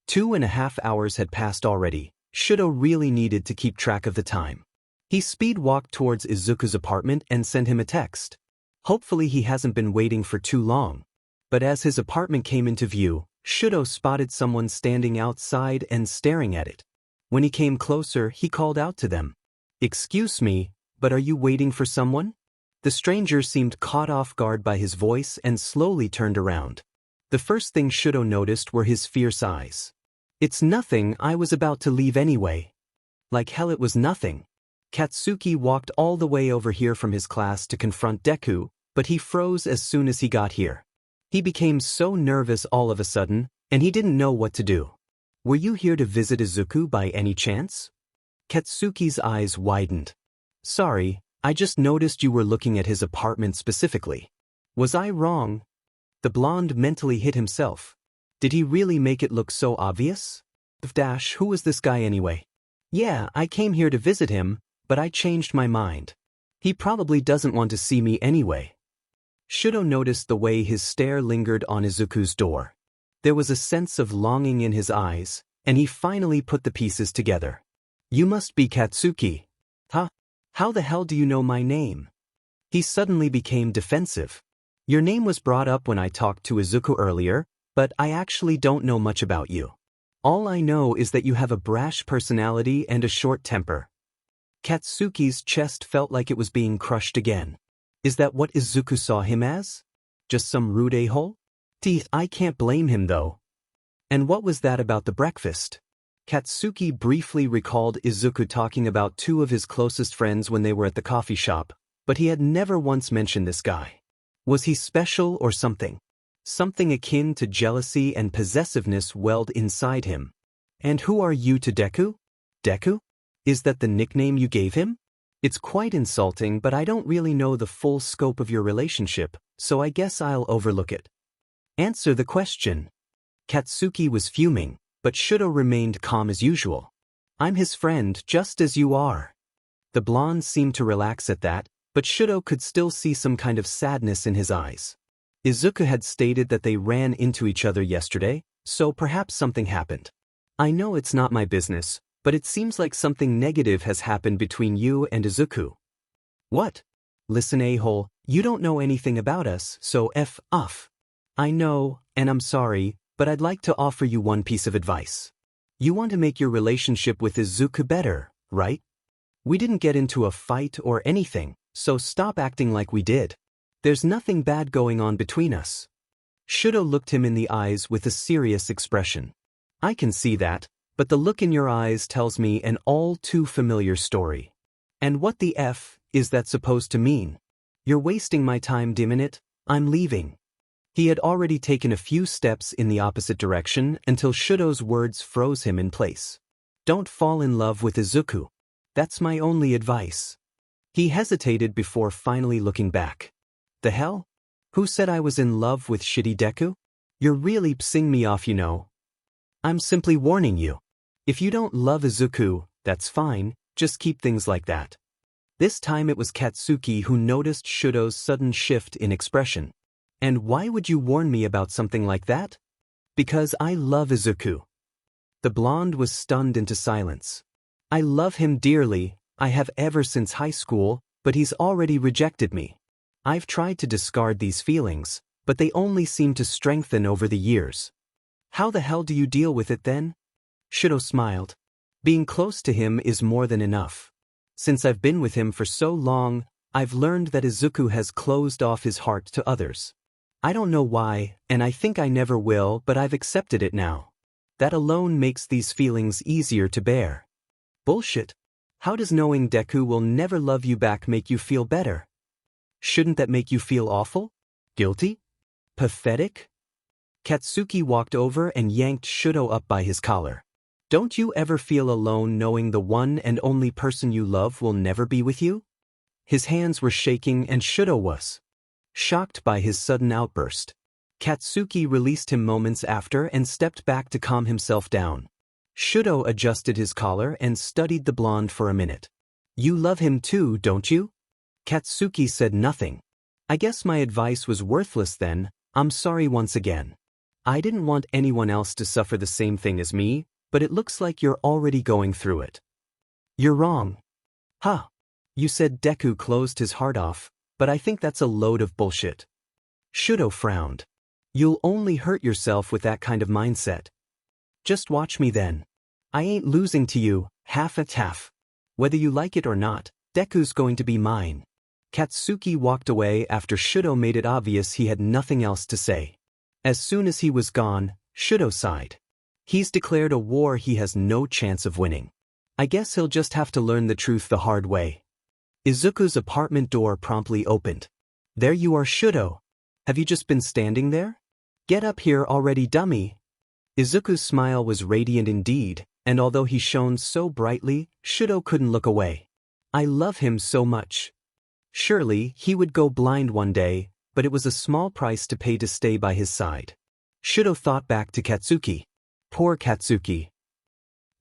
2.5 hours had passed already. Shudo really needed to keep track of the time. He speed-walked towards Izuku's apartment and sent him a text. Hopefully he hasn't been waiting for too long. But as his apartment came into view, Shudo spotted someone standing outside and staring at it. When he came closer, he called out to them. Excuse me, but are you waiting for someone? The stranger seemed caught off guard by his voice and slowly turned around. The first thing Shudo noticed were his fierce eyes. It's nothing, I was about to leave anyway. Like hell it was nothing. Katsuki walked all the way over here from his class to confront Deku, but he froze as soon as he got here. He became so nervous all of a sudden, and he didn't know what to do. Were you here to visit Izuku by any chance? Katsuki's eyes widened. Sorry, I just noticed you were looking at his apartment specifically. Was I wrong? The blonde mentally hit himself. Did he really make it look so obvious? Who was this guy anyway? Yeah, I came here to visit him, but I changed my mind. He probably doesn't want to see me anyway. Shudo noticed the way his stare lingered on Izuku's door. There was a sense of longing in his eyes, and he finally put the pieces together. You must be Katsuki. Huh? How the hell do you know my name? He suddenly became defensive. Your name was brought up when I talked to Izuku earlier, but I actually don't know much about you. All I know is that you have a brash personality and a short temper. Katsuki's chest felt like it was being crushed again. Is that what Izuku saw him as? Just some rude a-hole? I can't blame him though. And what was that about the breakfast? Katsuki briefly recalled Izuku talking about two of his closest friends when they were at the coffee shop, but he had never once mentioned this guy. Was he special or something? Something akin to jealousy and possessiveness welled inside him. And who are you to Deku? Deku? Is that the nickname you gave him? It's quite insulting, but I don't really know the full scope of your relationship, so I guess I'll overlook it. Answer the question. Katsuki was fuming, but Shudo remained calm as usual. I'm his friend, just as you are. The blonde seemed to relax at that, but Shudo could still see some kind of sadness in his eyes. Izuku had stated that they ran into each other yesterday, so perhaps something happened. I know it's not my business, but it seems like something negative has happened between you and Izuku. What? Listen, a-hole, you don't know anything about us, so F off. I know, and I'm sorry, but I'd like to offer you one piece of advice. You want to make your relationship with Izuku better, right? We didn't get into a fight or anything, so stop acting like we did. There's nothing bad going on between us. Shudo looked him in the eyes with a serious expression. I can see that, but the look in your eyes tells me an all too familiar story. And what the F is that supposed to mean? You're wasting my time, dimming it. I'm leaving. He had already taken a few steps in the opposite direction until Shudo's words froze him in place. Don't fall in love with Izuku. That's my only advice. He hesitated before finally looking back. The hell? Who said I was in love with shitty Deku? You're really pissing me off, you know. I'm simply warning you. If you don't love Izuku, that's fine, just keep things like that. This time it was Katsuki who noticed Shudo's sudden shift in expression. And why would you warn me about something like that? Because I love Izuku. The blonde was stunned into silence. I love him dearly, I have ever since high school, but he's already rejected me. I've tried to discard these feelings, but they only seem to strengthen over the years. How the hell do you deal with it then? Shudo smiled. Being close to him is more than enough. Since I've been with him for so long, I've learned that Izuku has closed off his heart to others. I don't know why, and I think I never will, but I've accepted it now. That alone makes these feelings easier to bear. Bullshit. How does knowing Deku will never love you back make you feel better? Shouldn't that make you feel awful? Guilty? Pathetic? Katsuki walked over and yanked Shudo up by his collar. Don't you ever feel alone knowing the one and only person you love will never be with you? His hands were shaking and Shudo was shocked by his sudden outburst. Katsuki released him moments after and stepped back to calm himself down. Shudo adjusted his collar and studied the blonde for a minute. You love him too, don't you? Katsuki said nothing. I guess my advice was worthless then. I'm sorry once again. I didn't want anyone else to suffer the same thing as me, but it looks like you're already going through it. You're wrong. Huh. You said Deku closed his heart off, but I think that's a load of bullshit. Shudo frowned. You'll only hurt yourself with that kind of mindset. Just watch me then. I ain't losing to you, half at half. Whether you like it or not, Deku's going to be mine. Katsuki walked away after Shudo made it obvious he had nothing else to say. As soon as he was gone, Shudo sighed. He's declared a war he has no chance of winning. I guess he'll just have to learn the truth the hard way. Izuku's apartment door promptly opened. There you are, Shudo. Have you just been standing there? Get up here already, dummy. Izuku's smile was radiant indeed, and although he shone so brightly, Shudo couldn't look away. I love him so much. Surely, he would go blind one day, but it was a small price to pay to stay by his side. Shudo thought back to Katsuki. Poor Katsuki.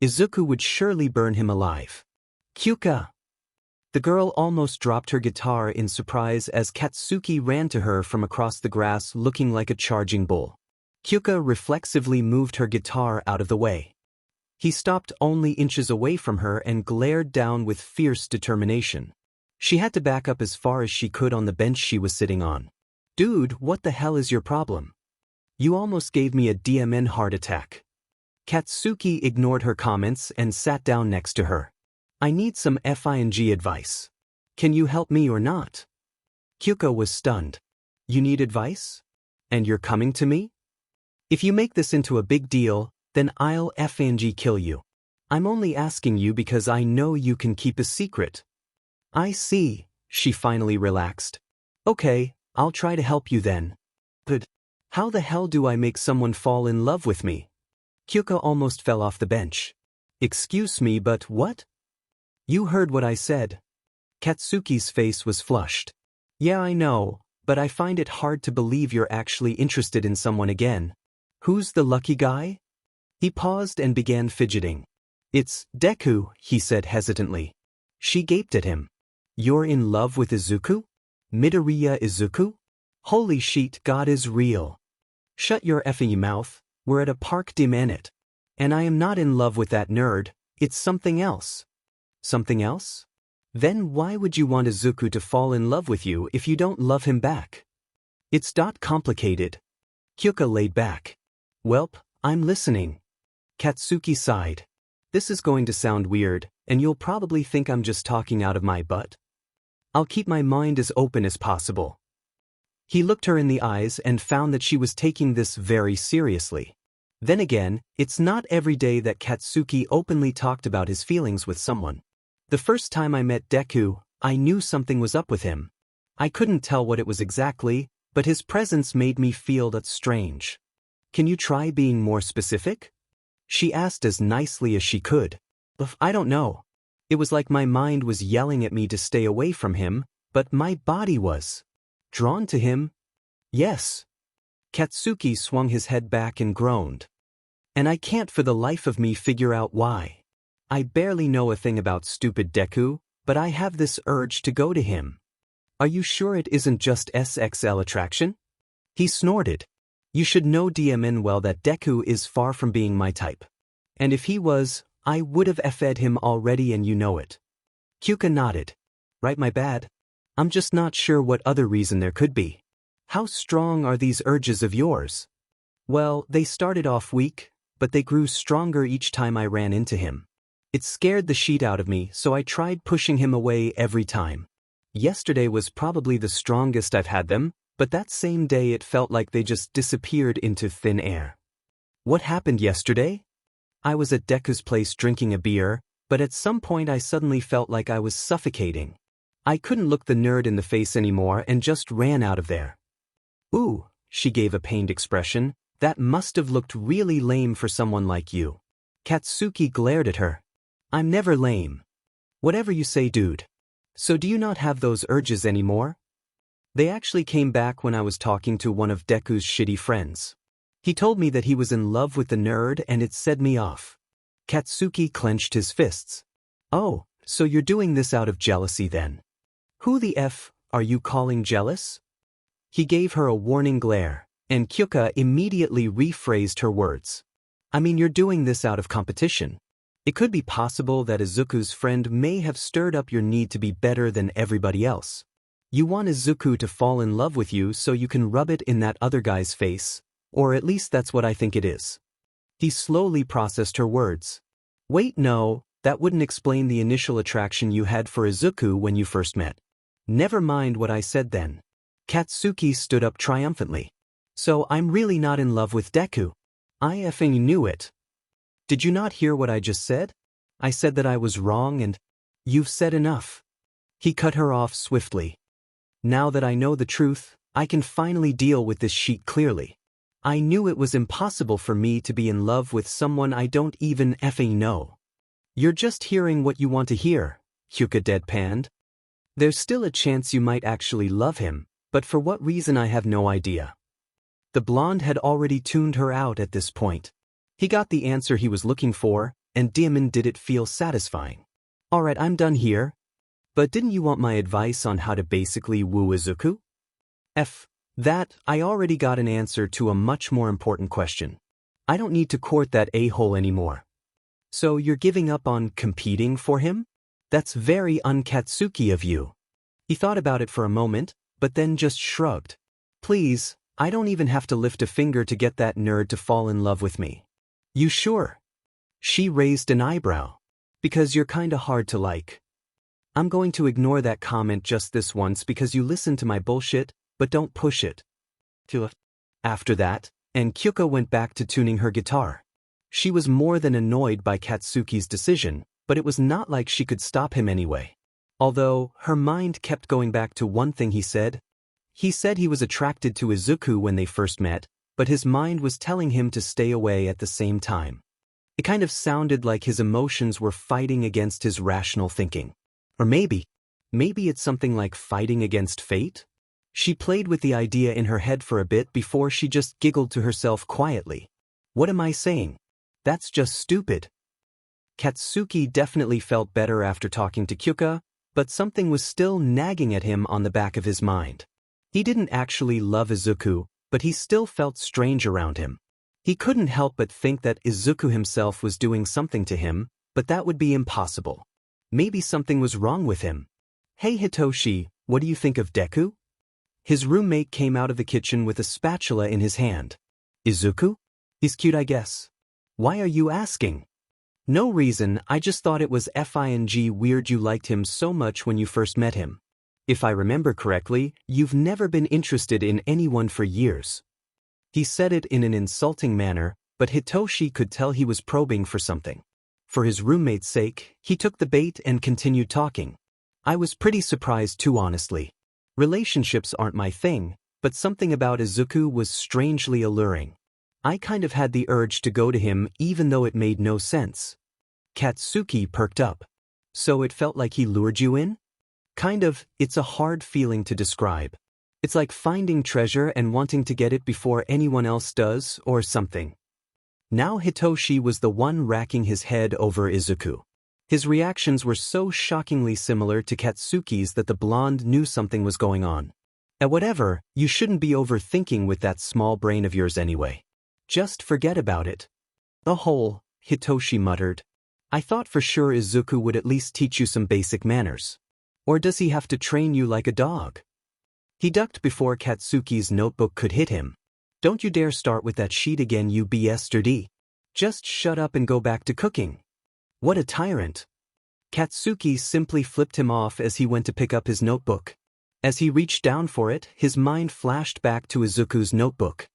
Izuku would surely burn him alive. Kyuka! The girl almost dropped her guitar in surprise as Katsuki ran to her from across the grass looking like a charging bull. Kyuka reflexively moved her guitar out of the way. He stopped only inches away from her and glared down with fierce determination. She had to back up as far as she could on the bench she was sitting on. Dude, what the hell is your problem? You almost gave me a DMN heart attack. Katsuki ignored her comments and sat down next to her. I need some FING advice. Can you help me or not? Kyuka was stunned. You need advice? And you're coming to me? If you make this into a big deal, then I'll FNG kill you. I'm only asking you because I know you can keep a secret. I see, she finally relaxed. Okay, I'll try to help you then. But how the hell do I make someone fall in love with me? Kyuka almost fell off the bench. Excuse me, but what? You heard what I said. Katsuki's face was flushed. Yeah, I know, but I find it hard to believe you're actually interested in someone again. Who's the lucky guy? He paused and began fidgeting. It's Deku, he said hesitantly. She gaped at him. You're in love with Izuku? Midoriya Izuku? Holy shit, God is real. Shut your effing mouth, we're at a park damn it. And I am not in love with that nerd, it's something else. Something else? Then why would you want Izuku to fall in love with you if you don't love him back? It's not complicated. Kyuka laid back. Welp, I'm listening. Katsuki sighed. This is going to sound weird, and you'll probably think I'm just talking out of my butt. I'll keep my mind as open as possible. He looked her in the eyes and found that she was taking this very seriously. Then again, it's not every day that Katsuki openly talked about his feelings with someone. The first time I met Deku, I knew something was up with him. I couldn't tell what it was exactly, but his presence made me feel that strange. Can you try being more specific? She asked as nicely as she could. I don't know. It was like my mind was yelling at me to stay away from him, but my body was drawn to him. Yes. Katsuki swung his head back and groaned. And I can't for the life of me figure out why. I barely know a thing about stupid Deku, but I have this urge to go to him. Are you sure it isn't just SXL attraction? He snorted. You should know DMN well that Deku is far from being my type. And if he was, I would have FE'd him already and you know it. Kyuka nodded. Right, my bad. I'm just not sure what other reason there could be. How strong are these urges of yours? Well, they started off weak, but they grew stronger each time I ran into him. It scared the shit out of me, so I tried pushing him away every time. Yesterday was probably the strongest I've had them, but that same day it felt like they just disappeared into thin air. What happened yesterday? I was at Deku's place drinking a beer, but at some point I suddenly felt like I was suffocating. I couldn't look the nerd in the face anymore and just ran out of there. Ooh, she gave a pained expression, that must have looked really lame for someone like you. Katsuki glared at her. I'm never lame. Whatever you say, dude. So do you not have those urges anymore? They actually came back when I was talking to one of Deku's shitty friends. He told me that he was in love with the nerd and it set me off. Katsuki clenched his fists. Oh, so you're doing this out of jealousy then? Who the F are you calling jealous? He gave her a warning glare, and Kyuka immediately rephrased her words. I mean, you're doing this out of competition. It could be possible that Izuku's friend may have stirred up your need to be better than everybody else. You want Izuku to fall in love with you so you can rub it in that other guy's face, or at least that's what I think it is. He slowly processed her words. Wait, no, that wouldn't explain the initial attraction you had for Izuku when you first met. Never mind what I said then. Katsuki stood up triumphantly. So I'm really not in love with Deku. I effing knew it. Did you not hear what I just said? I said that I was wrong and you've said enough. He cut her off swiftly. Now that I know the truth, I can finally deal with this shit clearly. I knew it was impossible for me to be in love with someone I don't even effing know. You're just hearing what you want to hear, Kyuka deadpanned. There's still a chance you might actually love him, but for what reason I have no idea. The blonde had already tuned her out at this point. He got the answer he was looking for, and Daemon did it feel satisfying. Alright, I'm done here. But didn't you want my advice on how to basically woo Izuku? I already got an answer to a much more important question. I don't need to court that a-hole anymore. So you're giving up on competing for him? That's very unkatsuki of you. He thought about it for a moment, but then just shrugged. Please, I don't even have to lift a finger to get that nerd to fall in love with me. You sure? She raised an eyebrow. Because you're kinda hard to like. I'm going to ignore that comment just this once because you listen to my bullshit, but don't push it. After that, and Kyuko went back to tuning her guitar. She was more than annoyed by Katsuki's decision, but it was not like she could stop him anyway. Although, her mind kept going back to one thing he said. He said he was attracted to Izuku when they first met, but his mind was telling him to stay away at the same time. It kind of sounded like his emotions were fighting against his rational thinking. Or maybe it's something like fighting against fate? She played with the idea in her head for a bit before she just giggled to herself quietly. What am I saying? That's just stupid. Katsuki definitely felt better after talking to Kyuka, but something was still nagging at him on the back of his mind. He didn't actually love Izuku, but he still felt strange around him. He couldn't help but think that Izuku himself was doing something to him, but that would be impossible. Maybe something was wrong with him. Hey Hitoshi, what do you think of Deku? His roommate came out of the kitchen with a spatula in his hand. Izuku? He's cute, I guess. Why are you asking? No reason, I just thought it was FING weird you liked him so much when you first met him. If I remember correctly, you've never been interested in anyone for years. He said it in an insulting manner, but Hitoshi could tell he was probing for something. For his roommate's sake, he took the bait and continued talking. I was pretty surprised too, honestly. Relationships aren't my thing, but something about Izuku was strangely alluring. I kind of had the urge to go to him even though it made no sense. Katsuki perked up. So it felt like he lured you in? Kind of, it's a hard feeling to describe. It's like finding treasure and wanting to get it before anyone else does, or something. Now Hitoshi was the one racking his head over Izuku. His reactions were so shockingly similar to Katsuki's that the blonde knew something was going on. Whatever, you shouldn't be overthinking with that small brain of yours anyway. Just forget about it. The whole, Hitoshi muttered. I thought for sure Izuku would at least teach you some basic manners. Or does he have to train you like a dog? He ducked before Katsuki's notebook could hit him. Don't you dare start with that sheet again, you bastard. Just shut up and go back to cooking. What a tyrant. Katsuki simply flipped him off as he went to pick up his notebook. As he reached down for it, his mind flashed back to Izuku's notebook.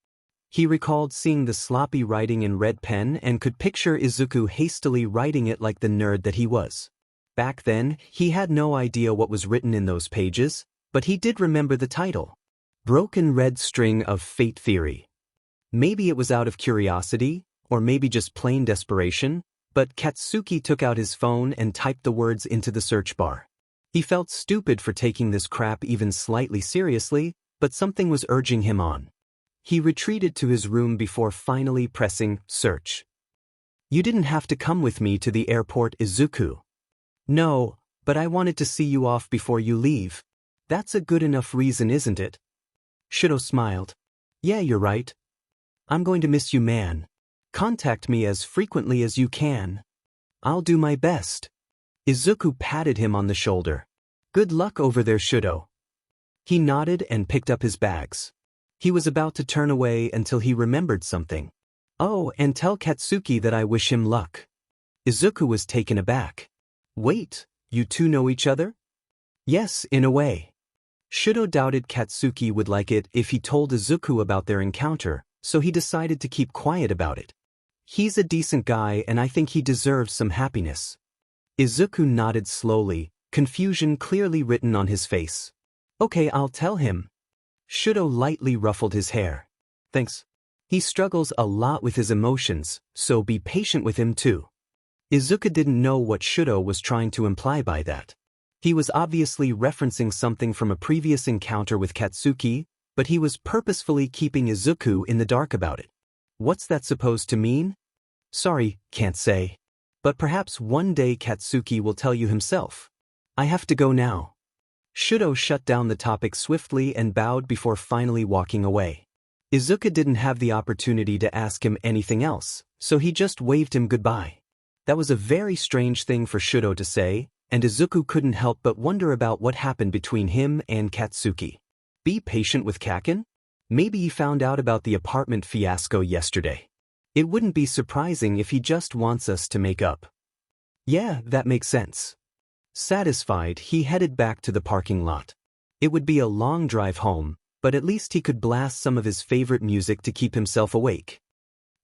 He recalled seeing the sloppy writing in red pen and could picture Izuku hastily writing it like the nerd that he was. Back then, he had no idea what was written in those pages, but he did remember the title. Broken Red String of Fate Theory. Maybe it was out of curiosity, or maybe just plain desperation, but Katsuki took out his phone and typed the words into the search bar. He felt stupid for taking this crap even slightly seriously, but something was urging him on. He retreated to his room before finally pressing search. You didn't have to come with me to the airport, Izuku. No, but I wanted to see you off before you leave. That's a good enough reason, isn't it? Shido smiled. Yeah, you're right. I'm going to miss you, man. Contact me as frequently as you can. I'll do my best. Izuku patted him on the shoulder. Good luck over there, Shido. He nodded and picked up his bags. He was about to turn away until he remembered something. Oh, and tell Katsuki that I wish him luck. Izuku was taken aback. Wait, you two know each other? Yes, in a way. Shido doubted Katsuki would like it if he told Izuku about their encounter, so he decided to keep quiet about it. He's a decent guy and I think he deserves some happiness. Izuku nodded slowly, confusion clearly written on his face. Okay, I'll tell him. Shido lightly ruffled his hair. Thanks. He struggles a lot with his emotions, so be patient with him too. Izuku didn't know what Shido was trying to imply by that. He was obviously referencing something from a previous encounter with Katsuki, but he was purposefully keeping Izuku in the dark about it. What's that supposed to mean? Sorry, can't say. But perhaps one day Katsuki will tell you himself. I have to go now. Shudo shut down the topic swiftly and bowed before finally walking away. Izuku didn't have the opportunity to ask him anything else, so he just waved him goodbye. That was a very strange thing for Shudo to say, and Izuku couldn't help but wonder about what happened between him and Katsuki. Be patient with Kacchan? Maybe he found out about the apartment fiasco yesterday. It wouldn't be surprising if he just wants us to make up. Yeah, that makes sense. Satisfied, he headed back to the parking lot. It would be a long drive home, but at least he could blast some of his favorite music to keep himself awake.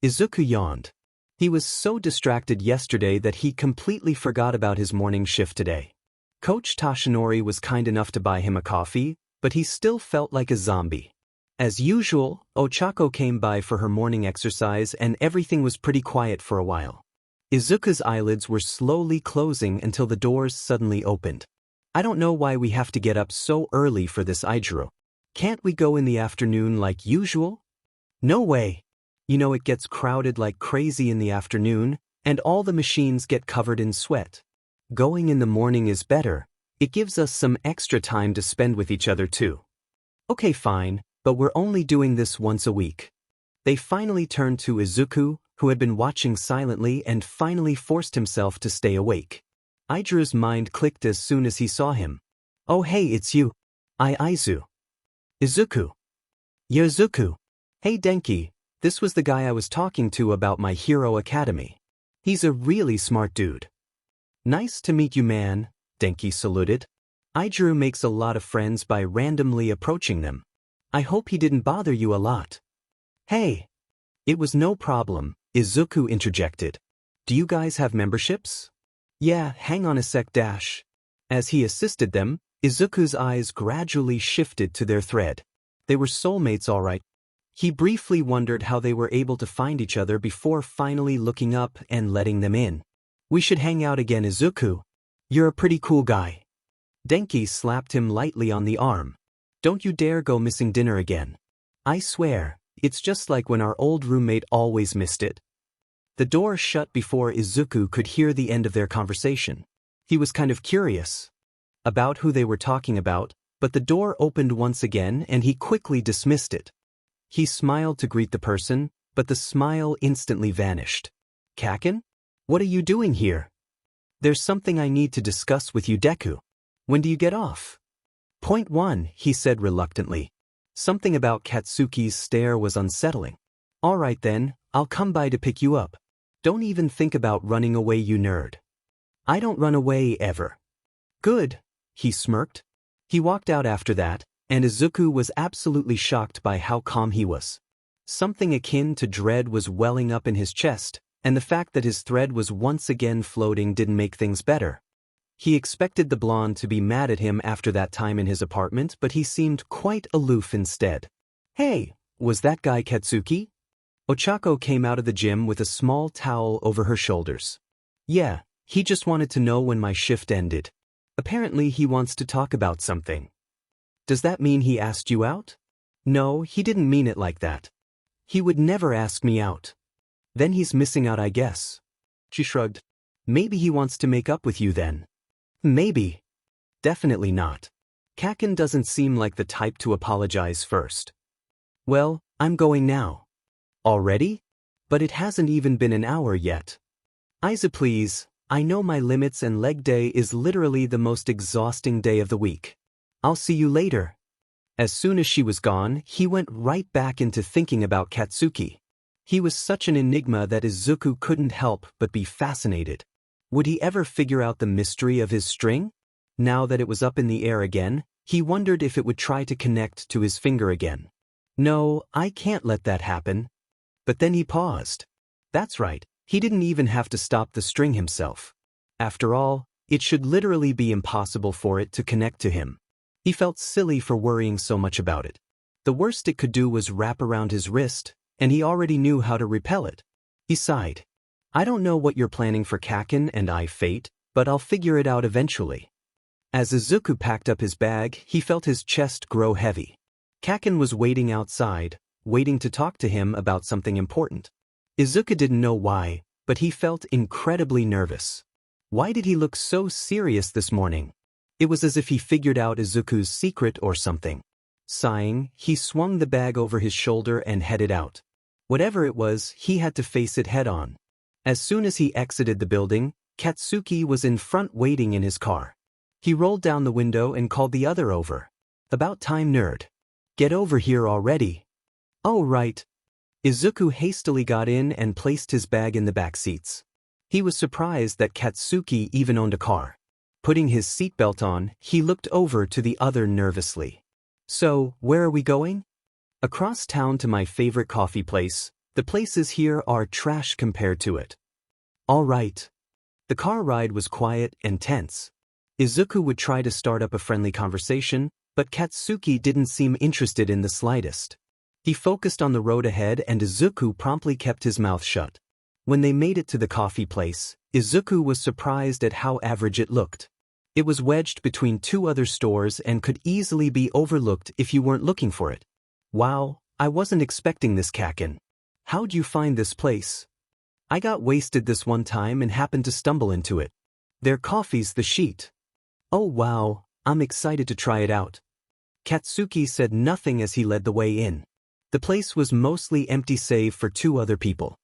Izuku yawned. He was so distracted yesterday that he completely forgot about his morning shift today. Coach Toshinori was kind enough to buy him a coffee, but he still felt like a zombie. As usual, Ochako came by for her morning exercise and everything was pretty quiet for a while. Izuku's eyelids were slowly closing until the doors suddenly opened. I don't know why we have to get up so early for this, Aijiro. Can't we go in the afternoon like usual? No way. You know it gets crowded like crazy in the afternoon, and all the machines get covered in sweat. Going in the morning is better. It gives us some extra time to spend with each other too. Okay, fine, but we're only doing this once a week. They finally turned to Izuku, who had been watching silently and finally forced himself to stay awake. Aijiro's mind clicked as soon as he saw him. Oh hey, it's you. Aizu. Izuku. Izuku. Hey Denki, this was the guy I was talking to about My Hero Academy. He's a really smart dude. Nice to meet you, man, Denki saluted. Aijiro makes a lot of friends by randomly approaching them. I hope he didn't bother you a lot. Hey. It was no problem, Izuku interjected. Do you guys have memberships? Yeah, hang on a sec dash. As he assisted them, Izuku's eyes gradually shifted to their thread. They were soulmates all right. He briefly wondered how they were able to find each other before finally looking up and letting them in. We should hang out again, Izuku. You're a pretty cool guy. Denki slapped him lightly on the arm. Don't you dare go missing dinner again. I swear. It's just like when our old roommate always missed it. The door shut before Izuku could hear the end of their conversation. He was kind of curious about who they were talking about, but the door opened once again and he quickly dismissed it. He smiled to greet the person, but the smile instantly vanished. Kacchan? What are you doing here? There's something I need to discuss with you, Deku. When do you get off? Point 1, he said reluctantly. Something about Katsuki's stare was unsettling. All right then, I'll come by to pick you up. Don't even think about running away, you nerd. I don't run away ever. Good, he smirked. He walked out after that, and Izuku was absolutely shocked by how calm he was. Something akin to dread was welling up in his chest, and the fact that his thread was once again floating didn't make things better. He expected the blonde to be mad at him after that time in his apartment, but he seemed quite aloof instead. Hey, was that guy Katsuki? Ochako came out of the gym with a small towel over her shoulders. Yeah, he just wanted to know when my shift ended. Apparently he wants to talk about something. Does that mean he asked you out? No, he didn't mean it like that. He would never ask me out. Then he's missing out, I guess. She shrugged. Maybe he wants to make up with you then. Maybe. Definitely not. Kacchan doesn't seem like the type to apologize first. Well, I'm going now. Already? But it hasn't even been an hour yet. Aizu, please, I know my limits and leg day is literally the most exhausting day of the week. I'll see you later. As soon as she was gone, he went right back into thinking about Katsuki. He was such an enigma that Izuku couldn't help but be fascinated. Would he ever figure out the mystery of his string? Now that it was up in the air again, he wondered if it would try to connect to his finger again. No, I can't let that happen. But then he paused. That's right, he didn't even have to stop the string himself. After all, it should literally be impossible for it to connect to him. He felt silly for worrying so much about it. The worst it could do was wrap around his wrist, and he already knew how to repel it. He sighed. I don't know what you're planning for Kacchan and I, Fate, but I'll figure it out eventually. As Izuku packed up his bag, he felt his chest grow heavy. Kacchan was waiting outside, waiting to talk to him about something important. Izuku didn't know why, but he felt incredibly nervous. Why did he look so serious this morning? It was as if he figured out Izuku's secret or something. Sighing, he swung the bag over his shoulder and headed out. Whatever it was, he had to face it head-on. As soon as he exited the building, Katsuki was in front waiting in his car. He rolled down the window and called the other over. "About time, nerd. Get over here already." "Oh, right." Izuku hastily got in and placed his bag in the back seats. He was surprised that Katsuki even owned a car. Putting his seatbelt on, he looked over to the other nervously. "So, where are we going?" "Across town to my favorite coffee place. The places here are trash compared to it." "All right." The car ride was quiet and tense. Izuku would try to start up a friendly conversation, but Katsuki didn't seem interested in the slightest. He focused on the road ahead and Izuku promptly kept his mouth shut. When they made it to the coffee place, Izuku was surprised at how average it looked. It was wedged between two other stores and could easily be overlooked if you weren't looking for it. "Wow, I wasn't expecting this, Kacchan. How'd you find this place?" "I got wasted this one time and happened to stumble into it. Their coffee's the sheet." "Oh wow, I'm excited to try it out." Katsuki said nothing as he led the way in. The place was mostly empty save for two other people.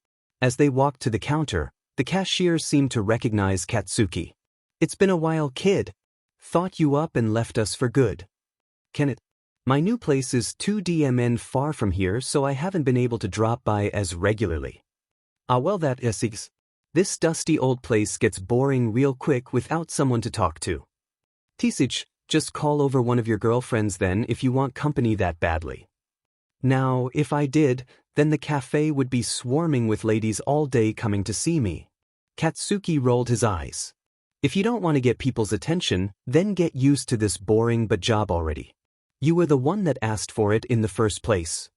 As they walked to the counter, the cashier seemed to recognize Katsuki. "It's been a while, kid. Thought you up and left us for good." "Can it? My new place is 2 DMN far from here, so I haven't been able to drop by as regularly." "Ah well, that is. This dusty old place gets boring real quick without someone to talk to." "Tisich, just call over one of your girlfriends then if you want company that badly." "Now, if I did, then the cafe would be swarming with ladies all day coming to see me." Katsuki rolled his eyes. "If you don't want to get people's attention, then get used to this boring job already. You were the one that asked for it in the first place."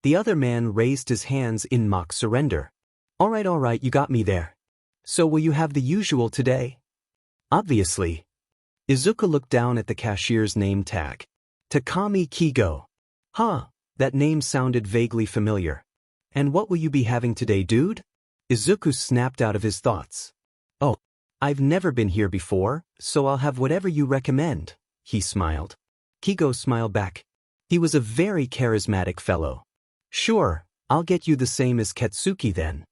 The other man raised his hands in mock surrender. All right, you got me there. So will you have the usual today?" "Obviously." Izuku looked down at the cashier's name tag. Takami Kigo. "Huh, that name sounded vaguely familiar. And what will you be having today, dude?" Izuku snapped out of his thoughts. "Oh, I've never been here before, so I'll have whatever you recommend," he smiled. Kigo smiled back. He was a very charismatic fellow. "Sure, I'll get you the same as Katsuki then."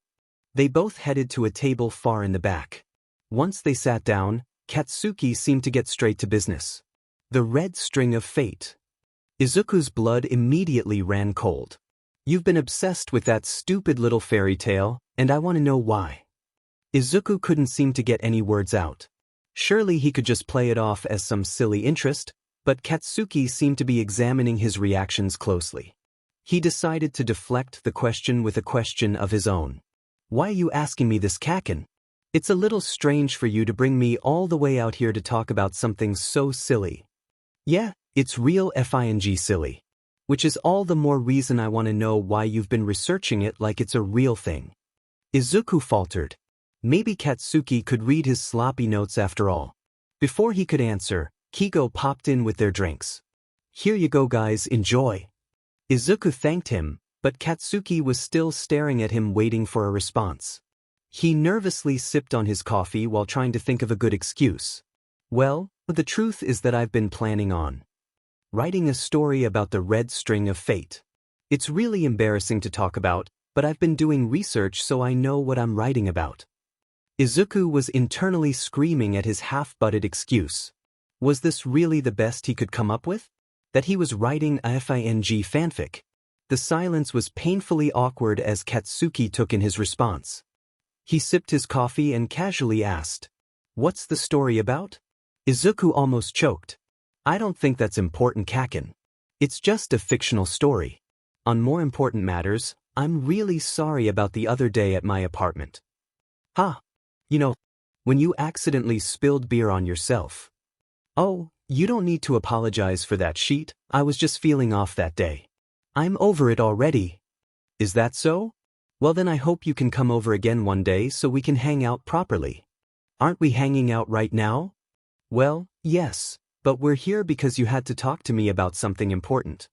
They both headed to a table far in the back. Once they sat down, Katsuki seemed to get straight to business. "The red string of fate." Izuku's blood immediately ran cold. "You've been obsessed with that stupid little fairy tale, and I want to know why." Izuku couldn't seem to get any words out. Surely he could just play it off as some silly interest, but Katsuki seemed to be examining his reactions closely. He decided to deflect the question with a question of his own. "Why are you asking me this, Kacchan? It's a little strange for you to bring me all the way out here to talk about something so silly." "Yeah, it's real fing silly. Which is all the more reason I want to know why you've been researching it like it's a real thing." Izuku faltered. Maybe Katsuki could read his sloppy notes after all. Before he could answer, Kigo popped in with their drinks. "Here you go guys, enjoy." Izuku thanked him, but Katsuki was still staring at him waiting for a response. He nervously sipped on his coffee while trying to think of a good excuse. "Well, the truth is that I've been planning on writing a story about the red string of fate. It's really embarrassing to talk about, but I've been doing research so I know what I'm writing about." Izuku was internally screaming at his half-butted excuse. Was this really the best he could come up with? That he was writing a fing fanfic? The silence was painfully awkward as Katsuki took in his response. He sipped his coffee and casually asked, "What's the story about?" Izuku almost choked. "I don't think that's important, Kacchan. It's just a fictional story. On more important matters, I'm really sorry about the other day at my apartment." "Huh. You know, when you accidentally spilled beer on yourself." "Oh, you don't need to apologize for that, sheet. I was just feeling off that day. I'm over it already." "Is that so? Well then I hope you can come over again one day so we can hang out properly." "Aren't we hanging out right now?" "Well, yes, but we're here because you had to talk to me about something important."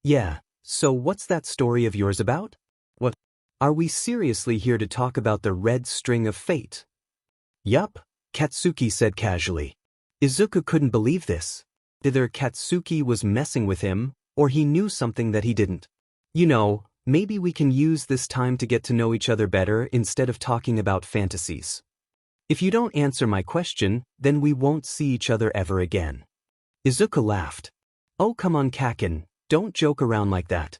"Yeah, so what's that story of yours about? What? Are we seriously here to talk about the red string of fate?" "Yup," Katsuki said casually. Izuku couldn't believe this. Either Katsuki was messing with him, or he knew something that he didn't. You know, maybe we can use this time to get to know each other better instead of talking about fantasies. If you don't answer my question, then we won't see each other ever again. Izuku laughed. Oh, come on, Kacchan, don't joke around like that.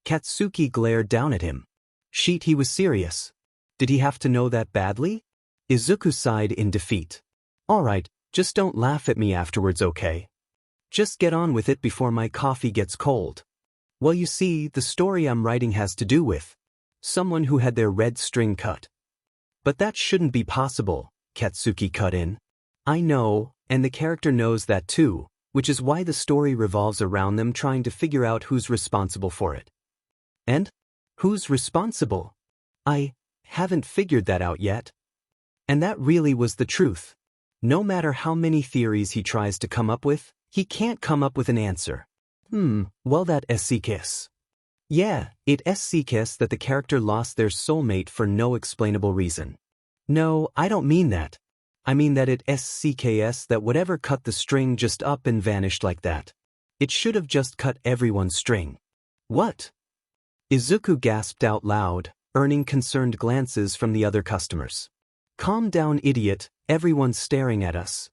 Katsuki glared down at him. Shit, he was serious. Did he have to know that badly? Izuku sighed in defeat. Alright, just don't laugh at me afterwards, okay? Just get on with it before my coffee gets cold. Well, you see, the story I'm writing has to do with someone who had their red string cut. But that shouldn't be possible, Katsuki cut in. I know, and the character knows that too, which is why the story revolves around them trying to figure out who's responsible for it. And? Who's responsible? I haven't figured that out yet. And that really was the truth. No matter how many theories he tries to come up with, he can't come up with an answer. Well, that SCKS. Yeah, it SCKS that the character lost their soulmate for no explainable reason. No, I don't mean that. I mean that it SCKS that whatever cut the string just up and vanished like that. It should have just cut everyone's string. What? Izuku gasped out loud, earning concerned glances from the other customers. Calm down, idiot, everyone's staring at us.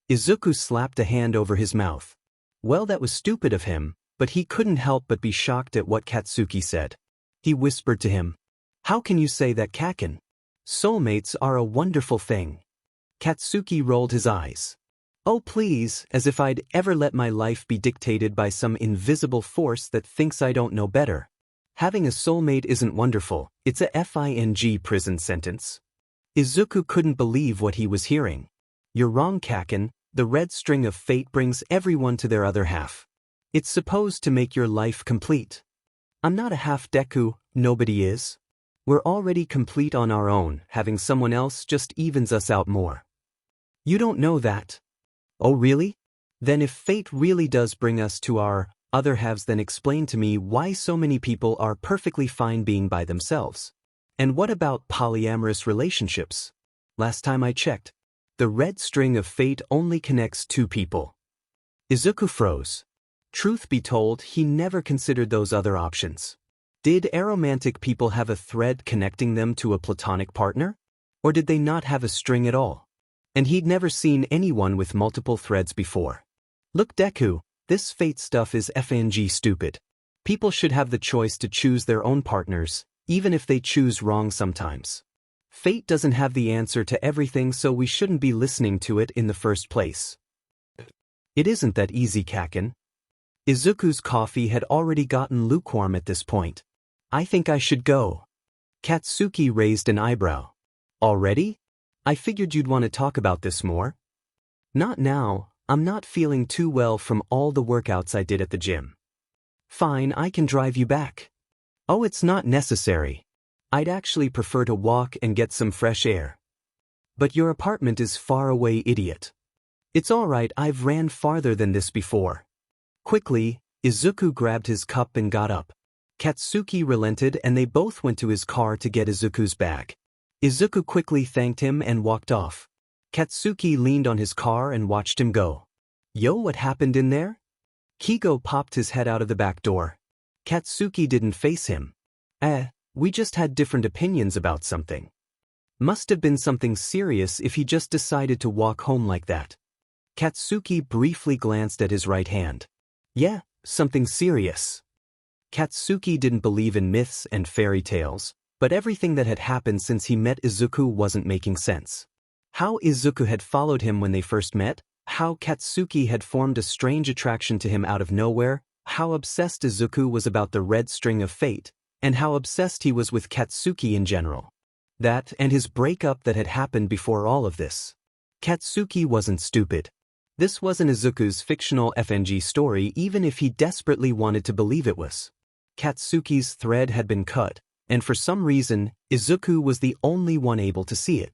Izuku slapped a hand over his mouth. Well, that was stupid of him, but he couldn't help but be shocked at what Katsuki said. He whispered to him. How can you say that, Kacchan? Soulmates are a wonderful thing. Katsuki rolled his eyes. Oh please, as if I'd ever let my life be dictated by some invisible force that thinks I don't know better. Having a soulmate isn't wonderful, it's a FING prison sentence. Izuku couldn't believe what he was hearing. You're wrong, Kacchan, the red string of fate brings everyone to their other half. It's supposed to make your life complete. I'm not a half Deku, nobody is. We're already complete on our own, having someone else just evens us out more. You don't know that. Oh really? Then if fate really does bring us to our other halves, then explain to me why so many people are perfectly fine being by themselves. And what about polyamorous relationships? Last time I checked, the red string of fate only connects two people. Izuku froze. Truth be told, he never considered those other options. Did aromantic people have a thread connecting them to a platonic partner? Or did they not have a string at all? And he'd never seen anyone with multiple threads before. Look, Deku, this fate stuff is FNG stupid. People should have the choice to choose their own partners, even if they choose wrong sometimes. Fate doesn't have the answer to everything, so we shouldn't be listening to it in the first place. It isn't that easy, Kacchan. Izuku's coffee had already gotten lukewarm at this point. I think I should go. Katsuki raised an eyebrow. Already? I figured you'd want to talk about this more. Not now, I'm not feeling too well from all the workouts I did at the gym. Fine, I can drive you back. Oh, it's not necessary. I'd actually prefer to walk and get some fresh air. But your apartment is far away, idiot. It's alright, I've ran farther than this before. Quickly, Izuku grabbed his cup and got up. Katsuki relented and they both went to his car to get Izuku's bag. Izuku quickly thanked him and walked off. Katsuki leaned on his car and watched him go. Yo, what happened in there? Kigo popped his head out of the back door. Katsuki didn't face him. We just had different opinions about something. Must have been something serious if he just decided to walk home like that. Katsuki briefly glanced at his right hand. Yeah, something serious. Katsuki didn't believe in myths and fairy tales, but everything that had happened since he met Izuku wasn't making sense. How Izuku had followed him when they first met, how Katsuki had formed a strange attraction to him out of nowhere, how obsessed Izuku was about the red string of fate, and how obsessed he was with Katsuki in general. That and his breakup that had happened before all of this. Katsuki wasn't stupid. This wasn't Izuku's fictional FNG story, even if he desperately wanted to believe it was. Katsuki's thread had been cut, and for some reason, Izuku was the only one able to see it.